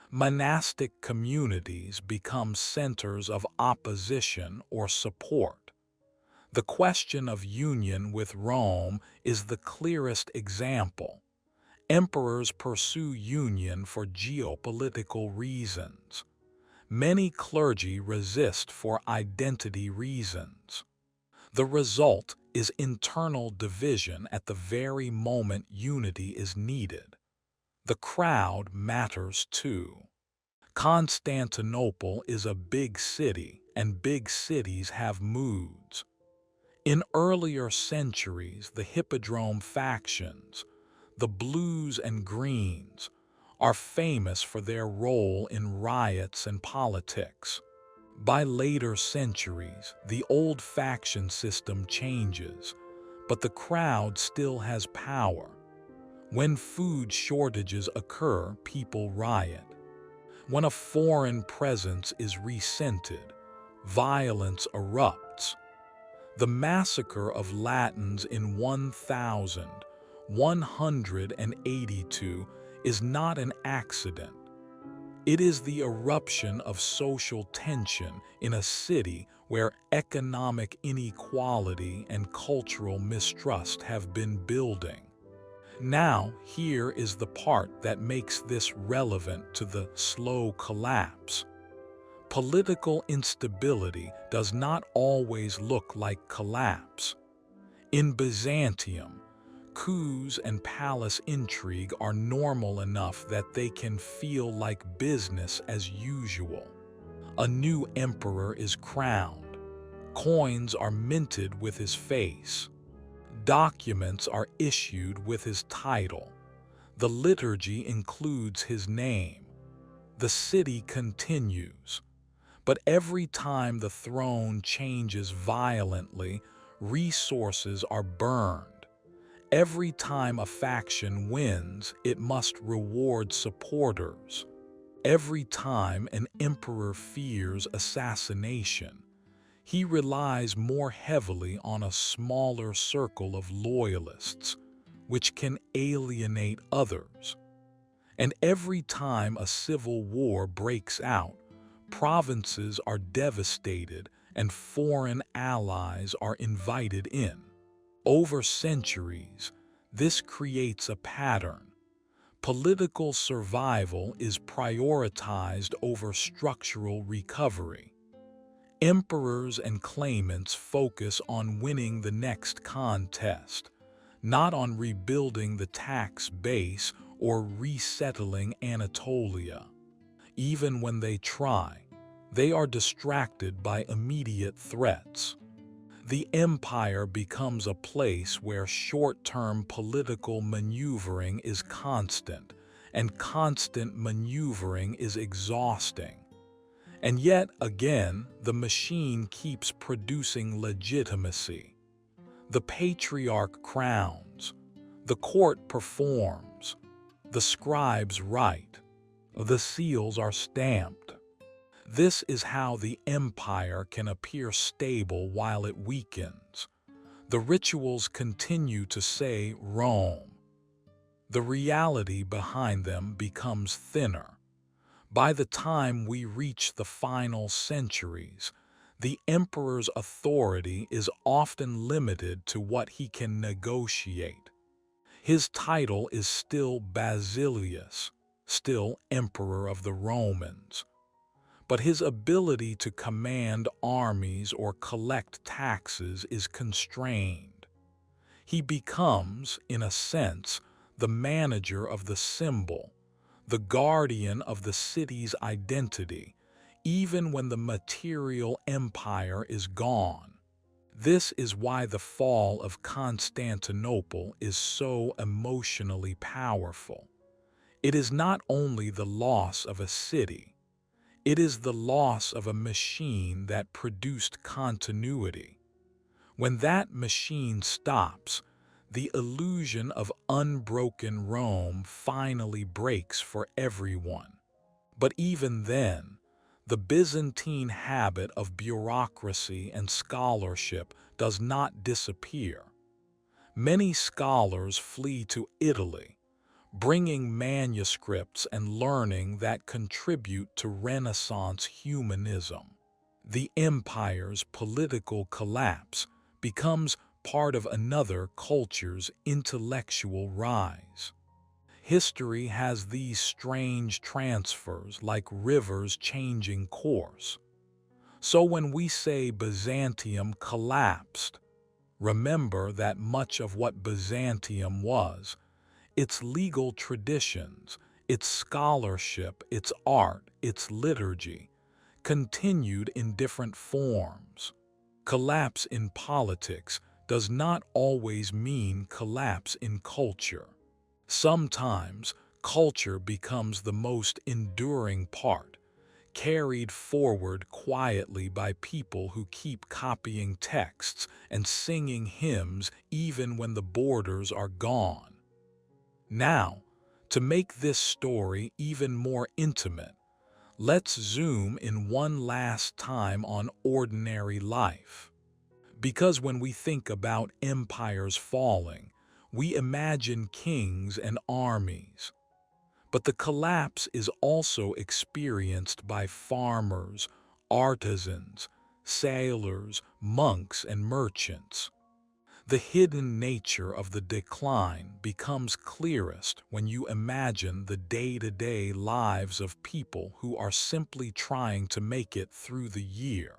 Monastic communities become centers of opposition or support. The question of union with Rome is the clearest example. Emperors pursue union for geopolitical reasons. Many clergy resist for identity reasons. The result is internal division at the very moment unity is needed. The crowd matters too. Constantinople is a big city, and big cities have moods. In earlier centuries, the hippodrome factions, the blues and greens, are famous for their role in riots and politics. By later centuries, the old faction system changes, but the crowd still has power. When food shortages occur, people riot. When a foreign presence is resented, violence erupts. The massacre of Latins in 1182 is not an accident. It is the eruption of social tension in a city where economic inequality and cultural mistrust have been building. Now, here is the part that makes this relevant to the slow collapse. Political instability does not always look like collapse. In Byzantium, coups and palace intrigue are normal enough that they can feel like business as usual. A new emperor is crowned. Coins are minted with his face. Documents are issued with his title. The liturgy includes his name. The city continues. But every time the throne changes violently, resources are burned. Every time a faction wins, it must reward supporters. Every time an emperor fears assassination, he relies more heavily on a smaller circle of loyalists, which can alienate others. And every time a civil war breaks out, provinces are devastated and foreign allies are invited in. Over centuries, this creates a pattern. Political survival is prioritized over structural recovery. Emperors and claimants focus on winning the next contest, not on rebuilding the tax base or resettling Anatolia. Even when they try, they are distracted by immediate threats. The empire becomes a place where short-term political maneuvering is constant, and constant maneuvering is exhausting. And yet again, the machine keeps producing legitimacy. The patriarch crowns, the court performs, the scribes write, the seals are stamped. This is how the empire can appear stable while it weakens. The rituals continue to say Rome. The reality behind them becomes thinner. By the time we reach the final centuries, the emperor's authority is often limited to what he can negotiate. His title is still Basileus, still Emperor of the Romans. but his ability to command armies or collect taxes is constrained. He becomes, in a sense, the manager of the symbol, the guardian of the city's identity, even when the material empire is gone. This is why the fall of Constantinople is so emotionally powerful. It is not only the loss of a city, it is the loss of a machine that produced continuity. When that machine stops, the illusion of unbroken Rome finally breaks for everyone. But even then, the Byzantine habit of bureaucracy and scholarship does not disappear. Many scholars flee to Italy, bringing manuscripts and learning that contribute to Renaissance humanism. The empire's political collapse becomes part of another culture's intellectual rise. History has these strange transfers like rivers changing course. So when we say Byzantium collapsed, remember that much of what Byzantium was, its legal traditions, its scholarship, its art, its liturgy, continued in different forms. Collapse in politics does not always mean collapse in culture. Sometimes culture becomes the most enduring part, carried forward quietly by people who keep copying texts and singing hymns even when the borders are gone. Now, to make this story even more intimate, let's zoom in one last time on ordinary life. Because when we think about empires falling, we imagine kings and armies. But the collapse is also experienced by farmers, artisans, sailors, monks, and merchants. The hidden nature of the decline becomes clearest when you imagine the day-to-day lives of people who are simply trying to make it through the year.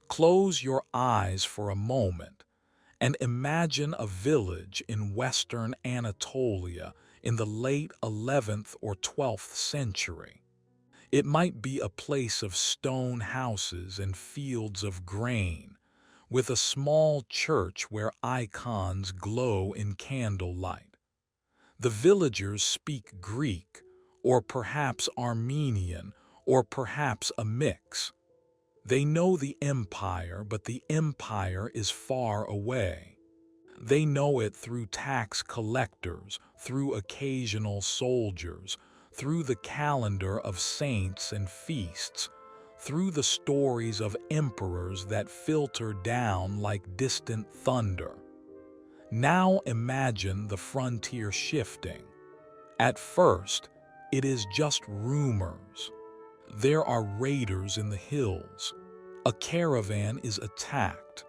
Close your eyes for a moment and imagine a village in western Anatolia in the late 11th or 12th century. It might be a place of stone houses and fields of grain, with a small church where icons glow in candlelight. The villagers speak Greek, or perhaps Armenian, or perhaps a mix. They know the empire, but the empire is far away. They know it through tax collectors, through occasional soldiers, through the calendar of saints and feasts, through the stories of emperors that filter down like distant thunder. Now imagine the frontier shifting. At first, it is just rumors. There are raiders in the hills. A caravan is attacked.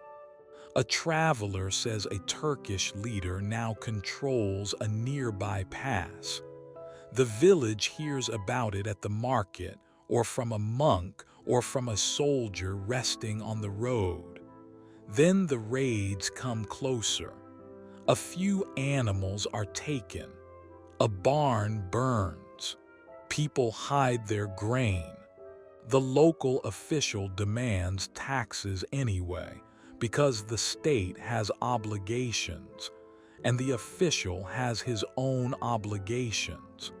A traveler says a Turkish leader now controls a nearby pass. The village hears about it at the market, or from a monk, or from a soldier resting on the road. Then the raids come closer. A few animals are taken. A barn burns. People hide their grain. The local official demands taxes anyway, because the state has obligations, and the official has his own obligations.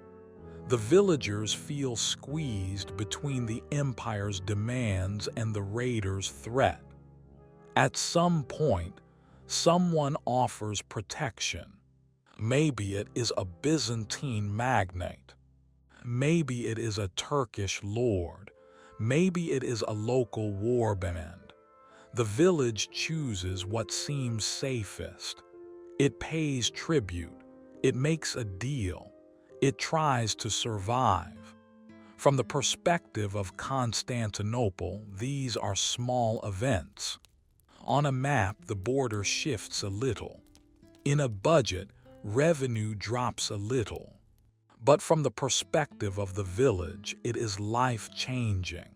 The villagers feel squeezed between the empire's demands and the raiders' threat. At some point, someone offers protection. Maybe it is a Byzantine magnate. Maybe it is a Turkish lord. Maybe it is a local warband. The village chooses what seems safest. It pays tribute. It makes a deal. It tries to survive. From the perspective of Constantinople, these are small events. On a map, the border shifts a little. In a budget, revenue drops a little. But from the perspective of the village, it is life-changing.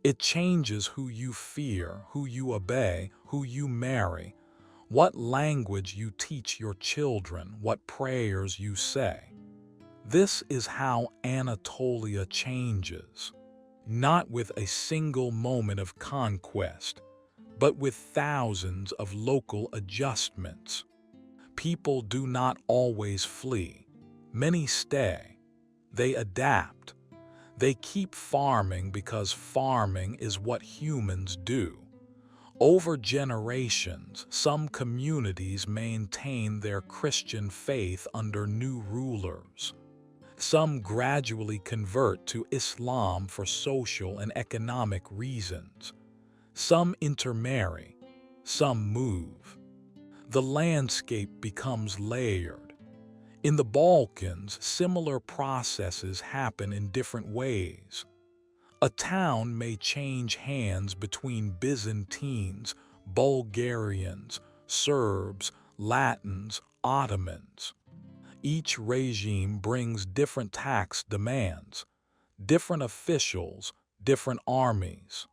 It changes who you fear, who you obey, who you marry, what language you teach your children, what prayers you say. This is how Anatolia changes, not with a single moment of conquest, but with thousands of local adjustments. People do not always flee. Many stay. They adapt. They keep farming because farming is what humans do. Over generations, some communities maintain their Christian faith under new rulers. Some gradually convert to Islam for social and economic reasons. Some intermarry. Some move. The landscape becomes layered. In the Balkans, similar processes happen in different ways. A town may change hands between Byzantines, Bulgarians, Serbs, Latins, Ottomans. Each regime brings different tax demands, different officials, different armies.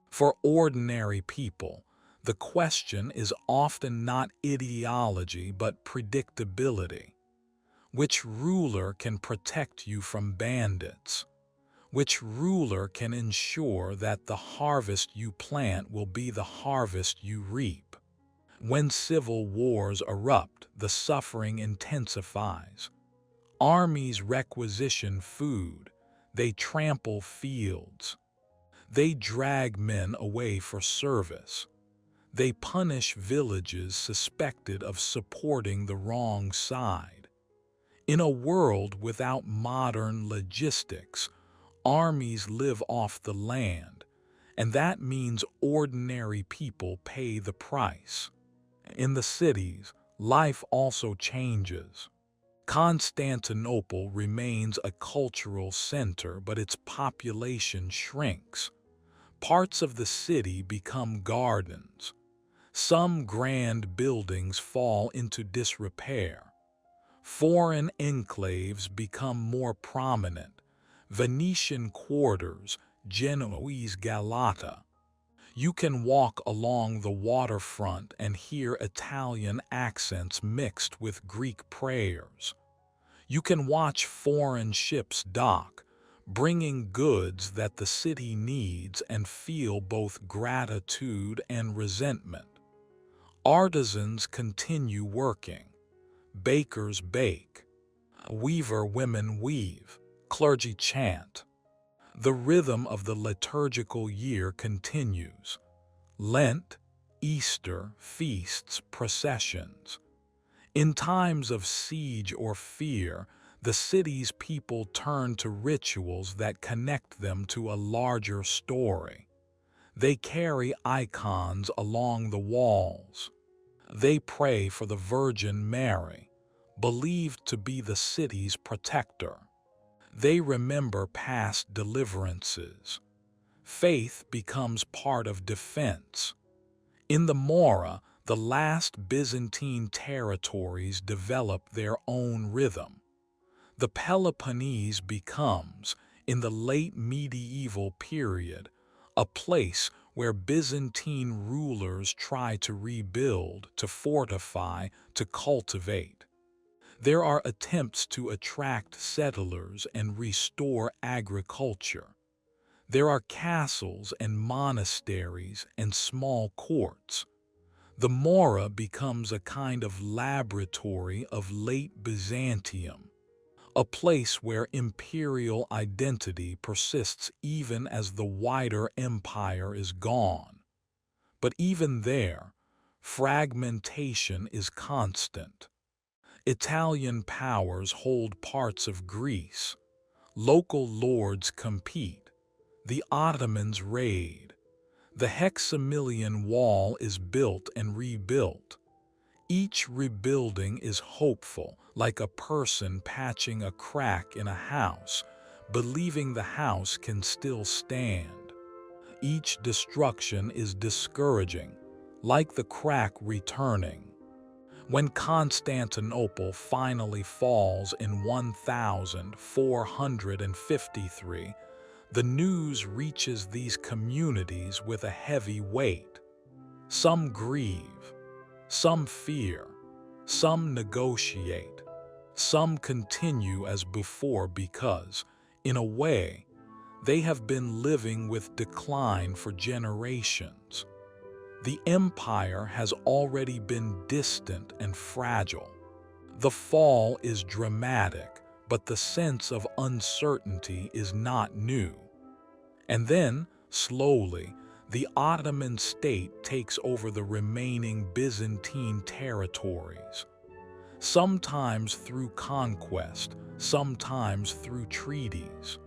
For ordinary people, the question is often not ideology but predictability. Which ruler can protect you from bandits? Which ruler can ensure that the harvest you plant will be the harvest you reap? When civil wars erupt, the suffering intensifies. Armies requisition food. They trample fields. They drag men away for service. They punish villages suspected of supporting the wrong side. In a world without modern logistics, armies live off the land, and that means ordinary people pay the price. In the cities, life also changes. Constantinople remains a cultural center, but its population shrinks. Parts of the city become gardens. Some grand buildings fall into disrepair. Foreign enclaves become more prominent. Venetian quarters, Genoese Galata. You can walk along the waterfront and hear Italian accents mixed with Greek prayers. You can watch foreign ships dock, bringing goods that the city needs, and feel both gratitude and resentment. Artisans continue working. Bakers bake. Weaver women weave. Clergy chant. The rhythm of the liturgical year continues. Lent, Easter, feasts, processions. In times of siege or fear, the city's people turn to rituals that connect them to a larger story. They carry icons along the walls. They pray for the Virgin Mary, believed to be the city's protector. They remember past deliverances. Faith becomes part of defense. In the Mora, the last Byzantine territories develop their own rhythm. The Peloponnese becomes, in the late medieval period, a place where Byzantine rulers try to rebuild, to fortify, to cultivate. There are attempts to attract settlers and restore agriculture. There are castles and monasteries and small courts. The Mora becomes a kind of laboratory of late Byzantium, a place where imperial identity persists even as the wider empire is gone. But even there, fragmentation is constant. Italian powers hold parts of Greece. Local lords compete. The Ottomans raid. The Hexamilian Wall is built and rebuilt. Each rebuilding is hopeful, like a person patching a crack in a house, believing the house can still stand. Each destruction is discouraging, like the crack returning. When Constantinople finally falls in 1453, the news reaches these communities with a heavy weight. Some grieve, some fear, some negotiate, some continue as before because, in a way, they have been living with decline for generations. The empire has already been distant and fragile. The fall is dramatic, but the sense of uncertainty is not new. And then, slowly, the Ottoman state takes over the remaining Byzantine territories, sometimes through conquest, sometimes through treaties.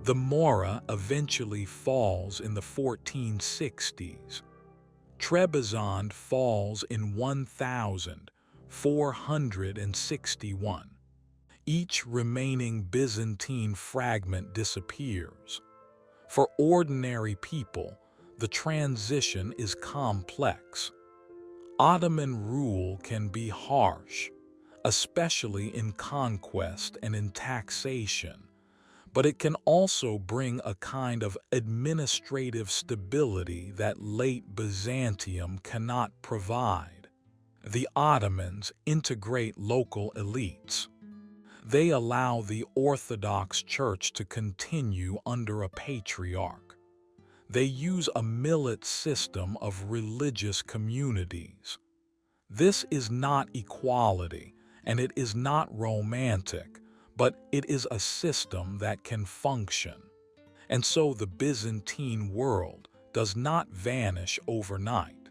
The Mora eventually falls in the 1460s. Trebizond falls in 1461. Each remaining Byzantine fragment disappears. For ordinary people, the transition is complex. Ottoman rule can be harsh, especially in conquest and in taxation, but it can also bring a kind of administrative stability that late Byzantium cannot provide. The Ottomans integrate local elites. They allow the Orthodox Church to continue under a patriarch. They use a millet system of religious communities. This is not equality, and it is not romantic, but it is a system that can function. And so the Byzantine world does not vanish overnight.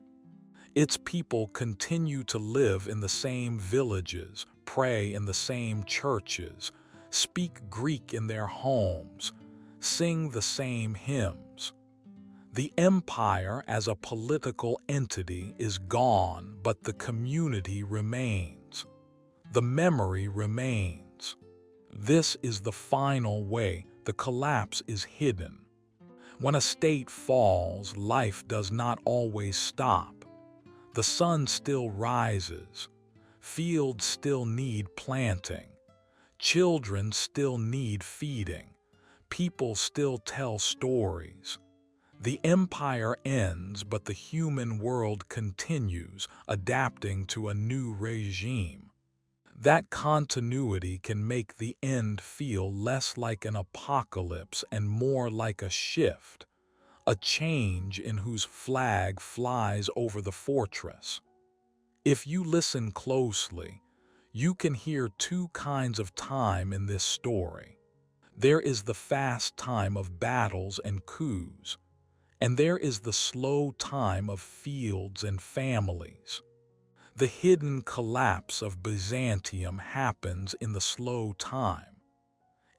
Its people continue to live in the same villages, pray in the same churches, speak Greek in their homes, sing the same hymns. The empire as a political entity is gone, but the community remains. The memory remains. This is the final way the collapse is hidden. When a state falls, life does not always stop. The sun still rises. Fields still need planting. Children still need feeding. People still tell stories. The empire ends, but the human world continues, adapting to a new regime. That continuity can make the end feel less like an apocalypse and more like a shift, a change in whose flag flies over the fortress. If you listen closely, you can hear two kinds of time in this story. There is the fast time of battles and coups, and there is the slow time of fields and families. The hidden collapse of Byzantium happens in the slow time.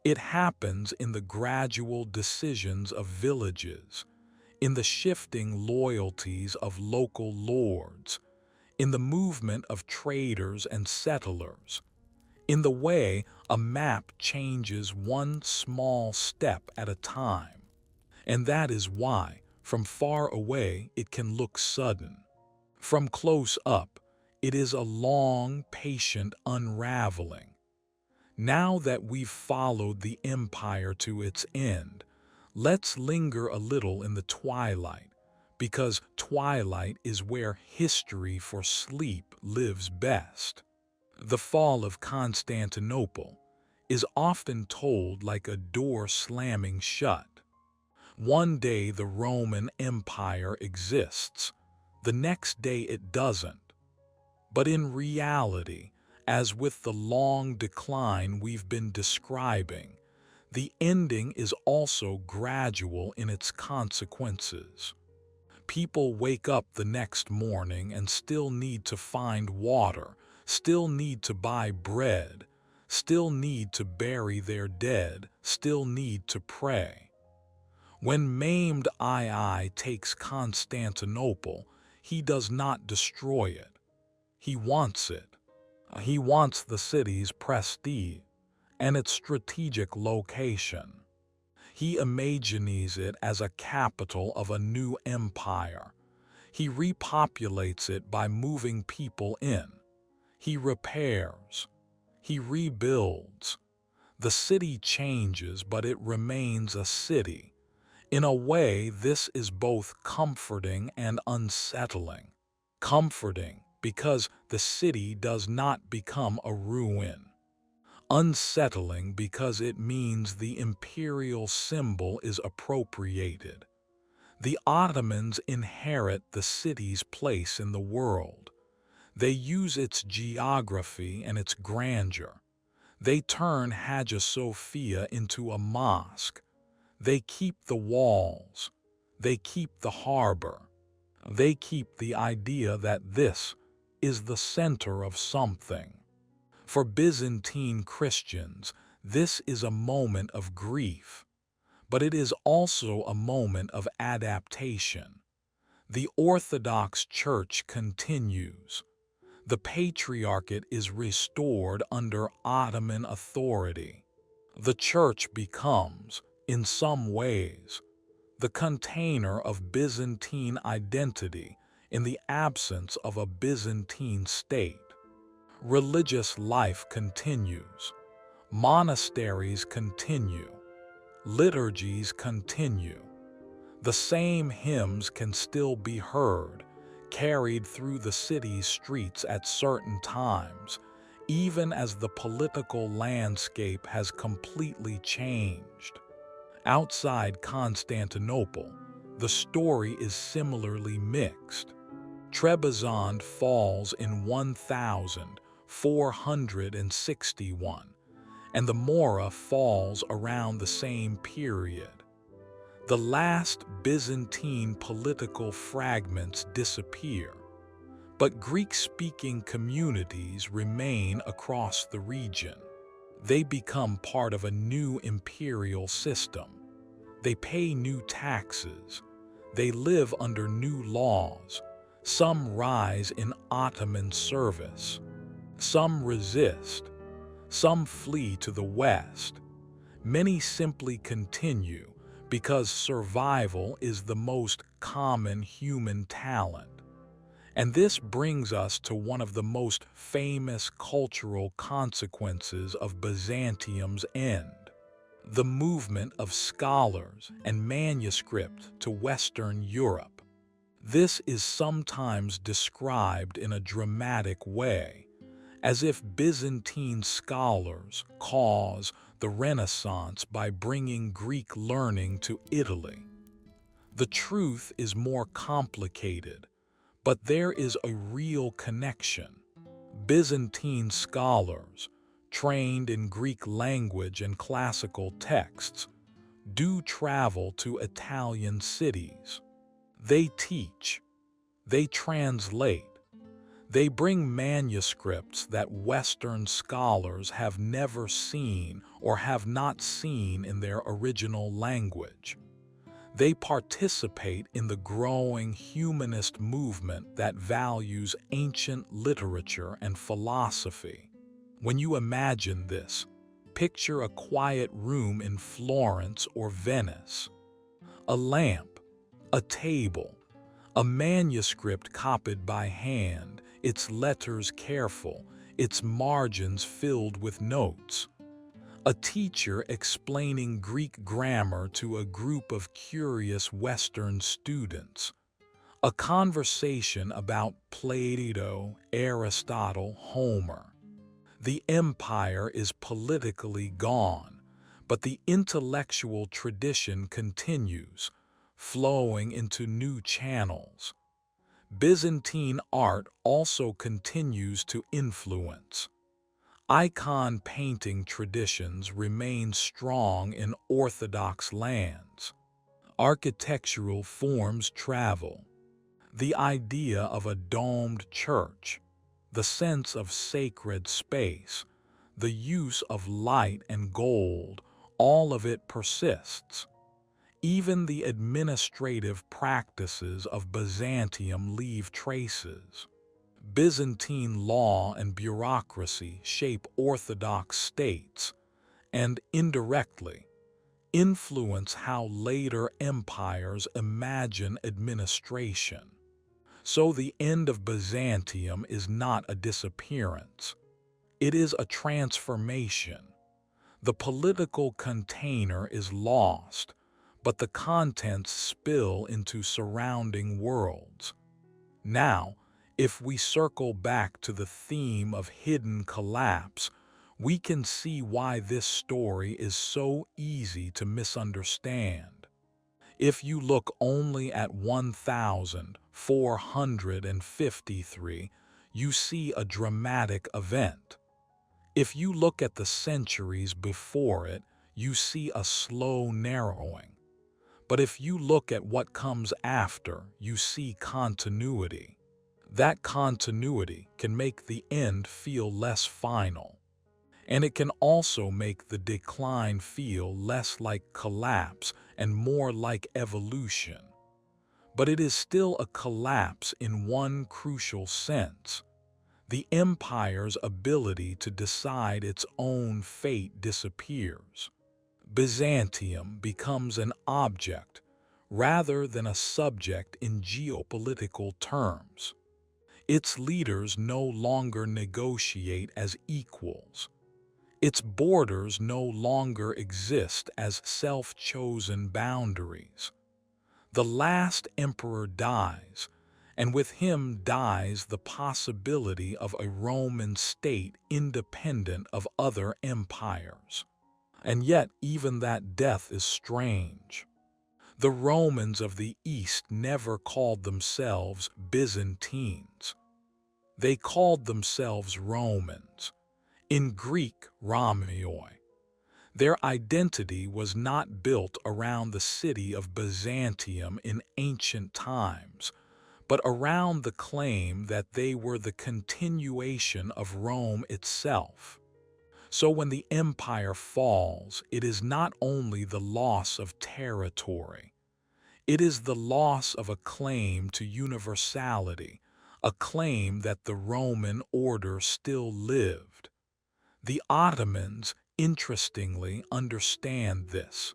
It happens in the gradual decisions of villages, in the shifting loyalties of local lords, in the movement of traders and settlers, in the way a map changes one small step at a time. And that is why, from far away, it can look sudden. From close up, it is a long, patient unraveling. Now that we've followed the empire to its end, let's linger a little in the twilight, because twilight is where history for sleep lives best. The fall of Constantinople is often told like a door slamming shut. One day the Roman Empire exists, the next day it doesn't. But in reality, as with the long decline we've been describing, the ending is also gradual in its consequences. People wake up the next morning and still need to find water, still need to buy bread, still need to bury their dead, still need to pray. When maimed II takes Constantinople, he does not destroy it. He wants it. He wants the city's prestige and its strategic location. He imagines it as a capital of a new empire. He repopulates it by moving people in. He repairs. He rebuilds. The city changes, but it remains a city. In a way, this is both comforting and unsettling. Comforting because the city does not become a ruin. Unsettling because it means the imperial symbol is appropriated. The Ottomans inherit the city's place in the world. They use its geography and its grandeur. They turn Hagia Sophia into a mosque. They keep the walls. They keep the harbor. They keep the idea that this is the center of something. For Byzantine Christians, this is a moment of grief, but it is also a moment of adaptation. The Orthodox Church continues. The Patriarchate is restored under Ottoman authority. The Church becomes, in some ways, the container of Byzantine identity in the absence of a Byzantine state. Religious life continues. Monasteries continue. Liturgies continue. The same hymns can still be heard, carried through the city's streets at certain times, even as the political landscape has completely changed. Outside Constantinople, the story is similarly mixed. Trebizond falls in 1461, and the Mora falls around the same period. The last Byzantine political fragments disappear, but Greek-speaking communities remain across the region. They become part of a new imperial system. They pay new taxes. They live under new laws. Some rise in Ottoman service. Some resist. Some flee to the west. Many simply continue because survival is the most common human talent. And this brings us to one of the most famous cultural consequences of Byzantium's end: the movement of scholars and manuscript to Western Europe. This is sometimes described in a dramatic way, as if Byzantine scholars cause the Renaissance by bringing Greek learning to Italy. The truth is more complicated, but there is a real connection. Byzantine scholars, trained in Greek language and classical texts, do travel to Italian cities. They teach. They translate. They bring manuscripts that Western scholars have never seen or have not seen in their original language. They participate in the growing humanist movement that values ancient literature and philosophy. When you imagine this, picture a quiet room in Florence or Venice. A lamp, a table, a manuscript copied by hand, its letters careful, its margins filled with notes. A teacher explaining Greek grammar to a group of curious Western students. A conversation about Plato, Aristotle, Homer. The empire is politically gone, but the intellectual tradition continues, flowing into new channels. Byzantine art also continues to influence. Icon painting traditions remain strong in Orthodox lands. Architectural forms travel. The idea of a domed church, the sense of sacred space, the use of light and gold, all of it persists. Even the administrative practices of Byzantium leave traces. Byzantine law and bureaucracy shape Orthodox states and, indirectly, influence how later empires imagine administration. So the end of Byzantium is not a disappearance. It is a transformation. The political container is lost, but the contents spill into surrounding worlds. Now, if we circle back to the theme of hidden collapse, we can see why this story is so easy to misunderstand. If you look only at 1453, you see a dramatic event. If you look at the centuries before it, you see a slow narrowing. But if you look at what comes after, you see continuity. That continuity can make the end feel less final. And it can also make the decline feel less like collapse and more like evolution. But it is still a collapse in one crucial sense. The empire's ability to decide its own fate disappears. Byzantium becomes an object rather than a subject in geopolitical terms. Its leaders no longer negotiate as equals. Its borders no longer exist as self-chosen boundaries. The last emperor dies, and with him dies the possibility of a Roman state independent of other empires. And yet even that death is strange. The Romans of the East never called themselves Byzantines. They called themselves Romans. In Greek, Rhomioi. Their identity was not built around the city of Byzantium in ancient times, but around the claim that they were the continuation of Rome itself. So when the empire falls, it is not only the loss of territory, it is the loss of a claim to universality, a claim that the Roman order still lived. The Ottomans, interestingly, understand this.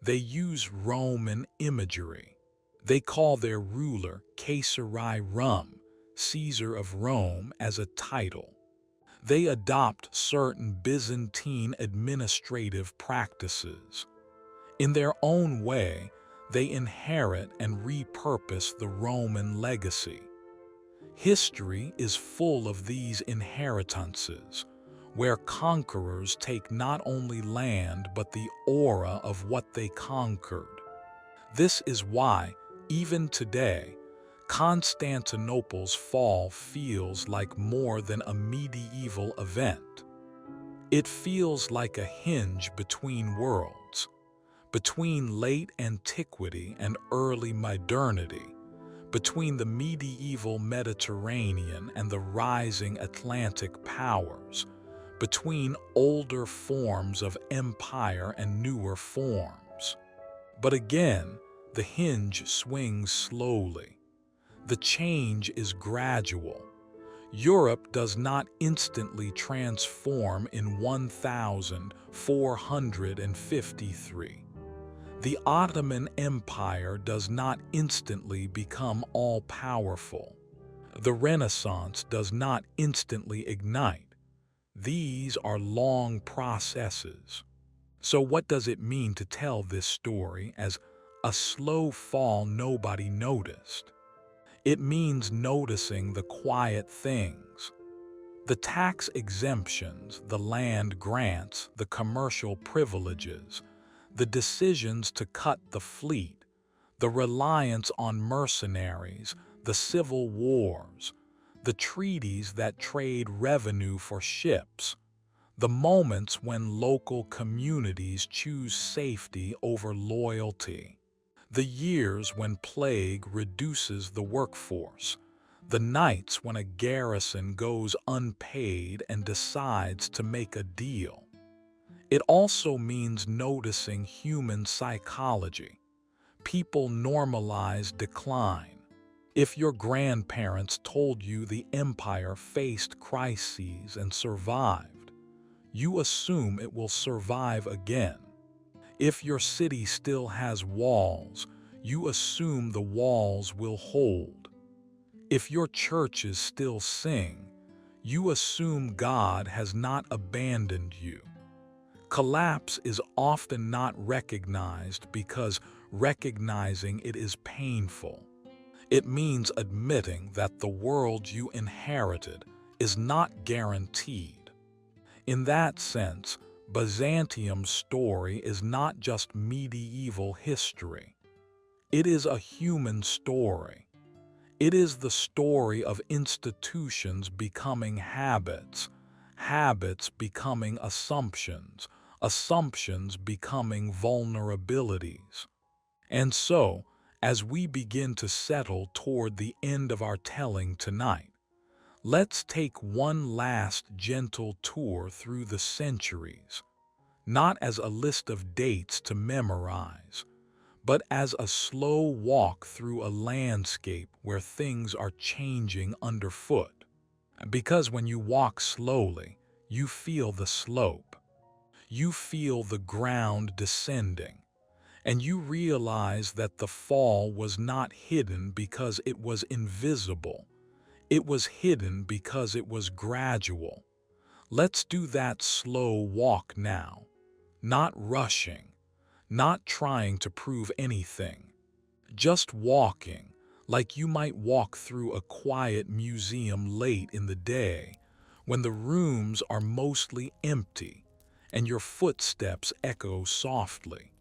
They use Roman imagery. They call their ruler Caesari Rum, Caesar of Rome, as a title. They adopt certain Byzantine administrative practices. In their own way, they inherit and repurpose the Roman legacy. History is full of these inheritances, where conquerors take not only land but the aura of what they conquered. This is why, even today, Constantinople's fall feels like more than a medieval event. It feels like a hinge between worlds, between late antiquity and early modernity, between the medieval Mediterranean and the rising Atlantic powers, between older forms of empire and newer forms. But again, the hinge swings slowly. The change is gradual. Europe does not instantly transform in 1453. The Ottoman Empire does not instantly become all-powerful. The Renaissance does not instantly ignite. These are long processes. So what does it mean to tell this story as a slow fall nobody noticed? It means noticing the quiet things. The tax exemptions, the land grants, the commercial privileges, the decisions to cut the fleet, the reliance on mercenaries, the civil wars, the treaties that trade revenue for ships, the moments when local communities choose safety over loyalty, the years when plague reduces the workforce, the nights when a garrison goes unpaid and decides to make a deal. It also means noticing human psychology. People normalize decline. If your grandparents told you the empire faced crises and survived, you assume it will survive again. If your city still has walls, you assume the walls will hold. If your churches still sing, you assume God has not abandoned you. Collapse is often not recognized because recognizing it is painful. It means admitting that the world you inherited is not guaranteed. In that sense, Byzantium's story is not just medieval history. It is a human story. It is the story of institutions becoming habits, habits becoming assumptions, assumptions becoming vulnerabilities. And so, as we begin to settle toward the end of our telling tonight, let's take one last gentle tour through the centuries, not as a list of dates to memorize, but as a slow walk through a landscape where things are changing underfoot. Because when you walk slowly, you feel the slope. You feel the ground descending, and you realize that the fall was not hidden because it was invisible. It was hidden because it was gradual. Let's do that slow walk now, not rushing, not trying to prove anything, just walking, like you might walk through a quiet museum late in the day, when the rooms are mostly empty and your footsteps echo softly.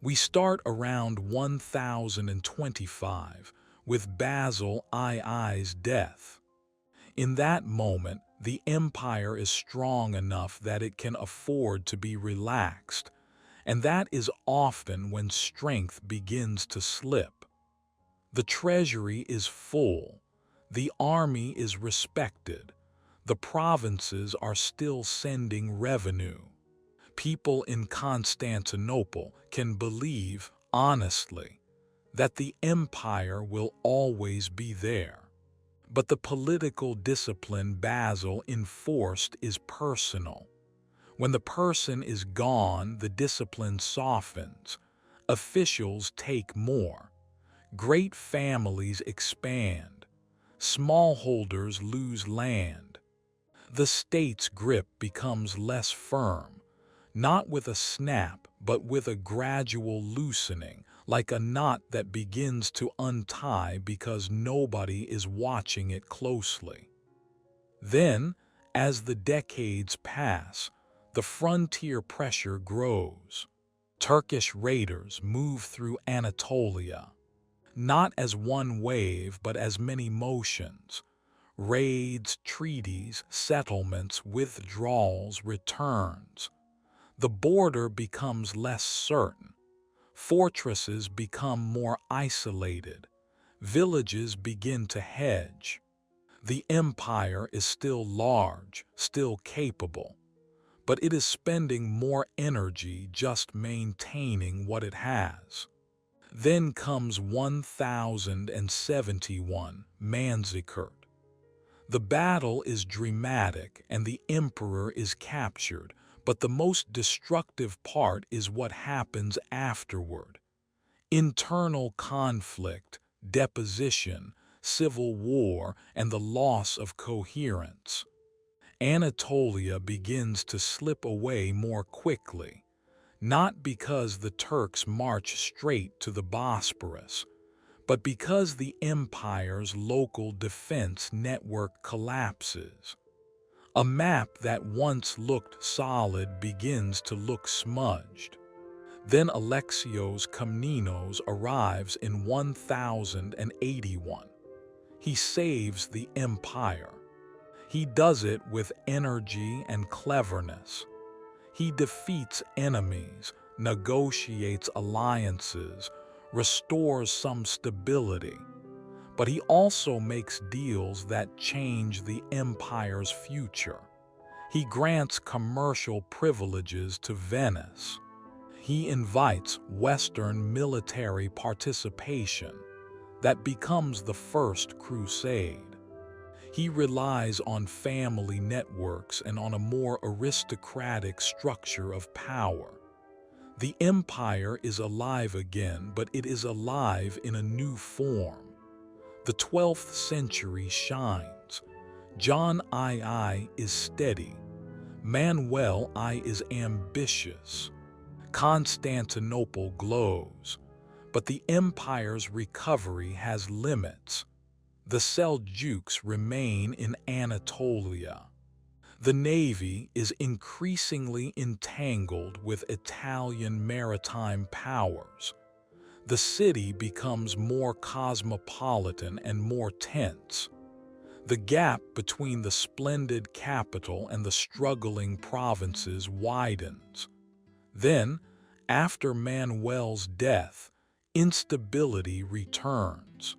We start around 1025 with Basil II's death. In that moment, the empire is strong enough that it can afford to be relaxed, and that is often when strength begins to slip. The treasury is full, the army is respected, the provinces are still sending revenue. People in Constantinople can believe, honestly, that the empire will always be there. But the political discipline Basil enforced is personal. When the person is gone, the discipline softens. Officials take more. Great families expand. Smallholders lose land. The state's grip becomes less firm, not with a snap, but with a gradual loosening, like a knot that begins to untie because nobody is watching it closely. Then, as the decades pass, the frontier pressure grows. Turkish raiders move through Anatolia, not as one wave but as many motions. Raids, treaties, settlements, withdrawals, returns. The border becomes less certain. Fortresses become more isolated. Villages begin to hedge. The empire is still large, still capable, but it is spending more energy just maintaining what it has. Then comes 1071, Manzikert. The battle is dramatic and the emperor is captured, but the most destructive part is what happens afterward. Internal conflict, deposition, civil war, and the loss of coherence. Anatolia begins to slip away more quickly, not because the Turks march straight to the Bosporus, but because the empire's local defense network collapses. A map that once looked solid begins to look smudged. Then Alexios Komnenos arrives in 1081. He saves the empire. He does it with energy and cleverness. He defeats enemies, negotiates alliances, restores some stability. But he also makes deals that change the empire's future. He grants commercial privileges to Venice. He invites Western military participation that becomes the First Crusade. He relies on family networks and on a more aristocratic structure of power. The empire is alive again, but it is alive in a new form. The 12th century shines. John II is steady. Manuel I is ambitious. Constantinople glows. But the empire's recovery has limits. The Seljuks remain in Anatolia. The navy is increasingly entangled with Italian maritime powers. The city becomes more cosmopolitan and more tense. The gap between the splendid capital and the struggling provinces widens. Then, after Manuel's death, instability returns.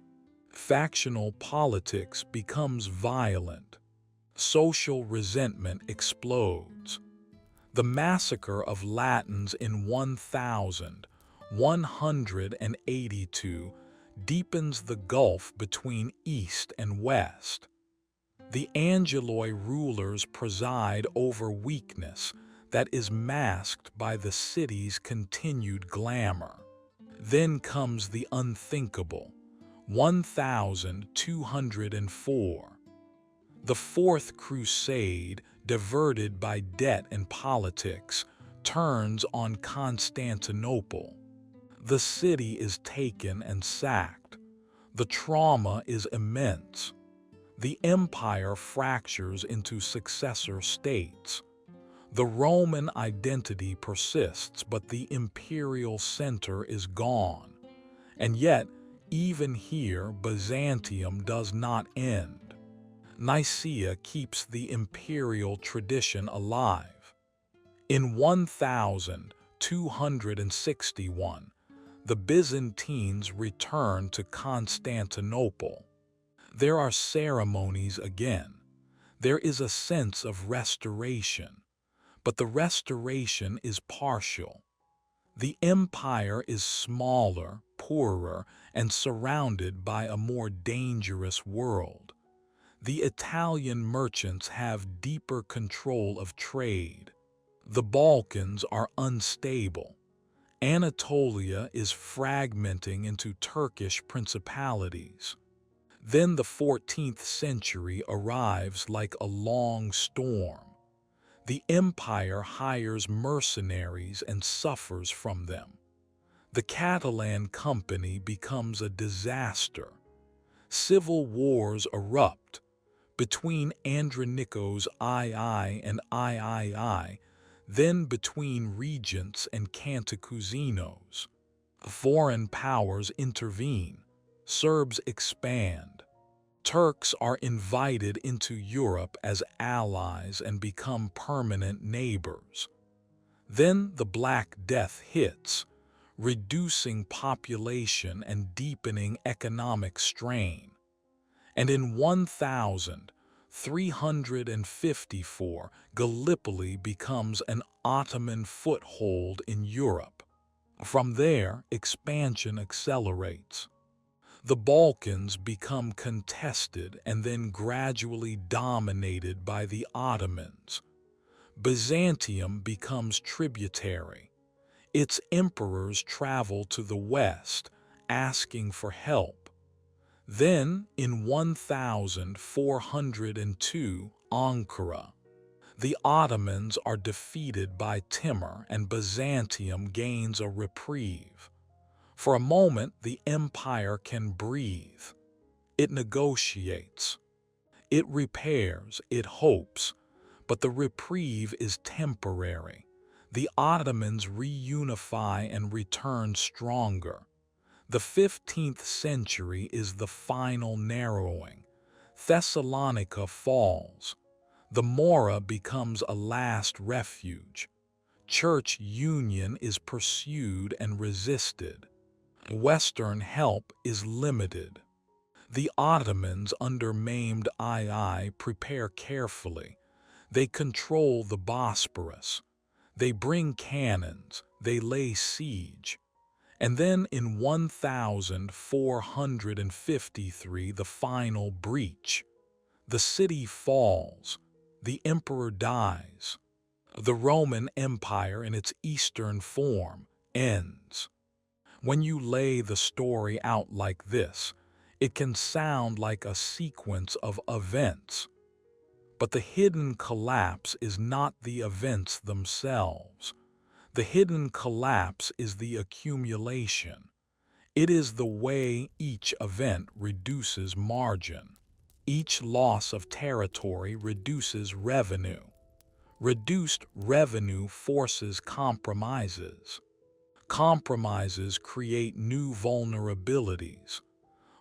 Factional politics becomes violent. Social resentment explodes. The massacre of Latins in 1182 deepens the gulf between East and West. The Angeloi rulers preside over weakness that is masked by the city's continued glamour. Then comes the unthinkable, 1204. The Fourth Crusade, diverted by debt and politics, turns on Constantinople. The city is taken and sacked. The trauma is immense. The empire fractures into successor states. The Roman identity persists, but the imperial center is gone. And yet, even here, Byzantium does not end. Nicaea keeps the imperial tradition alive. In 1261, the Byzantines return to Constantinople. There are ceremonies again. There is a sense of restoration. But the restoration is partial. The empire is smaller, poorer, and surrounded by a more dangerous world. The Italian merchants have deeper control of trade. The Balkans are unstable. Anatolia is fragmenting into Turkish principalities. Then the 14th century arrives like a long storm. The empire hires mercenaries and suffers from them. The Catalan Company becomes a disaster. Civil wars erupt between Andronikos II and III, then between regents and Cantacuzeninos. Foreign powers intervene. Serbs expand. Turks are invited into Europe as allies and become permanent neighbors. Then the Black Death hits, reducing population and deepening economic strain. And in 1354, Gallipoli becomes an Ottoman foothold in Europe. From there, expansion accelerates. The Balkans become contested and then gradually dominated by the Ottomans. Byzantium becomes tributary. Its emperors travel to the west, asking for help. Then, in 1402, Ankara. The Ottomans are defeated by Timur and Byzantium gains a reprieve. For a moment, the empire can breathe. It negotiates. It repairs, it hopes, but the reprieve is temporary. The Ottomans reunify and return stronger. The 15th century is the final narrowing. Thessalonica falls. The Mora becomes a last refuge. Church union is pursued and resisted. Western help is limited. The Ottomans under maimed II prepare carefully. They control the Bosporus. They bring cannons. They lay siege. And then in 1453, the final breach. The city falls. The emperor dies. The Roman Empire in its eastern form ends. When you lay the story out like this, It can sound like a sequence of events, but the hidden collapse is not the events themselves. The hidden collapse is the accumulation. It is the way each event reduces margin. Each loss of territory reduces revenue. Reduced revenue forces compromises. Compromises create new vulnerabilities.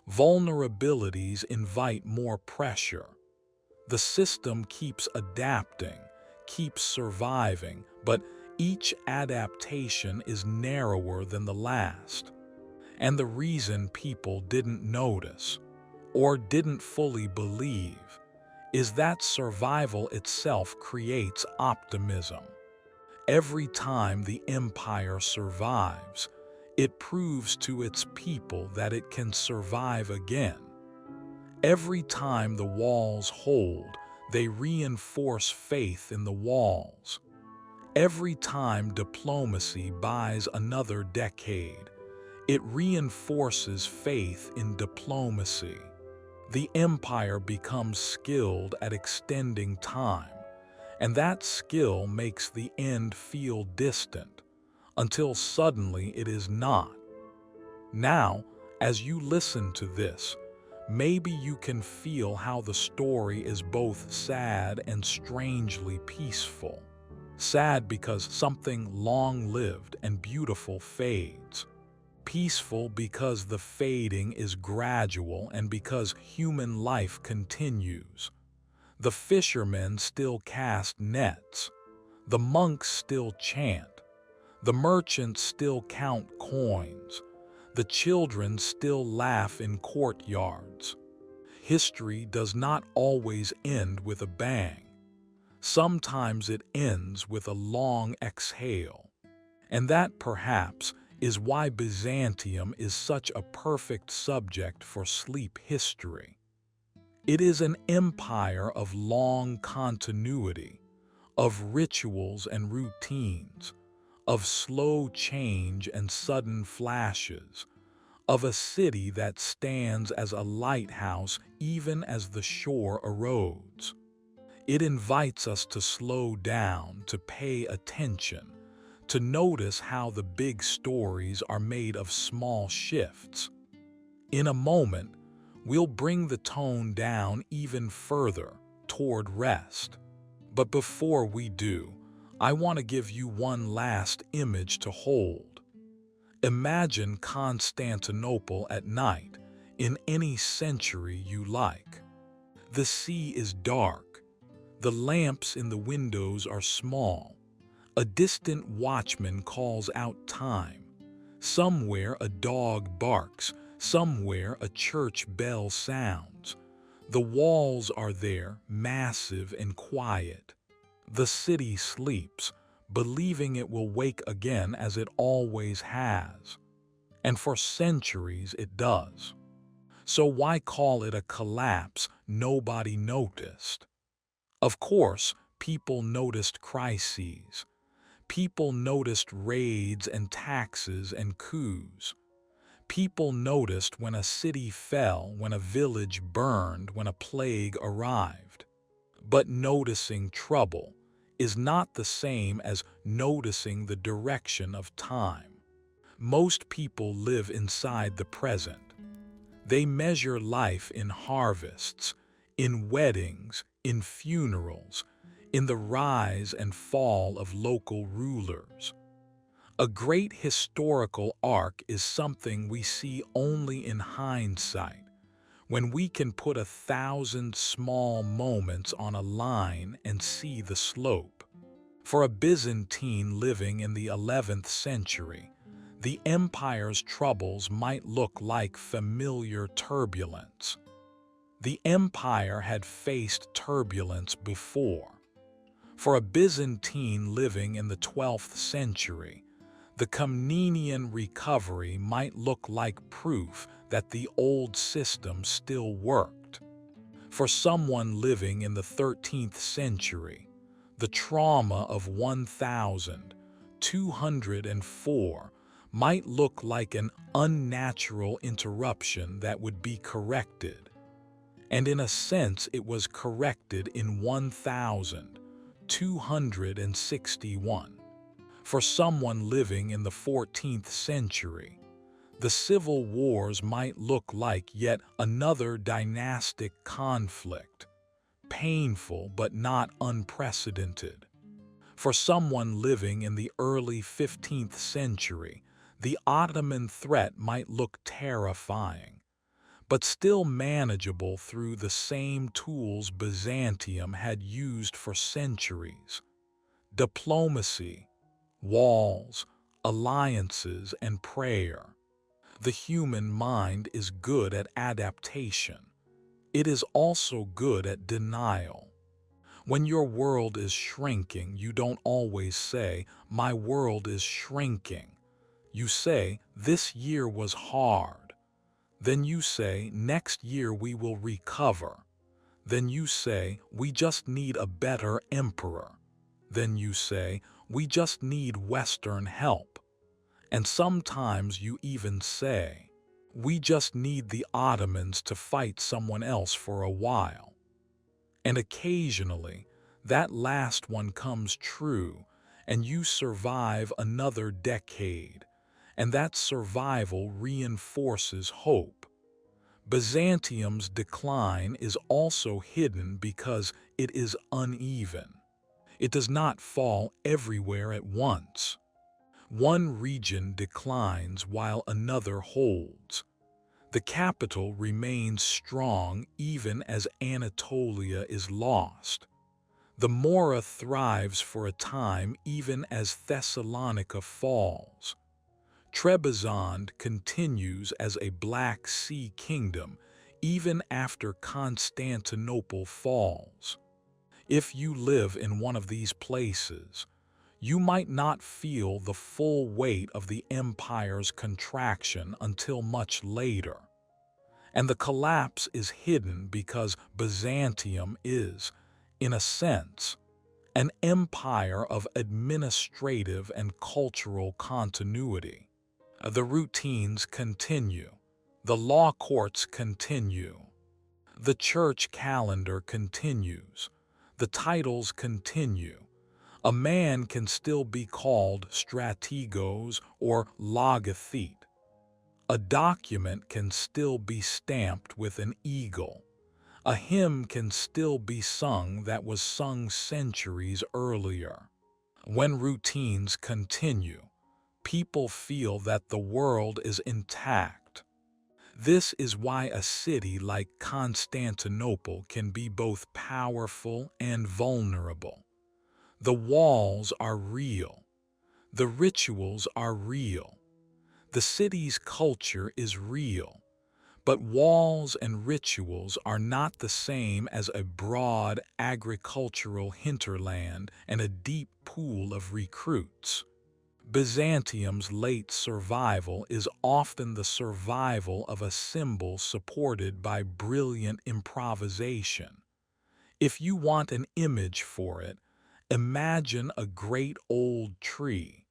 Vulnerabilities invite more pressure. The system keeps adapting, keeps surviving, but each adaptation is narrower than the last. And the reason people didn't notice, or didn't fully believe, is that survival itself creates optimism. Every time the empire survives, it proves to its people that it can survive again. Every time the walls hold, they reinforce faith in the walls. Every time diplomacy buys another decade, it reinforces faith in diplomacy. The empire becomes skilled at extending time, and that skill makes the end feel distant, until suddenly it is not. Now, as you listen to this, maybe you can feel how the story is both sad and strangely peaceful. Sad because something long-lived and beautiful fades. Peaceful because the fading is gradual and because human life continues. The fishermen still cast nets. The monks still chant. The merchants still count coins. The children still laugh in courtyards. History does not always end with a bang. Sometimes it ends with a long exhale. And that, perhaps, is why Byzantium is such a perfect subject for sleep history. It is an empire of long continuity, of rituals and routines, of slow change and sudden flashes, of a city that stands as a lighthouse even as the shore erodes. It invites us to slow down, to pay attention, to notice how the big stories are made of small shifts. In a moment, we'll bring the tone down even further toward rest. But before we do, I want to give you one last image to hold. Imagine Constantinople at night, in any century you like. The sea is dark. The lamps in the windows are small. A distant watchman calls out time. Somewhere a dog barks. Somewhere a church bell sounds. The walls are there, massive and quiet. The city sleeps, believing it will wake again as it always has. And for centuries it does. So why call it a collapse nobody noticed? Of course, people noticed crises. People noticed raids and taxes and coups. People noticed when a city fell, when a village burned, when a plague arrived. But noticing trouble is not the same as noticing the direction of time. Most people live inside the present. They measure life in harvests, in weddings, in funerals, in the rise and fall of local rulers. A great historical arc is something we see only in hindsight, when we can put 1,000 small moments on a line and see the slope. For a Byzantine living in the 11th century, the empire's troubles might look like familiar turbulence. The empire had faced turbulence before. For a Byzantine living in the 12th century, the Komnenian recovery might look like proof that the old system still worked. For someone living in the 13th century, the trauma of 1204 might look like an unnatural interruption that would be corrected. And in a sense, it was corrected in 1261. For someone living in the 14th century, the civil wars might look like yet another dynastic conflict, painful but not unprecedented. For someone living in the early 15th century, the Ottoman threat might look terrifying, but still manageable through the same tools Byzantium had used for centuries: diplomacy, walls, alliances, and prayer. The human mind is good at adaptation. It is also good at denial. When your world is shrinking, you don't always say, "My world is shrinking." You say, "This year was hard." Then you say, "Next year we will recover." Then you say, "We just need a better emperor." Then you say, "We just need Western help." And sometimes you even say, "We just need the Ottomans to fight someone else for a while." And occasionally, that last one comes true, and you survive another decade, and that survival reinforces hope. Byzantium's decline is also hidden because it is uneven. It does not fall everywhere at once. One region declines while another holds. The capital remains strong even as Anatolia is lost. The Mora thrives for a time even as Thessalonica falls. Trebizond continues as a Black Sea kingdom even after Constantinople falls. If you live in one of these places, you might not feel the full weight of the empire's contraction until much later. And the collapse is hidden because Byzantium is, in a sense, an empire of administrative and cultural continuity. The routines continue. The law courts continue. The church calendar continues. The titles continue. A man can still be called strategos or logothete. A document can still be stamped with an eagle. A hymn can still be sung that was sung centuries earlier. When routines continue, people feel that the world is intact. This is why a city like Constantinople can be both powerful and vulnerable. The walls are real. The rituals are real. The city's culture is real. But walls and rituals are not the same as a broad agricultural hinterland and a deep pool of recruits. Byzantium's late survival is often the survival of a symbol supported by brilliant improvisation. If you want an image for it, imagine a great old tree.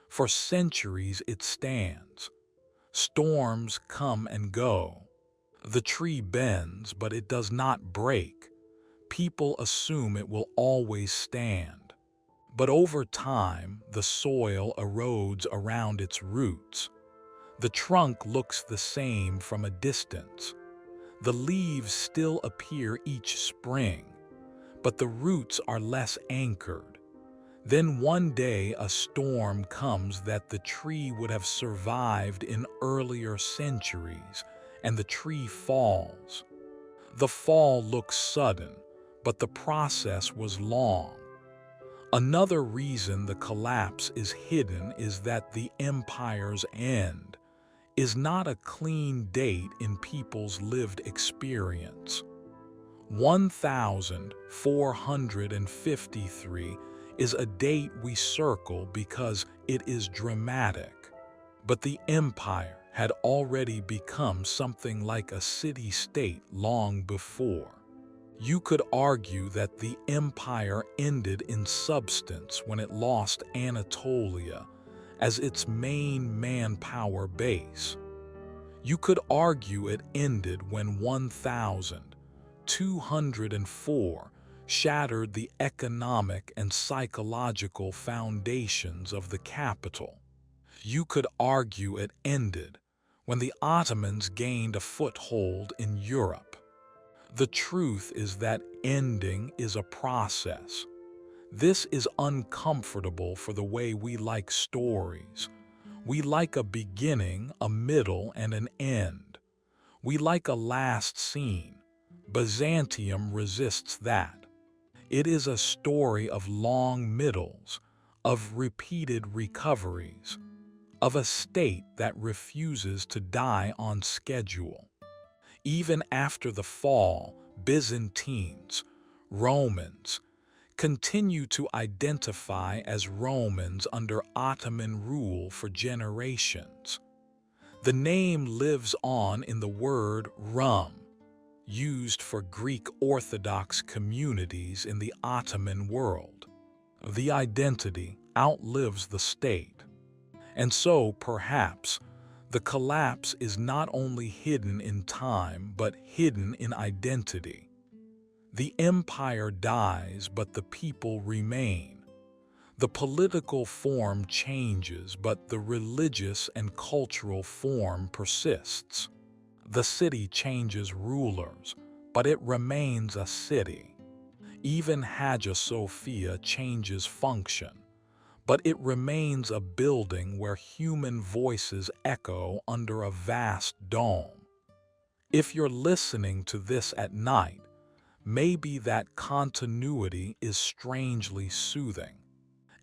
For centuries it stands. Storms come and go. The tree bends, but it does not break. People assume it will always stand. But over time, the soil erodes around its roots. The trunk looks the same from a distance. The leaves still appear each spring, but the roots are less anchored. Then one day a storm comes that the tree would have survived in earlier centuries, and the tree falls. The fall looks sudden, but the process was long. Another reason the collapse is hidden is that the empire's end is not a clean date in people's lived experience. 1453 is a date we circle because it is dramatic. But the empire had already become something like a city-state long before. You could argue that the empire ended in substance when it lost Anatolia, as its main manpower base. You could argue it ended when 1204 shattered the economic and psychological foundations of the capital. You could argue it ended when the Ottomans gained a foothold in Europe. The truth is that ending is a process. This is uncomfortable for the way we like stories. We like a beginning, a middle, and an end. We like a last scene. Byzantium resists that. It is a story of long middles, of repeated recoveries, of a state that refuses to die on schedule. Even after the fall, Byzantines, Romans, continue to identify as Romans under Ottoman rule for generations. The name lives on in the word Rum, used for Greek Orthodox communities in the Ottoman world. The identity outlives the state. And so, perhaps, the collapse is not only hidden in time, but hidden in identity. The empire dies, but the people remain. The political form changes, but the religious and cultural form persists. The city changes rulers, but it remains a city. Even Hagia Sophia changes function, but it remains a building where human voices echo under a vast dome. If you're listening to this at night, maybe that continuity is strangely soothing.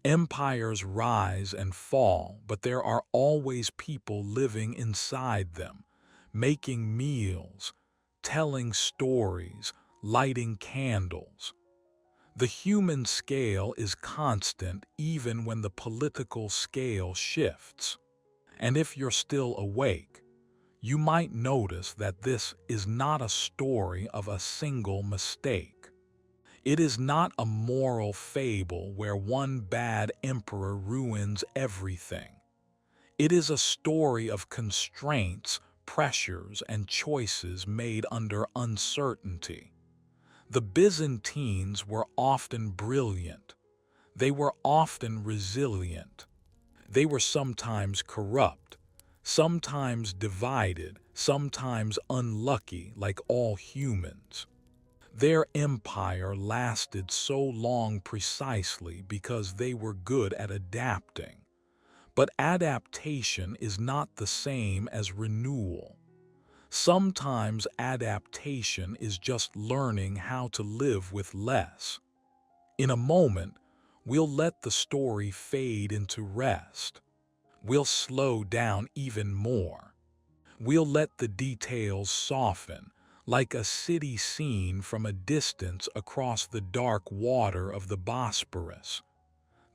Empires rise and fall, but there are always people living inside them, making meals, telling stories, lighting candles. The human scale is constant even when the political scale shifts. And if you're still awake, you might notice that this is not a story of a single mistake. It is not a moral fable where one bad emperor ruins everything. It is a story of constraints, pressures, and choices made under uncertainty. The Byzantines were often brilliant. They were often resilient. They were sometimes corrupt, sometimes divided, sometimes unlucky, like all humans. Their empire lasted so long precisely because they were good at adapting. But adaptation is not the same as renewal. Sometimes adaptation is just learning how to live with less. In a moment, we'll let the story fade into rest. We'll slow down even more. We'll let the details soften, like a city scene from a distance across the dark water of the Bosporus.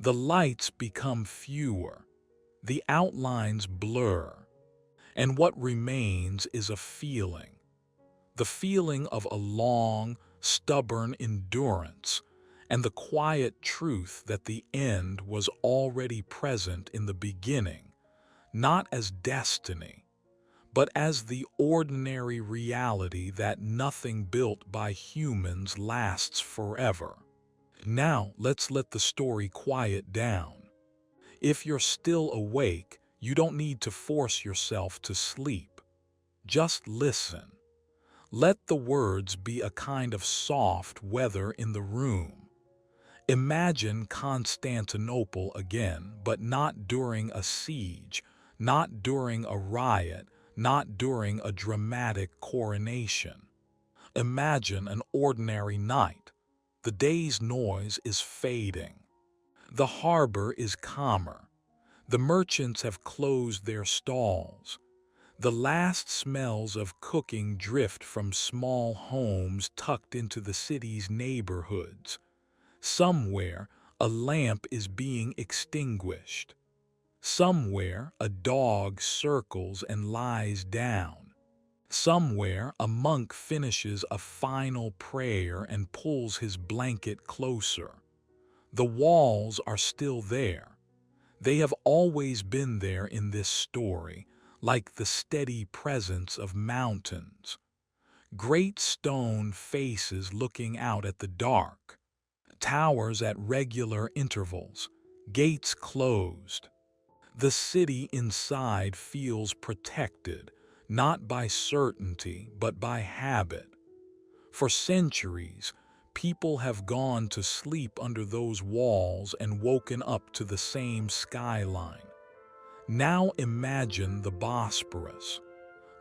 The lights become fewer. The outlines blur. And what remains is a feeling. The feeling of a long, stubborn endurance, and the quiet truth that the end was already present in the beginning, not as destiny, but as the ordinary reality that nothing built by humans lasts forever. Now, let's let the story quiet down. If you're still awake, you don't need to force yourself to sleep. Just listen. Let the words be a kind of soft weather in the room. Imagine Constantinople again, but not during a siege, not during a riot, not during a dramatic coronation. Imagine an ordinary night. The day's noise is fading. The harbor is calmer. The merchants have closed their stalls. The last smells of cooking drift from small homes tucked into the city's neighborhoods. Somewhere, a lamp is being extinguished. Somewhere, a dog circles and lies down. Somewhere, a monk finishes a final prayer and pulls his blanket closer. The walls are still there. They have always been there in this story, like the steady presence of mountains. Great stone faces looking out at the dark, towers at regular intervals, gates closed. The city inside feels protected, not by certainty, but by habit. For centuries, people have gone to sleep under those walls and woken up to the same skyline. Now imagine the Bosporus.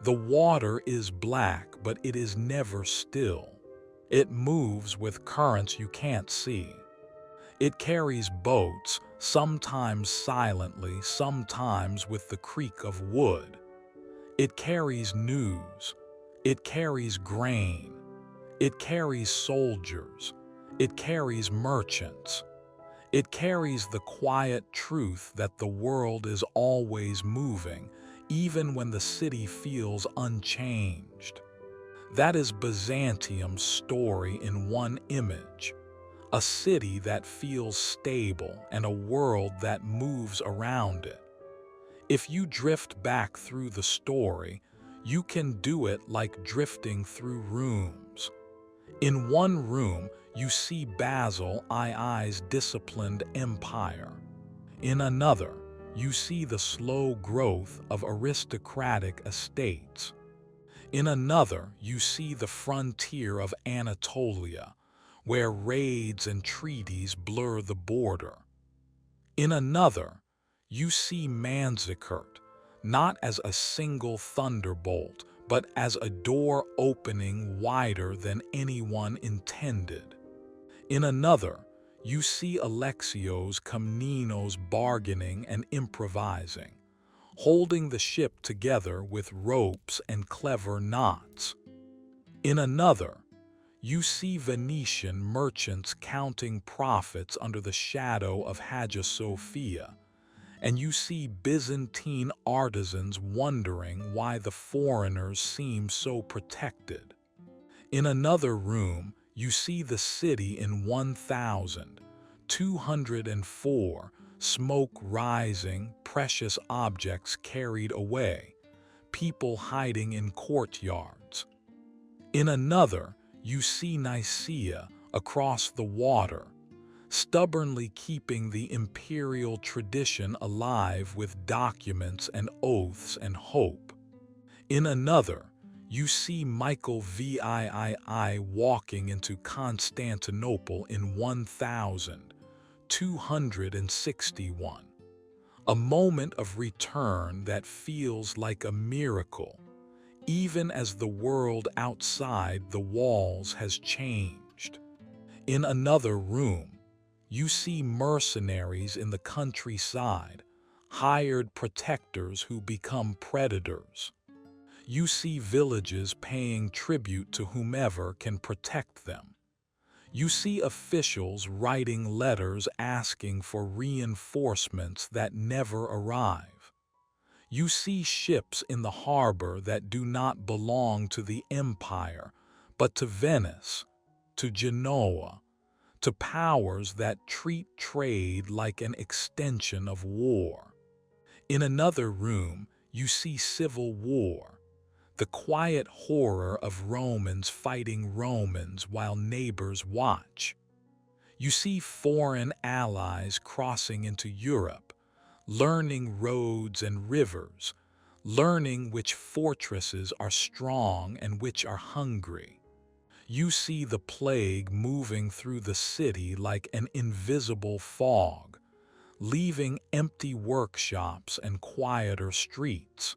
The water is black, but it is never still. It moves with currents you can't see. It carries boats, sometimes silently, sometimes with the creak of wood. It carries news. It carries grain. It carries soldiers. It carries merchants. It carries the quiet truth that the world is always moving, even when the city feels unchanged. That is Byzantium's story in one image. A city that feels stable and a world that moves around it. If you drift back through the story, you can do it like drifting through rooms. In one room, you see Basil II's disciplined empire. In another, you see the slow growth of aristocratic estates. In another, you see the frontier of Anatolia, where raids and treaties blur the border. In another, you see Manzikert, not as a single thunderbolt, but as a door opening wider than anyone intended. In another, you see Alexios Komnenos bargaining and improvising, holding the ship together with ropes and clever knots. In another, you see Venetian merchants counting profits under the shadow of Hagia Sophia, and you see Byzantine artisans wondering why the foreigners seem so protected. In another room, you see the city in 1204, smoke rising, precious objects carried away, people hiding in courtyards. In another, you see Nicaea across the water, stubbornly keeping the imperial tradition alive with documents and oaths and hope. In another, you see Michael VIII walking into Constantinople in 1261, a moment of return that feels like a miracle, even as the world outside the walls has changed. In another room, you see mercenaries in the countryside, hired protectors who become predators. You see villages paying tribute to whomever can protect them. You see officials writing letters asking for reinforcements that never arrive. You see ships in the harbor that do not belong to the empire, but to Venice, to Genoa, to powers that treat trade like an extension of war. In another room, you see civil war, the quiet horror of Romans fighting Romans while neighbors watch. You see foreign allies crossing into Europe, learning roads and rivers, learning which fortresses are strong and which are hungry. You see the plague moving through the city like an invisible fog, leaving empty workshops and quieter streets.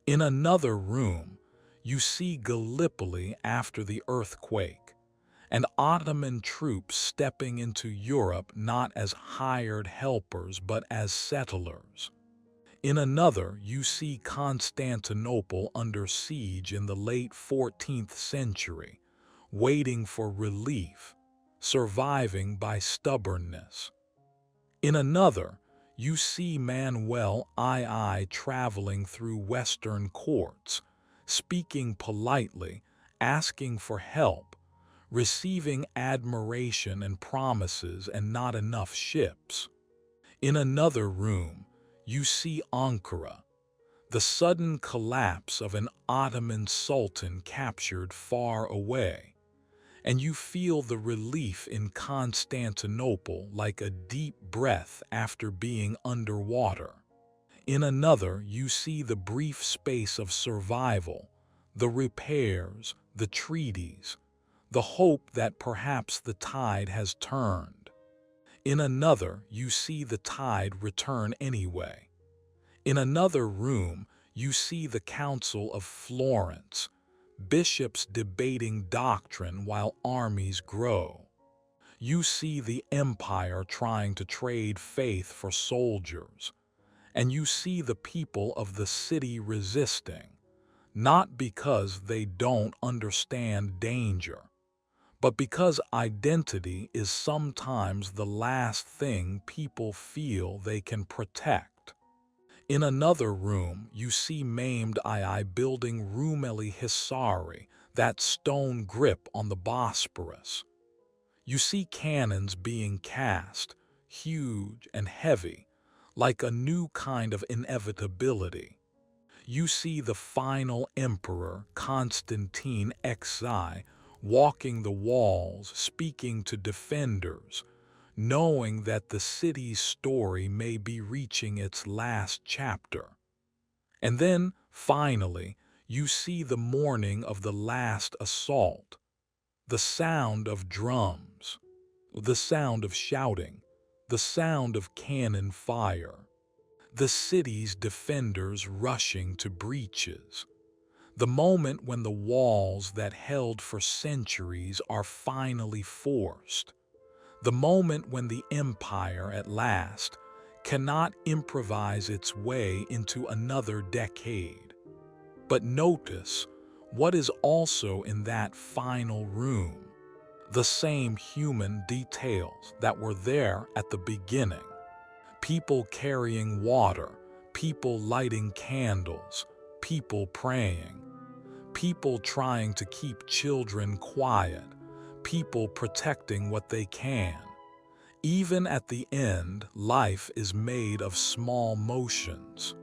In another room, you see Gallipoli after the earthquake, and Ottoman troops stepping into Europe not as hired helpers but as settlers. In another, you see Constantinople under siege in the late 14th century, waiting for relief, surviving by stubbornness. In another, you see Manuel II traveling through Western courts, speaking politely, asking for help, receiving admiration and promises and not enough ships. In another room, you see Ankara, the sudden collapse of an Ottoman sultan captured far away, and you feel the relief in Constantinople like a deep breath after being underwater. In another, you see the brief space of survival, the repairs, the treaties, the hope that perhaps the tide has turned. In another, you see the tide return anyway. In another room, you see the Council of Florence, bishops debating doctrine while armies grow. You see the empire trying to trade faith for soldiers, and you see the people of the city resisting, not because they don't understand danger, but because identity is sometimes the last thing people feel they can protect. In another room, you see maimed II building Rumeli Hisari, that stone grip on the Bosporus. You see cannons being cast, huge and heavy, like a new kind of inevitability. You see the final emperor, Constantine XI, walking the walls, speaking to defenders, knowing that the city's story may be reaching its last chapter. And then, finally, you see the morning of the last assault, the sound of drums, the sound of shouting, the sound of cannon fire, the city's defenders rushing to breaches, the moment when the walls that held for centuries are finally forced, the moment when the empire at last cannot improvise its way into another decade. But notice what is also in that final room: the same human details that were there at the beginning. People carrying water, people lighting candles, people praying, people trying to keep children quiet, people protecting what they can. Even at the end, life is made of small motions.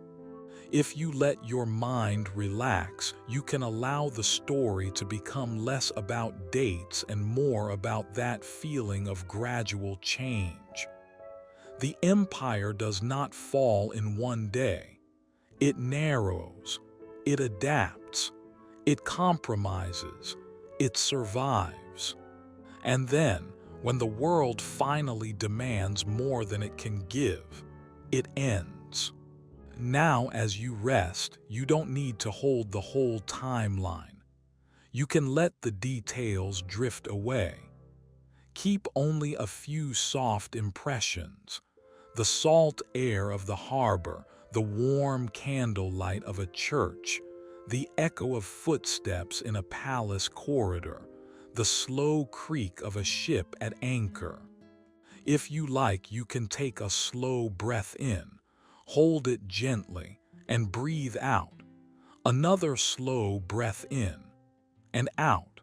If you let your mind relax, you can allow the story to become less about dates and more about that feeling of gradual change. The empire does not fall in one day. It narrows, it adapts, it compromises, it survives. And then, when the world finally demands more than it can give, it ends. Now, as you rest, you don't need to hold the whole timeline. You can let the details drift away. Keep only a few soft impressions: the salt air of the harbor, the warm candlelight of a church, the echo of footsteps in a palace corridor, the slow creak of a ship at anchor. If you like, you can take a slow breath in, hold it gently, and breathe out. Another slow breath in and out.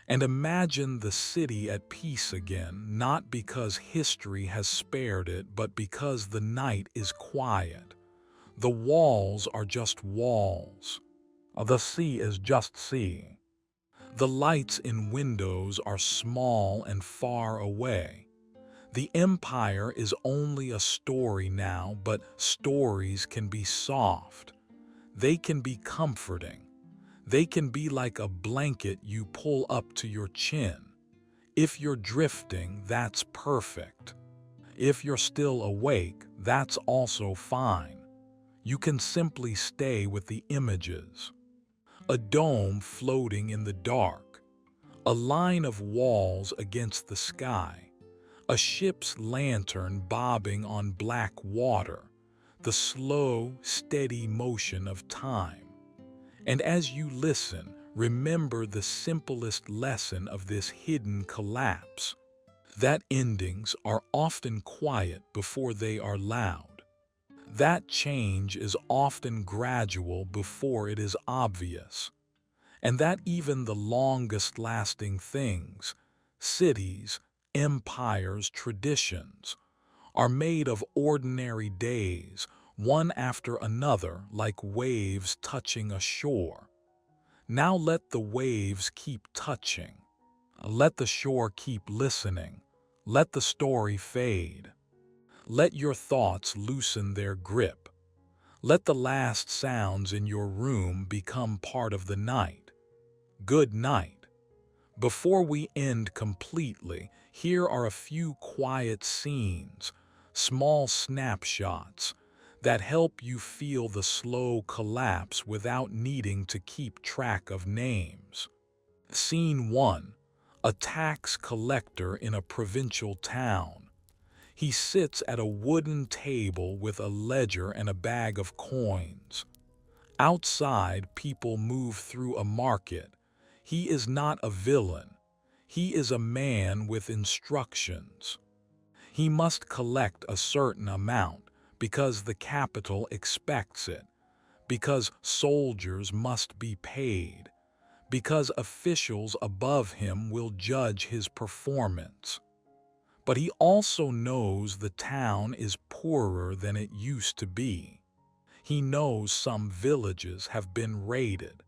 And imagine the city at peace again, not because history has spared it, but because the night is quiet. The walls are just walls. The sea is just sea. The lights in windows are small and far away. The empire is only a story now, but stories can be soft. They can be comforting. They can be like a blanket you pull up to your chin. If you're drifting, that's perfect. If you're still awake, that's also fine. You can simply stay with the images. A dome floating in the dark, a line of walls against the sky, a ship's lantern bobbing on black water, the slow, steady motion of time. And as you listen, remember the simplest lesson of this hidden collapse: that endings are often quiet before they are loud. That change is often gradual before it is obvious. And that even the longest lasting things, cities, empires, traditions, are made of ordinary days, one after another like waves touching a shore. Now let the waves keep touching. Let the shore keep listening. Let the story fade. Let your thoughts loosen their grip. Let the last sounds in your room become part of the night. Good night. Before we end completely, here are a few quiet scenes, small snapshots, that help you feel the slow collapse without needing to keep track of names. Scene 1. A tax collector in a provincial town. He sits at a wooden table with a ledger and a bag of coins. Outside, people move through a market. He is not a villain. He is a man with instructions. He must collect a certain amount because the capital expects it, because soldiers must be paid, because officials above him will judge his performance. But he also knows the town is poorer than it used to be. He knows some villages have been raided.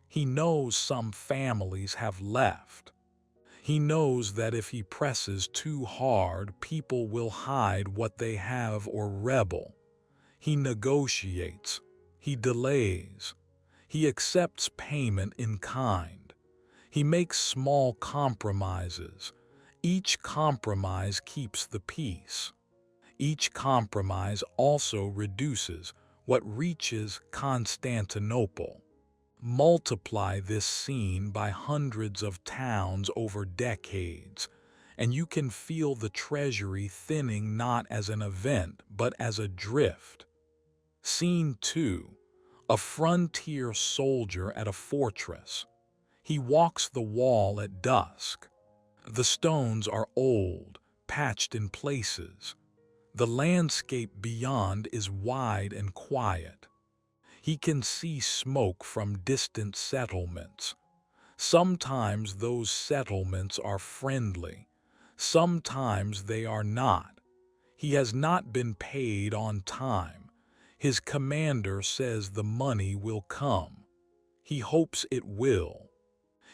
He knows some families have left. He knows that if he presses too hard, people will hide what they have or rebel. He negotiates. He delays. He accepts payment in kind. He makes small compromises. Each compromise keeps the peace. Each compromise also reduces what reaches Constantinople. Multiply this scene by hundreds of towns over decades, and you can feel the treasury thinning not as an event but as a drift. Scene 2. A frontier soldier at a fortress. He walks the wall at dusk. The stones are old, patched in places. The landscape beyond is wide and quiet. He can see smoke from distant settlements. Sometimes those settlements are friendly. Sometimes they are not. He has not been paid on time. His commander says the money will come. He hopes it will.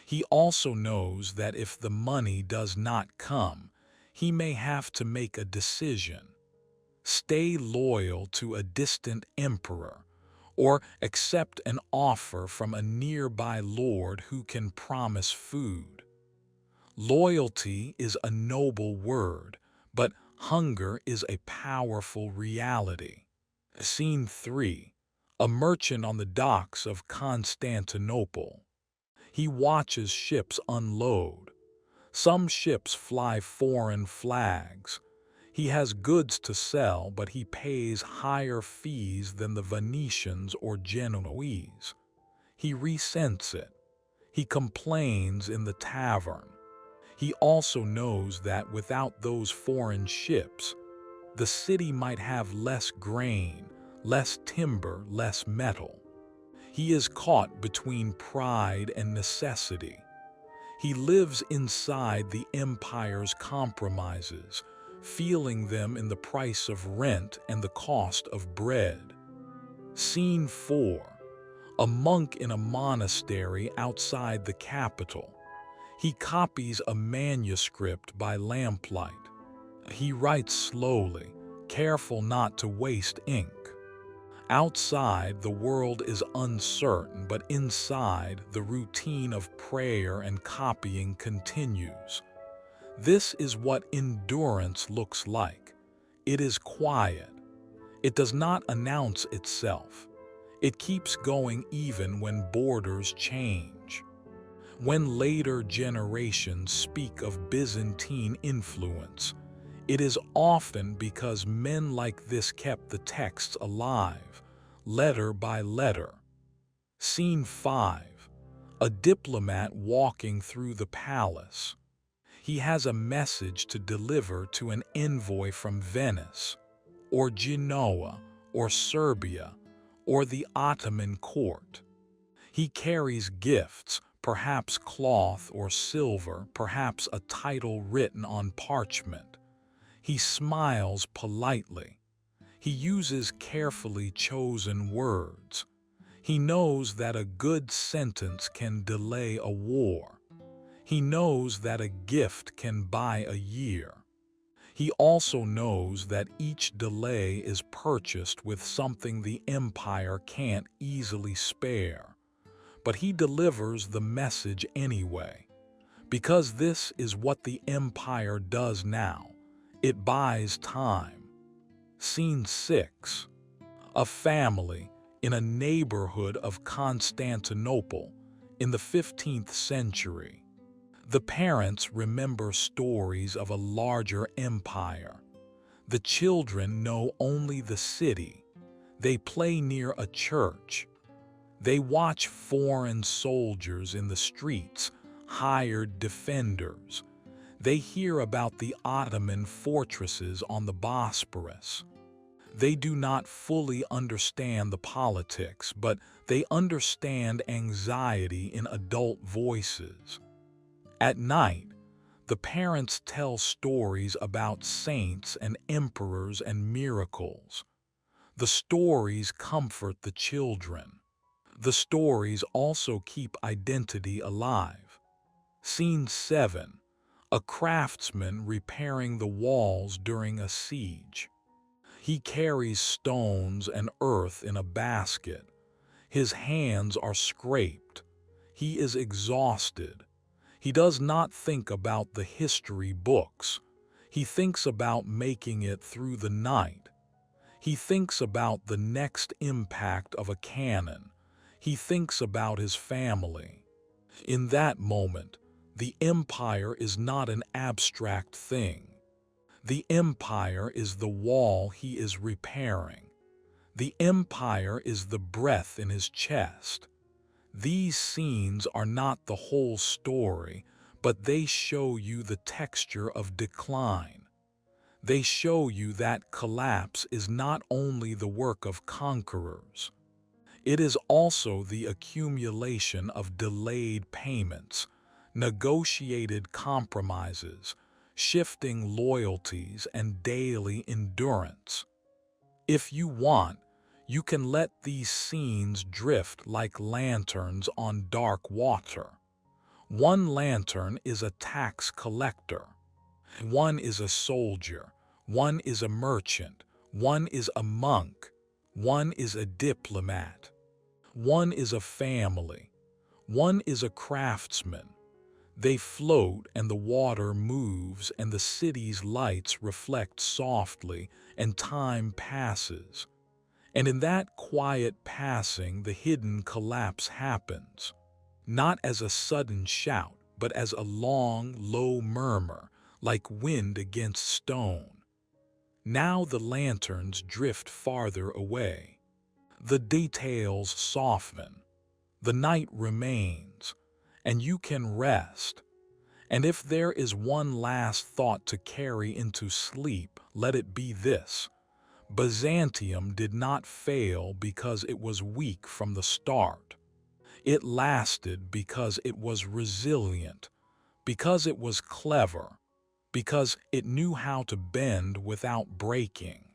He also knows that if the money does not come, he may have to make a decision. Stay loyal to a distant emperor, or accept an offer from a nearby lord who can promise food. Loyalty is a noble word, but hunger is a powerful reality. Scene 3. A merchant on the docks of Constantinople. He watches ships unload. Some ships fly foreign flags. He has goods to sell, but he pays higher fees than the Venetians or Genoese. He resents it. He complains in the tavern. He also knows that without those foreign ships, the city might have less grain, less timber, less metal. He is caught between pride and necessity. He lives inside the empire's compromises, feeling them in the price of rent and the cost of bread. Scene 4. A monk in a monastery outside the capital. He copies a manuscript by lamplight. He writes slowly, careful not to waste ink. Outside, the world is uncertain, but inside, the routine of prayer and copying continues. This is what endurance looks like. It is quiet. It does not announce itself. It keeps going even when borders change. When later generations speak of Byzantine influence, it is often because men like this kept the texts alive, letter by letter. Scene 5. A diplomat walking through the palace. He has a message to deliver to an envoy from Venice, or Genoa, or Serbia, or the Ottoman court. He carries gifts, perhaps cloth or silver, perhaps a title written on parchment. He smiles politely. He uses carefully chosen words. He knows that a good sentence can delay a war. He knows that a gift can buy a year. He also knows that each delay is purchased with something the empire can't easily spare. But he delivers the message anyway, because this is what the empire does now. It buys time. Scene 6. A family in a neighborhood of Constantinople in the 15th century. The parents remember stories of a larger empire. The children know only the city. They play near a church. They watch foreign soldiers in the streets, hired defenders. They hear about the Ottoman fortresses on the Bosporus. They do not fully understand the politics, but they understand anxiety in adult voices. At night, the parents tell stories about saints and emperors and miracles. The stories comfort the children. The stories also keep identity alive. Scene 7. A craftsman repairing the walls during a siege. He carries stones and earth in a basket. His hands are scraped. He is exhausted. He does not think about the history books. He thinks about making it through the night. He thinks about the next impact of a cannon. He thinks about his family. In that moment, the empire is not an abstract thing. The empire is the wall he is repairing. The empire is the breath in his chest. These scenes are not the whole story, but they show you the texture of decline. They show you that collapse is not only the work of conquerors. It is also the accumulation of delayed payments, negotiated compromises, shifting loyalties, and daily endurance. If you want, you can let these scenes drift like lanterns on dark water. One lantern is a tax collector. One is a soldier. One is a merchant. One is a monk. One is a diplomat. One is a family. One is a craftsman. They float and the water moves and the city's lights reflect softly and time passes. And in that quiet passing, the hidden collapse happens, not as a sudden shout, but as a long, low murmur, like wind against stone. Now the lanterns drift farther away. The details soften. The night remains, and you can rest. And if there is one last thought to carry into sleep, let it be this. Byzantium did not fail because it was weak from the start. It lasted because it was resilient, because it was clever, because it knew how to bend without breaking.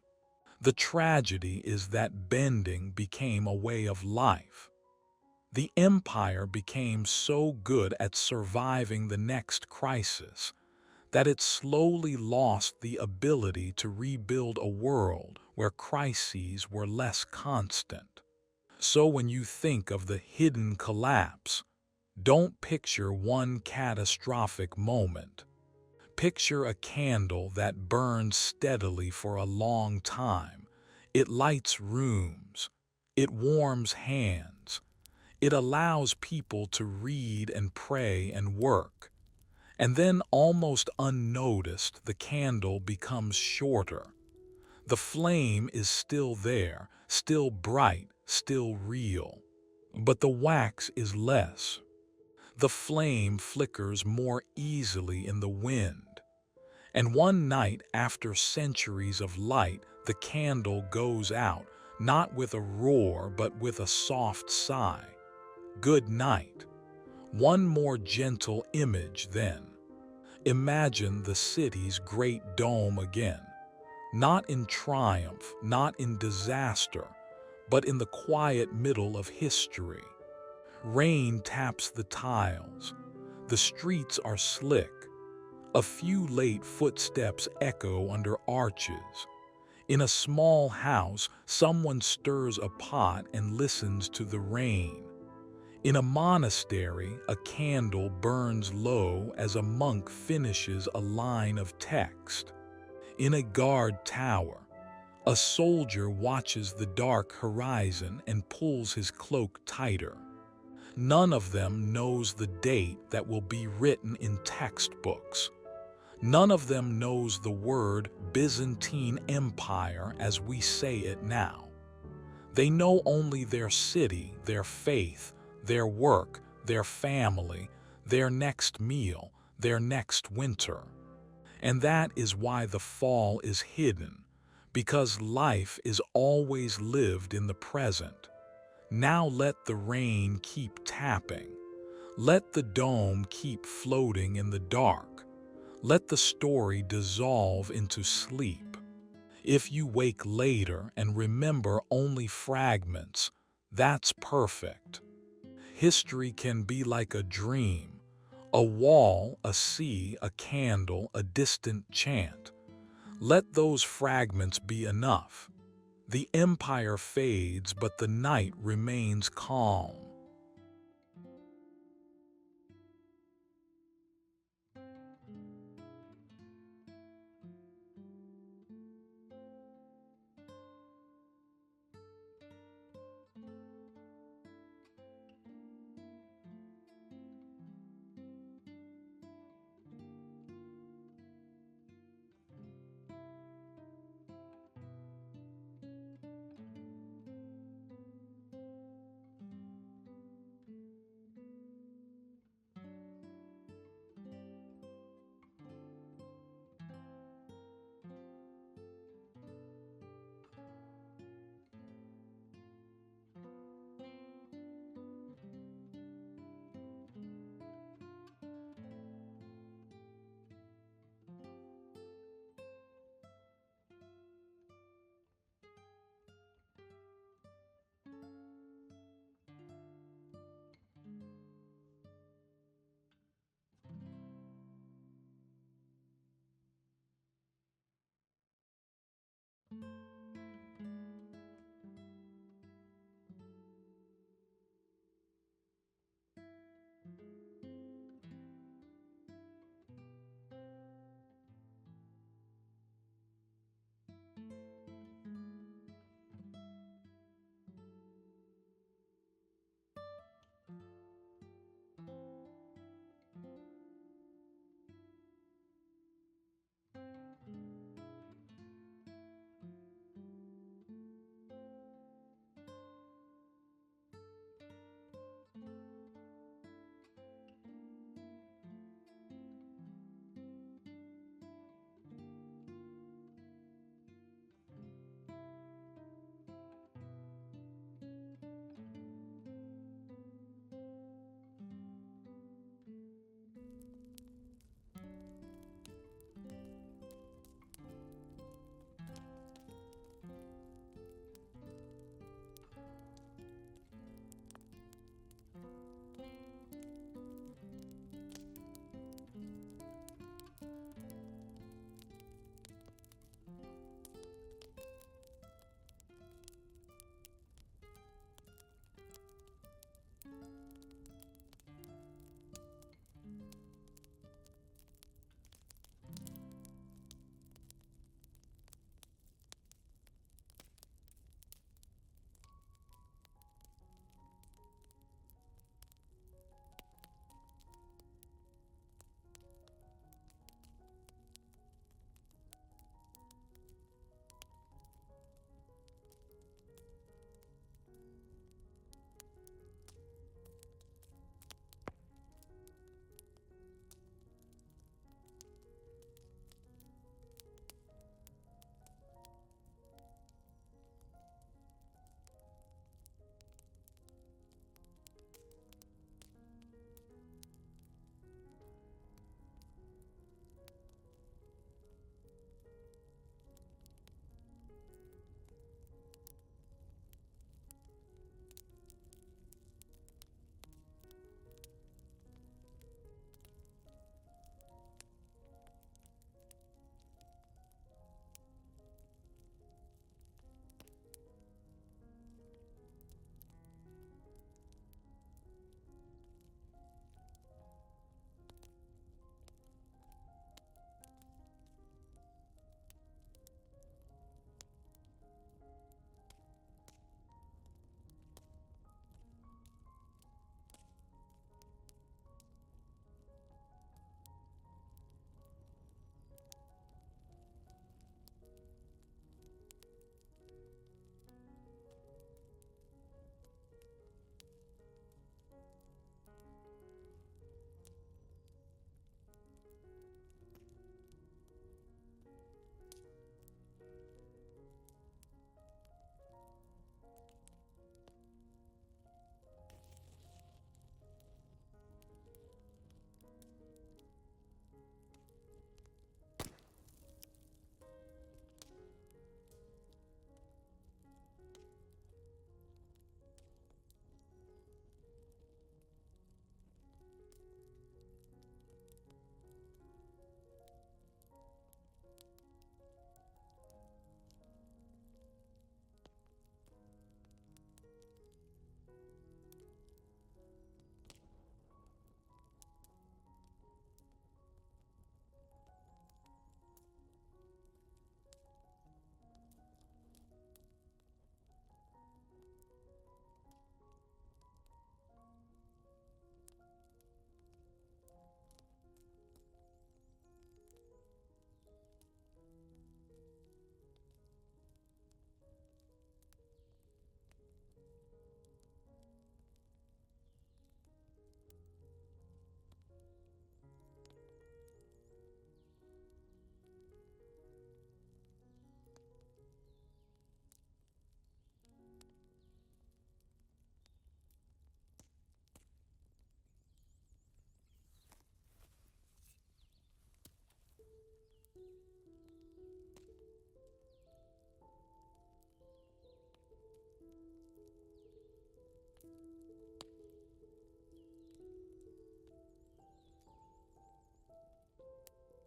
The tragedy is that bending became a way of life. The empire became so good at surviving the next crisis that it slowly lost the ability to rebuild a world where crises were less constant. So when you think of the hidden collapse, don't picture one catastrophic moment. Picture a candle that burns steadily for a long time. It lights rooms. It warms hands. It allows people to read and pray and work. And then, almost unnoticed, the candle becomes shorter. The flame is still there, still bright, still real. But the wax is less. The flame flickers more easily in the wind. And one night, after centuries of light, the candle goes out, not with a roar, but with a soft sigh. Good night. One more gentle image then. Imagine the city's great dome again, not in triumph, not in disaster, but in the quiet middle of history. Rain taps the tiles. The streets are slick. A few late footsteps echo under arches. In a small house, someone stirs a pot and listens to the rain. In a monastery, a candle burns low as a monk finishes a line of text. In a guard tower, a soldier watches the dark horizon and pulls his cloak tighter. None of them knows the date that will be written in textbooks. None of them knows the word Byzantine Empire as we say it now. They know only their city, their faith, their work, their family, their next meal, their next winter. And that is why the fall is hidden, because life is always lived in the present. Now let the rain keep tapping. Let the dome keep floating in the dark. Let the story dissolve into sleep. If you wake later and remember only fragments, that's perfect. History can be like a dream, a wall, a sea, a candle, a distant chant. Let those fragments be enough. The empire fades, but the night remains calm.